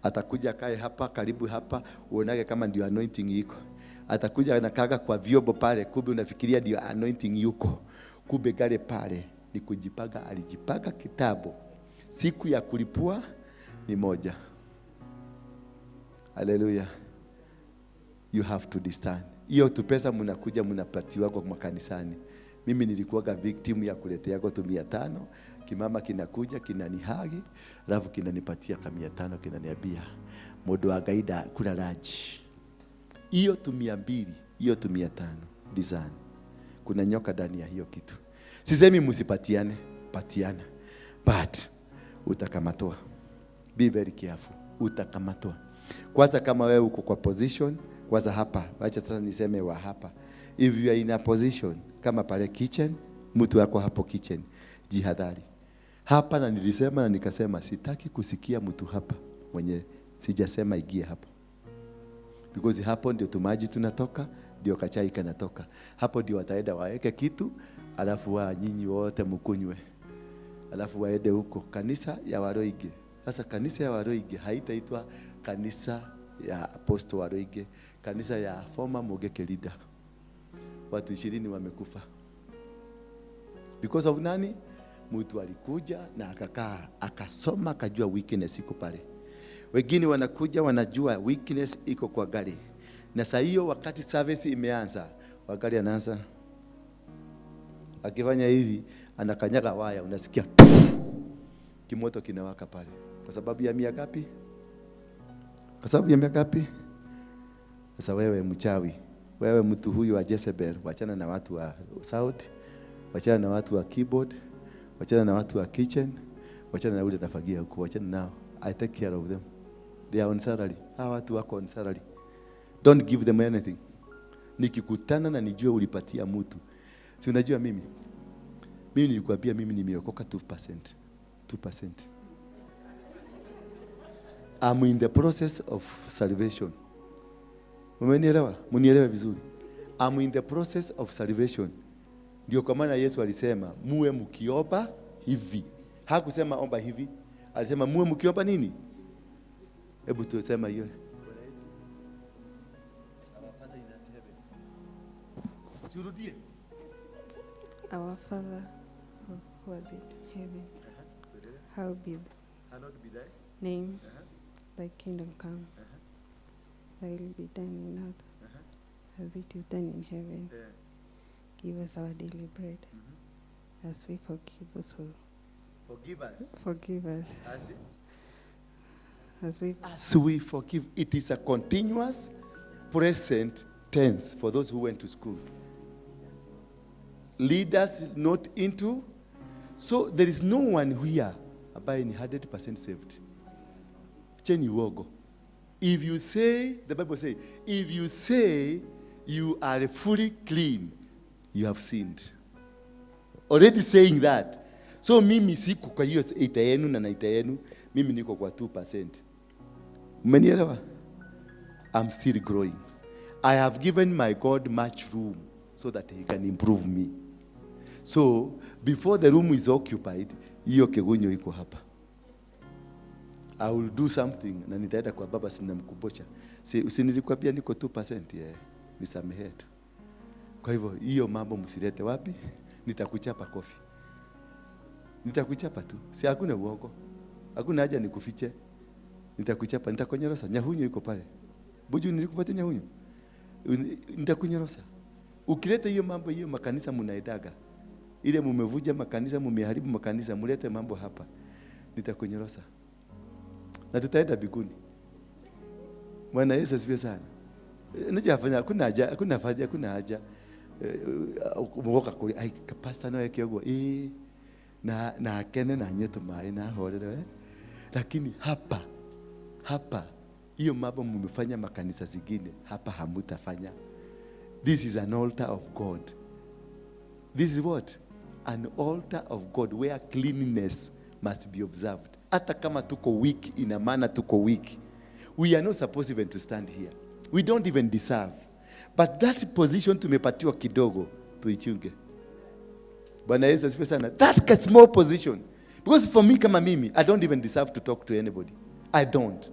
Atakuja kae hapa karibu hapa uonage kama ndio anointing iko. Atakuja anakaga kwa vyombo pale kumbe unafikiria ndio anointing yuko. Kumbe gale pale ni kujipaga, alijipaga kitabu. Siku ya kulipua ni moja. Hallelujah. You have to discern. Hiyo tu pesa mnakuja mnapatiwa kwa makanisani. Mimi nilikuwaga victim ya kuletea kwa 500, kimama kinakuja kinanihagi, alafu kinanipatia kama 500 kinaniambia modo wa gaida kula raji. Hiyo 200, hiyo 500 discern. Kuna nyoka ndani ya hiyo kitu. Sisemi msipatiane, patiana. But utakamatwa. Be very careful. Utakamatwa. Kwanza kama wewe uko kwa position, kwanza hapa, acha sasa niseme wa hapa. If you are in a position kama pale kitchen, mtu wako hapo kitchen, jihadhari. Hapa na nilisema na nikasema sitaki kusikia mtu hapa mwenye sijasema ingie hapo. Because hapo ndio tumaji tunatoka, ndio kachai kanatoka. Hapo ndio wataenda waeke kitu, alafu wa nyinyi wote mkunywe. Alafu waende huko kanisa ya Waruinge. Sasa kanisa ya Waruinge haitaitwa kanisa ya Apostle Waruinge, kanisa ya former Mogeke leader. Watu 20 wamekufa. Because of nani? Mtu alikuja na akakaa, akasoma, akajua weakness iko pale. Wengine wanakuja wanajua weakness iko kwa gari. Na saa hiyo wakati service imeanza, wakati anaanza akifanya hivi, anakanyaga waya, unasikia kimoto kinawaka pale. Kwa sababu ya miaka ngapi? Kwa sababu ya miaka ngapi? Sasa wewe mchawi, wewe mtu huyu wa Jezebel, wachana na watu wa sauti, wachana na watu wa keyboard, wachana na watu wa kitchen, wachana na ule nafagia huko, wachana nao. I take care of them. They are on salary. Hawa watu wako on salary. Don't give them anything. Nikikutana na nijue ulipatia mtu. Si unajua mimi nilikwambia mimi nimeokoka 2%. 2%. I'm in the process of salvation. Umenielewa? Munielewe vizuri. I'm in the process of salvation. Ndio kwa maana Yesu alisema muwe mkiomba hivi. Hakusema omba hivi. Alisema muwe mkiomba nini? Hebu tuseme hiyo. Surudie. Our Father who was in heaven, hallowed be thy name, thy kingdom come, thy will be done in earth as it is done in heaven. Give us our daily bread, as we forgive those who forgive us. As we forgive. It is a continuous present tense for those who went to school. Lead us not into. So there is no one here by 100% saved. Cheni uogo. If you say, the Bible says, if you say you are fully clean, you have sinned. Already saying that. So mimi siku kwa hiyo 8 yenu na 9 yenu, mimi niko kwa 2%. Umenielewa? I'm still growing. I have given my God much room so that he can improve me. So before the room is occupied, hiyo kegunyo iko hapa. I will do something na nitaenda kwa baba sinamkumbusha. Usinilikwambia niko 2%, nisamehe tu. Kwa hivyo hiyo mambo msilete wapi? Nitakuchapa kofi. Nitakuchapa tu. Si hakuna uogo. Hakuna haja nikufiche. Nitakuchapa, nitakunyorosa. Nyahunyo iko pale. Buju nilikupatia nyahunyo. Nitakunyorosa. Ukileta hiyo mambo hiyo makanisa mnaedaga. Ile mumevuja makanisa, mumeharibu makanisa, mulete mambo hapa. Nitakunyorosa. Na tutaenda biguni. Bwana Yesu asifiwe sana. Nijafanya hakuna haja. Mwoka kuli ai kapasta no yekego na kene na nyeto mai na horere. Lakini hapa hiyo mambo mmefanya makanisa zingine, hapa hamutafanya. This is an altar of God. This is what? An altar of God where cleanliness must be observed. Hata kama tuko weak, ina maana tuko weak. We are not supposed even to stand here. We don't even deserve. But that position tumepatiwa kidogo, tuichunge. Bwana Yesu asifiwe sana. That small position. Because for me kama mimi, I don't even deserve to talk to anybody. I don't.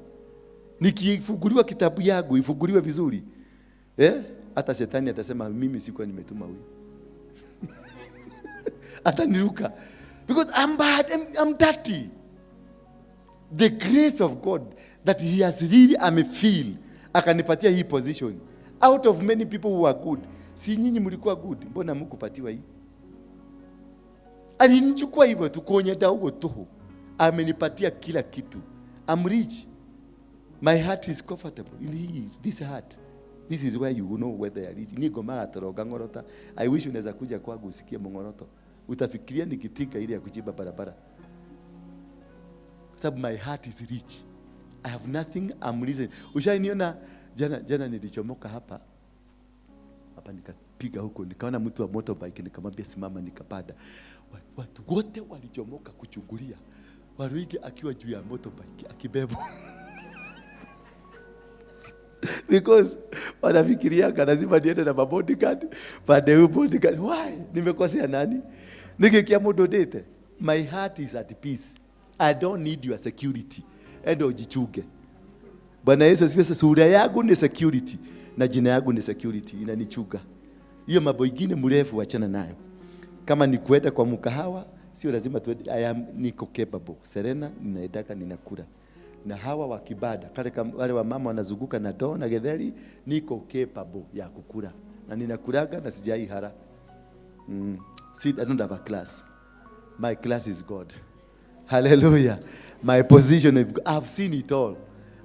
Nikifunguliwa kitabu yangu, ifunguliwe vizuri. Hata shetani atasema mimi sikuwa nimetuma huyu. Ataniruka. Because I'm bad, I'm dirty. The grace of God that he has really feel akanipatia hii position. Out of many people who are good. Si nyinyi mlikuwa good, mbona mkupatiwa hii? Alinichukua hivyo tu kuonyesha huo tu. Amenipatia kila kitu. I'm rich. My heart is comfortable. In this heart. This is where you know whether you are rich. Niko magatoroga ngorota. I wish unaweza kuja kwangu usikie mngoroto. Utafikiria nikitika ile ya kujiba barabara. Sababu my heart is rich. I have nothing, I'm reason. Ushaniona jana nilichomoka hapa nikapiga huko, nikaona mtu wa motorbike, nikamwambia simama, nikapanda. Watu wote walichomoka kuchungulia. Waruinge akiwa juu ya motorbike akibebo. Because wanafikiria lazima niende na bodyguard, pande huyo bodyguard. Why? Nimekosea nani? Nikikia modo date. My heart is at peace. I don't need your security. Endo ujichuge. Bwana Yesu asifiwe. Sura yangu ni security na jina yangu ni security, inanichuga. Hiyo mambo mengine mrefu achana nayo. Kama ni kwenda kwa mkahawa, sio lazima tuende. Niko capable. Serena ninaedaka ninakula. Na hawa wa kibada, wale wa mama wanazunguka na doo na getheri, niko capable ya kukula. Na ninakulaga na sijai hara. See, I don't have a class. My class is God. Hallelujah. My position, I've seen it all.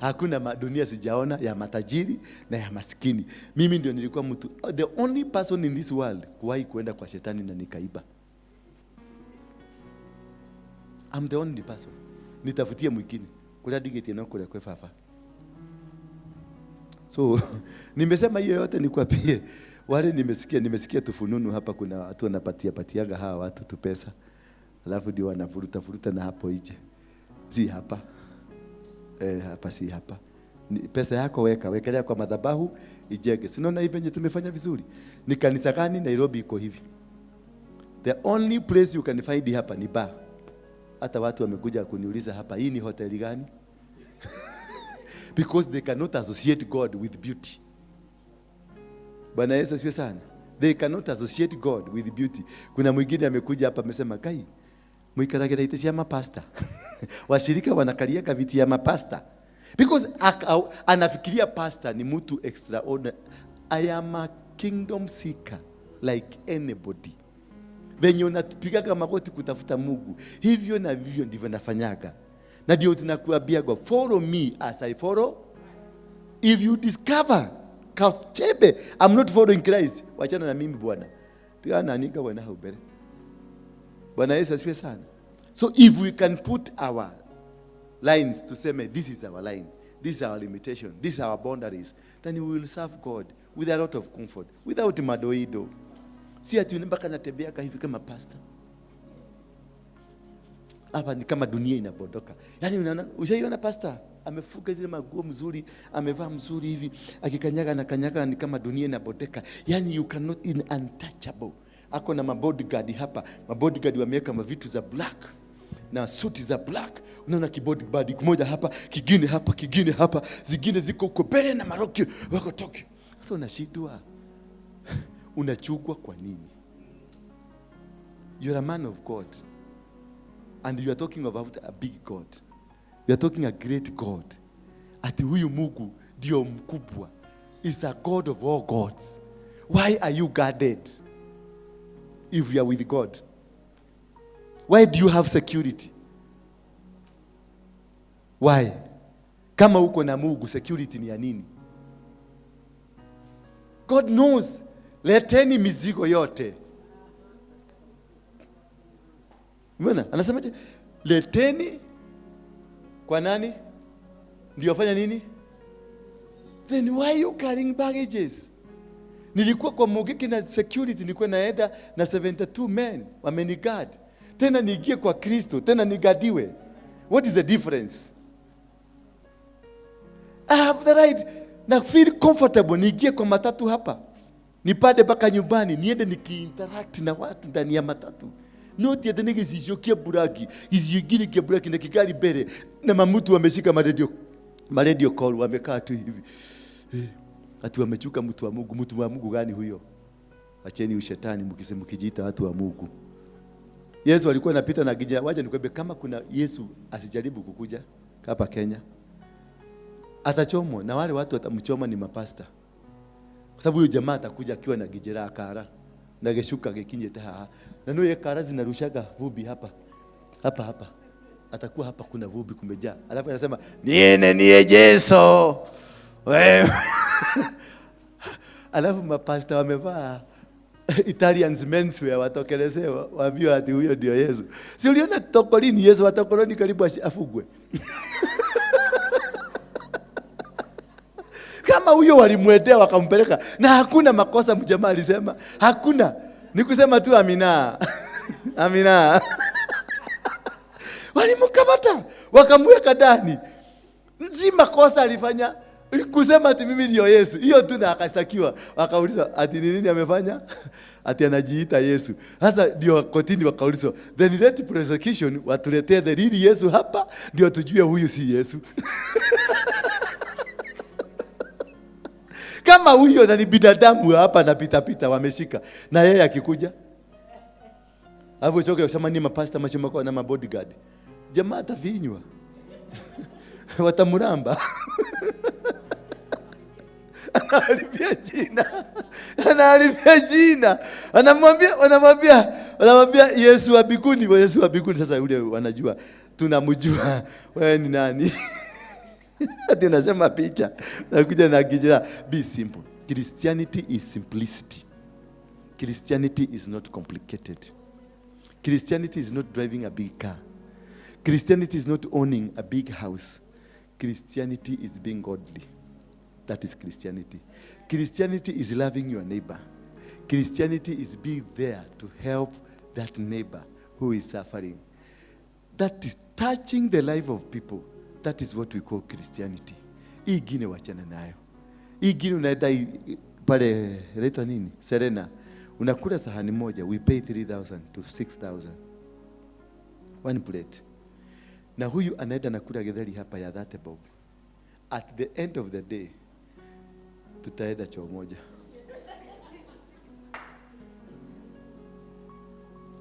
Hakuna dunia sijaona ya matajiri na ya maskini. Mimi ndio nilikuwa mtu, the only person in this world kuwahi kuenda kwa shetani na nikaiba. I'm the only person. Nitafutie mwingine. Kula digiti na kula kwa fafa. So nimesema hiyo yote nikwambie, wale nimesikia tufununu hapa, kuna watu wanapatiaga hawa watu tu pesa, alafu ndio wanafuruta na hapo nje. Si hapa. Hapa si hapa. Ni pesa yako wekelea kwa madhabahu ijenge. Si unaona hivi venye tumefanya vizuri? Ni kanisa gani Nairobi iko hivi? The only place you can find hapa ni bar. Hata watu wamekuja kuniuliza hapa, hii ni hoteli gani? Because they cannot associate God with beauty. Bwana Yesu asifiwe sana. They cannot associate God with beauty. Kuna mwingine amekuja hapa amesema, "Kai, mwikaragira ite cia mapasta." Washirika wanakalia viti ya mapasta. Because anafikiria pastor ni mtu extraordinary. I am a kingdom seeker like anybody. Venye unatupigaga magoti kutafuta Mungu, hivyo na vivyo ndivyo nafanyaga. Na ndio tunakuambia go, follow me as I follow. If you discover Katebe, I'm not following Christ, wachana na mimi bwana. Tigana anika bwana haubere. Bwana Yesu asifiwe sana. So if we can put our lines to say, this is our line, this is our limitation, these are our boundaries, then we will serve God with a lot of comfort, without madoido. Si ati mpaka natembea hivi kama pastor. Hapa ni kama dunia inabodoka. Yaani unaona, ushaiona pastor amefuga zile maguo mzuri, amevaa mzuri hivi, akikanyaga na kanyaga ni kama dunia inabodeka. Yaani you cannot in untouchable. Ako na mabodyguard hapa, mabodyguard wameweka mavitu za black na suti za black. Unaona kibodyguard kimoja hapa, kingine hapa, zingine ziko huko mbele na maroki wako toki. Sasa unashindwa. Unachukua kwa nini? You're a man of God. And you are talking about a big God. You are talking a great God. Ati huyu Mungu ndio mkubwa. Is a God of all gods. Why are you guarded if you are with God? Why do you have security? Why? Kama uko na Mungu, security ni ya nini? God knows. Leteni mizigo yote. Umeona? Anasemaje? Leteni kwa nani? Ndio fanya nini? Then why are you carrying baggages? Nilikuwa kwa Mugiki na security, nilikuwa naenda na 72 men wameniguard. Tena niingie kwa Kristo, tena nigadiwe. What is the difference? I have the right na feel comfortable niingie kwa matatu hapa. Nipande mpaka nyumbani, niende nikiinteract na watu ndani ya matatu. Noti ya nige zishokia buraki, izigiri kia buraki na kikali bere na mamutu wameshika radio call wamekaa tu hivi. Ati wamechuka mtu wa Mungu gani huyo? Acheni ushetani mkijiita watu wa Mungu. Yesu alikuwa anapita na gija, wacha nikwambie kama kuna Yesu asijaribu kukuja hapa Kenya, atachomwa na wale watu watamchoma ni mapasta. Kwa sababu huyo jamaa atakuja akiwa na gijera akara na geshuka gekinje taha. Na noye kara zinarushaga vubi hapa. Atakuwa hapa kuna vubi kumejaa. Alafu anasema niye Yesu. Wewe. Alafu mapasta wamevaa Italians menswear watokelezewa waambie ati huyo ndio Yesu. Si uliona tokolini Yesu watokoloni karibu afugwe. Kama huyo walimwendea wakampeleka na hakuna makosa mjamaa alisema. Hakuna. Ni kusema tu amina. Amina. Walimkamata, wakamweka ndani. Nzima kosa alifanya kusema ati mimi ndio Yesu. Hiyo tu na akastakiwa. Wakaulizwa ati nini amefanya? Ati anajiita Yesu. Sasa ndio kotini wakaulizwa, then let prosecution watuletee the real Yesu hapa ndio tujue huyu si Yesu. Kama huyo na ni binadamu hapa na pita wameshika na yeye akikuja hapo choke kusema ni mapasta mashimako na mabodyguard, jamaa atafinywa. Watamuramba. Analipia jina. Anamwambia Yesu wa mbinguni, Sasa yule wanajua tunamjua wewe ni nani. Ati unasema picha nakuja na kijana. Be simple. Christianity is simplicity. Christianity is not complicated. Christianity is not driving a big car. Christianity is not owning a big house. Christianity is being godly. That is Christianity. Christianity is loving your neighbor. Christianity is being there to help that neighbor who is suffering. That is touching the life of people. That is what we call Christianity. Hii ingine wachana nayo. Hii ingine unaenda pale inaitwa nini? Serena. Unakula sahani moja, we pay 3,000 to 6,000. One plate. Na huyu anaenda nakula githeri hapa ya 30 bob. At the end of the day, tutaenda choo moja.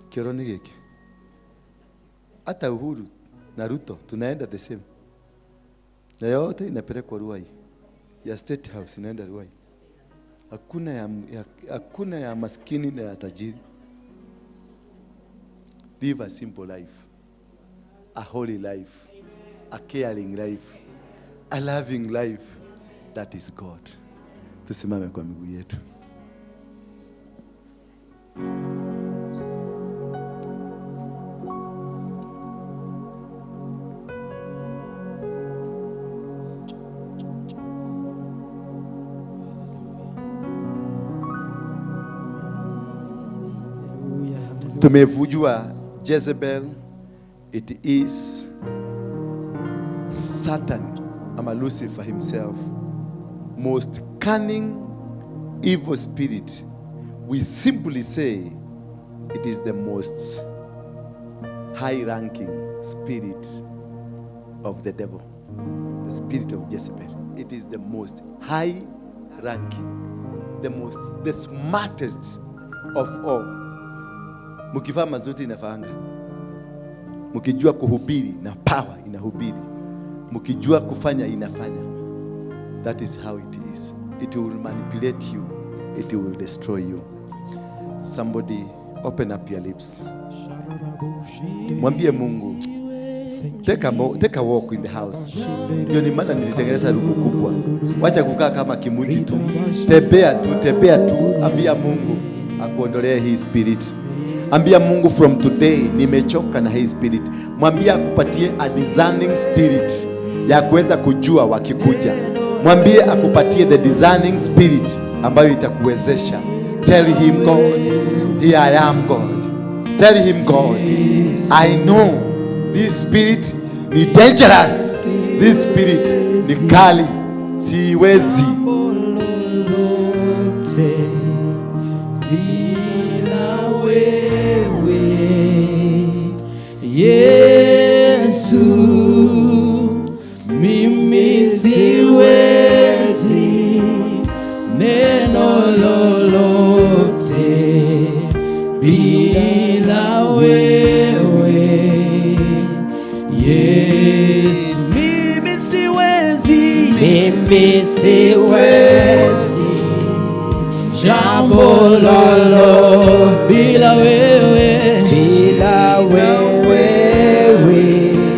Kironi giki. Hata Uhuru na Ruto tunaenda the same. Na yote inapelekwa Ruai. Ya State House inaenda Ruai. Hakuna ya maskini na ya tajiri. Live a simple life. A holy life. A caring life. A loving life. That is God. Tusimame kwa miguu yetu. Tumevujua Jezebel. It is Satan, ama Lucifer himself, most cunning evil spirit. We simply say it is the most high-ranking spirit of the devil, the spirit of Jezebel. It is the most high-ranking, the smartest of all. Mukivaa mazuti inafanga. Mukijua kuhubiri na power inahubiri. Mukijua kufanya inafanya. That is how it is. It will manipulate you. It will destroy you. Somebody open up your lips. Mwambie Mungu, take a walk in the house. Ndio ni maana nilitengeneza rumu kubwa. Wacha kukaa kama kimuti tu. Tembea tu. Ambia Mungu akuondolee hii spirit. Ambia Mungu, from today nimechoka na hii spirit. Mwambie akupatie a discerning spirit ya kuweza kujua wakikuja. Mwambie akupatie the discerning spirit ambayo itakuwezesha. Tell him, God, here I am, God. Tell him, God, I know this spirit ni dangerous. This spirit ni kali. Siwezi. Yesu, mimi siwezi neno lolote bila wewe. Yesu, mimi siwezi jambo lolote bila wewe.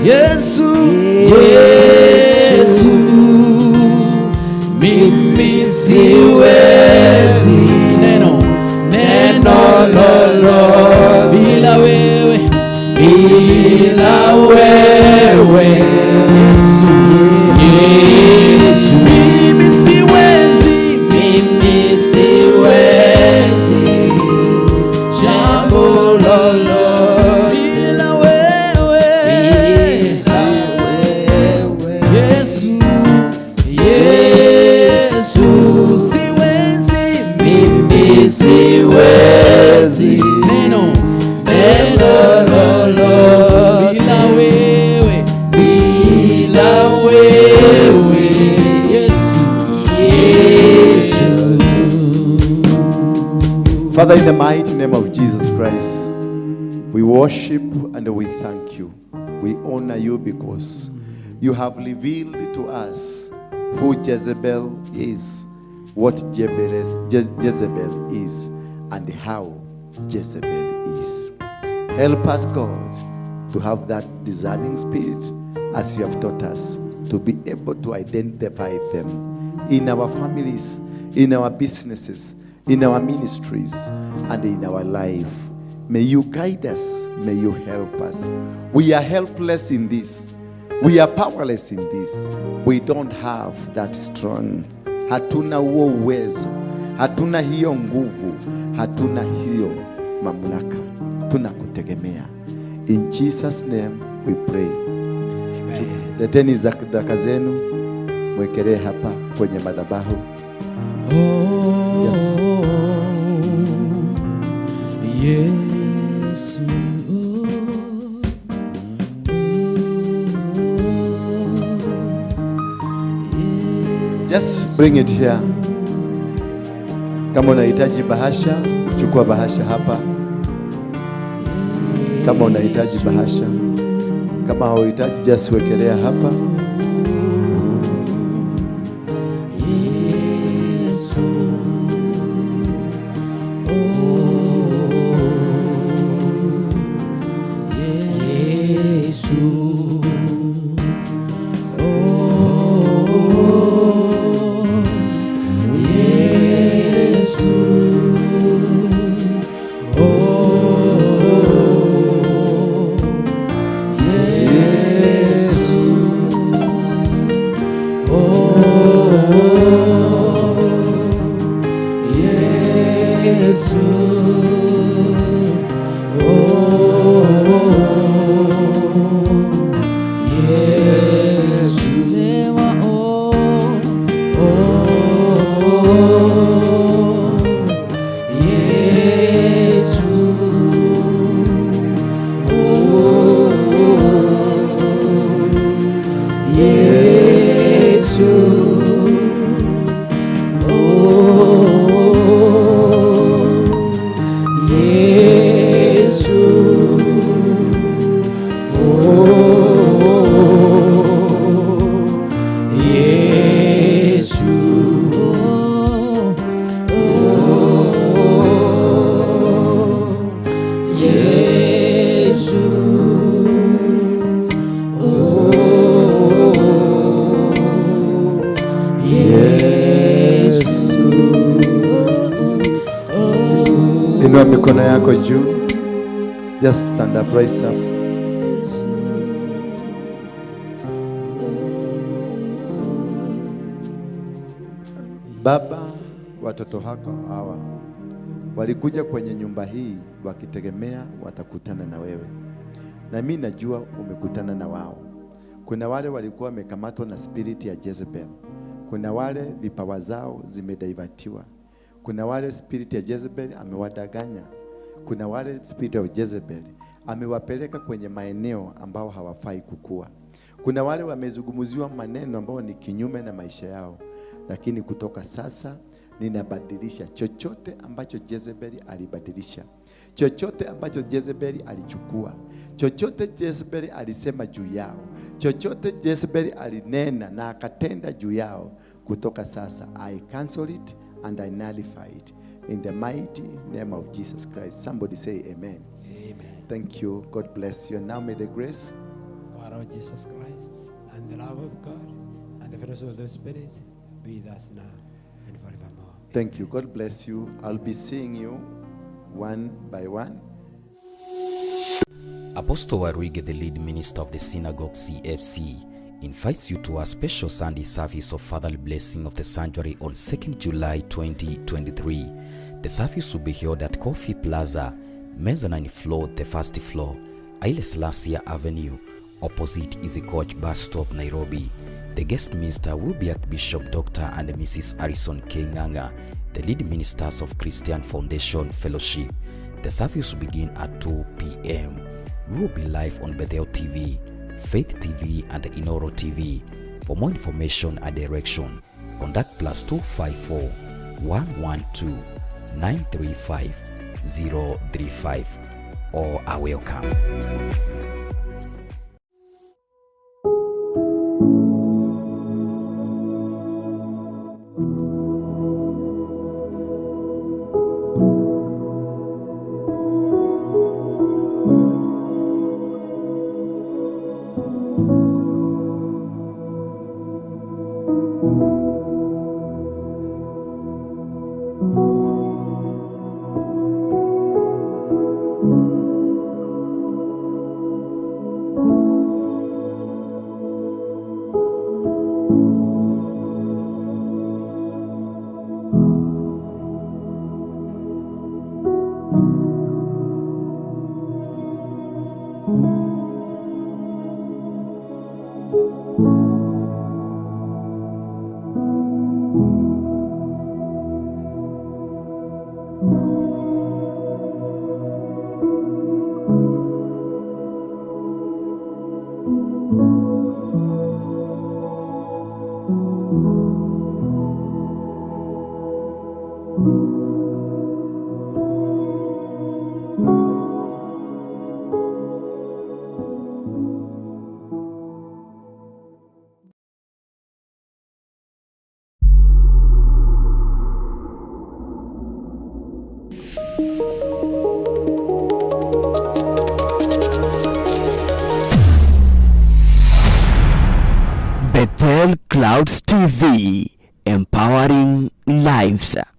Yesu, mimi siwezi neno lolote bila wewe. Yesu, mimi siwezi jambo lolote bila wewe. Siwezi neno lolote bila wewe. Yesu. Father, in the mighty name of Jesus Christ, we worship and we thank you. We honor you because you have revealed to us who Jezebel is, what Jezebel is, and how Jezebel is. Help us, God, to have that discerning spirit as you have taught us, to be able to identify them in our families, in our businesses, in our ministries, and in our life. May you guide us. May you help us. We are helpless in this. We are powerless in this. We don't have that strong hatuna huo uwezo, hatuna hiyo nguvu, hatuna hiyo mamlaka. Tunakutegemea. In Jesus name we pray. Leteni sadaka zenu mwekelee hapa kwenye madhabahu. Yes. Yes. Just bring it here. Kama unahitaji bahasha, chukua bahasha hapa. Kama unahitaji bahasha, kama hauhitaji just wekelea hapa. Inua mikono yako juu. Just stand up, rise up. Baba, watoto wako hawa walikuja kwenye nyumba hii wakitegemea watakutana na wewe, na mimi najua umekutana na wao. Kuna wale walikuwa wamekamatwa na spirit ya Jezebel. Kuna wale vipawa zao zimedivatiwa. Kuna wale spirit ya Jezebel amewadanganya. Kuna wale spirit of Jezebel amewapeleka kwenye maeneo ambao hawafai kukua. Kuna wale wamezungumziwa maneno ambao ni kinyume na maisha yao. Lakini kutoka sasa ninabadilisha chochote ambacho Jezebel alibadilisha. Chochote ambacho Jezebel alichukua. Chochote Jezebel alisema juu yao. Chochote Jezebel alinena na akatenda juu yao. Kutoka sasa I cancel it and I nullify it in the mighty name of Jesus Christ. Somebody say amen. Amen. Thank you. God bless you. Now may the grace of our Lord Jesus Christ and the love of God and the fellowship of the Spirit be with us now and forevermore. Thank you. God bless you. I'll be seeing you one by one. Apostle Waruinge, the lead minister of the Synagogue CFC, invites you to a special Sunday service of Fatherly Blessing of the Sanctuary on 2nd July 2023. The service will be held at Coffee Plaza, mezzanine floor, the first floor, Haile Selassie Avenue, opposite Easy Coach bus stop, Nairobi. The guest minister will be Archbishop Dr. and Mrs. Harrison Kenyan, the lead ministers of Christian Foundation Fellowship. The service will begin at 2 p.m. We will be live on Bethel TV, Faith TV and Inoro TV. For more information and direction, contact +254 112 935 035 or are welcome. Bethel Clouds TV, empowering lives.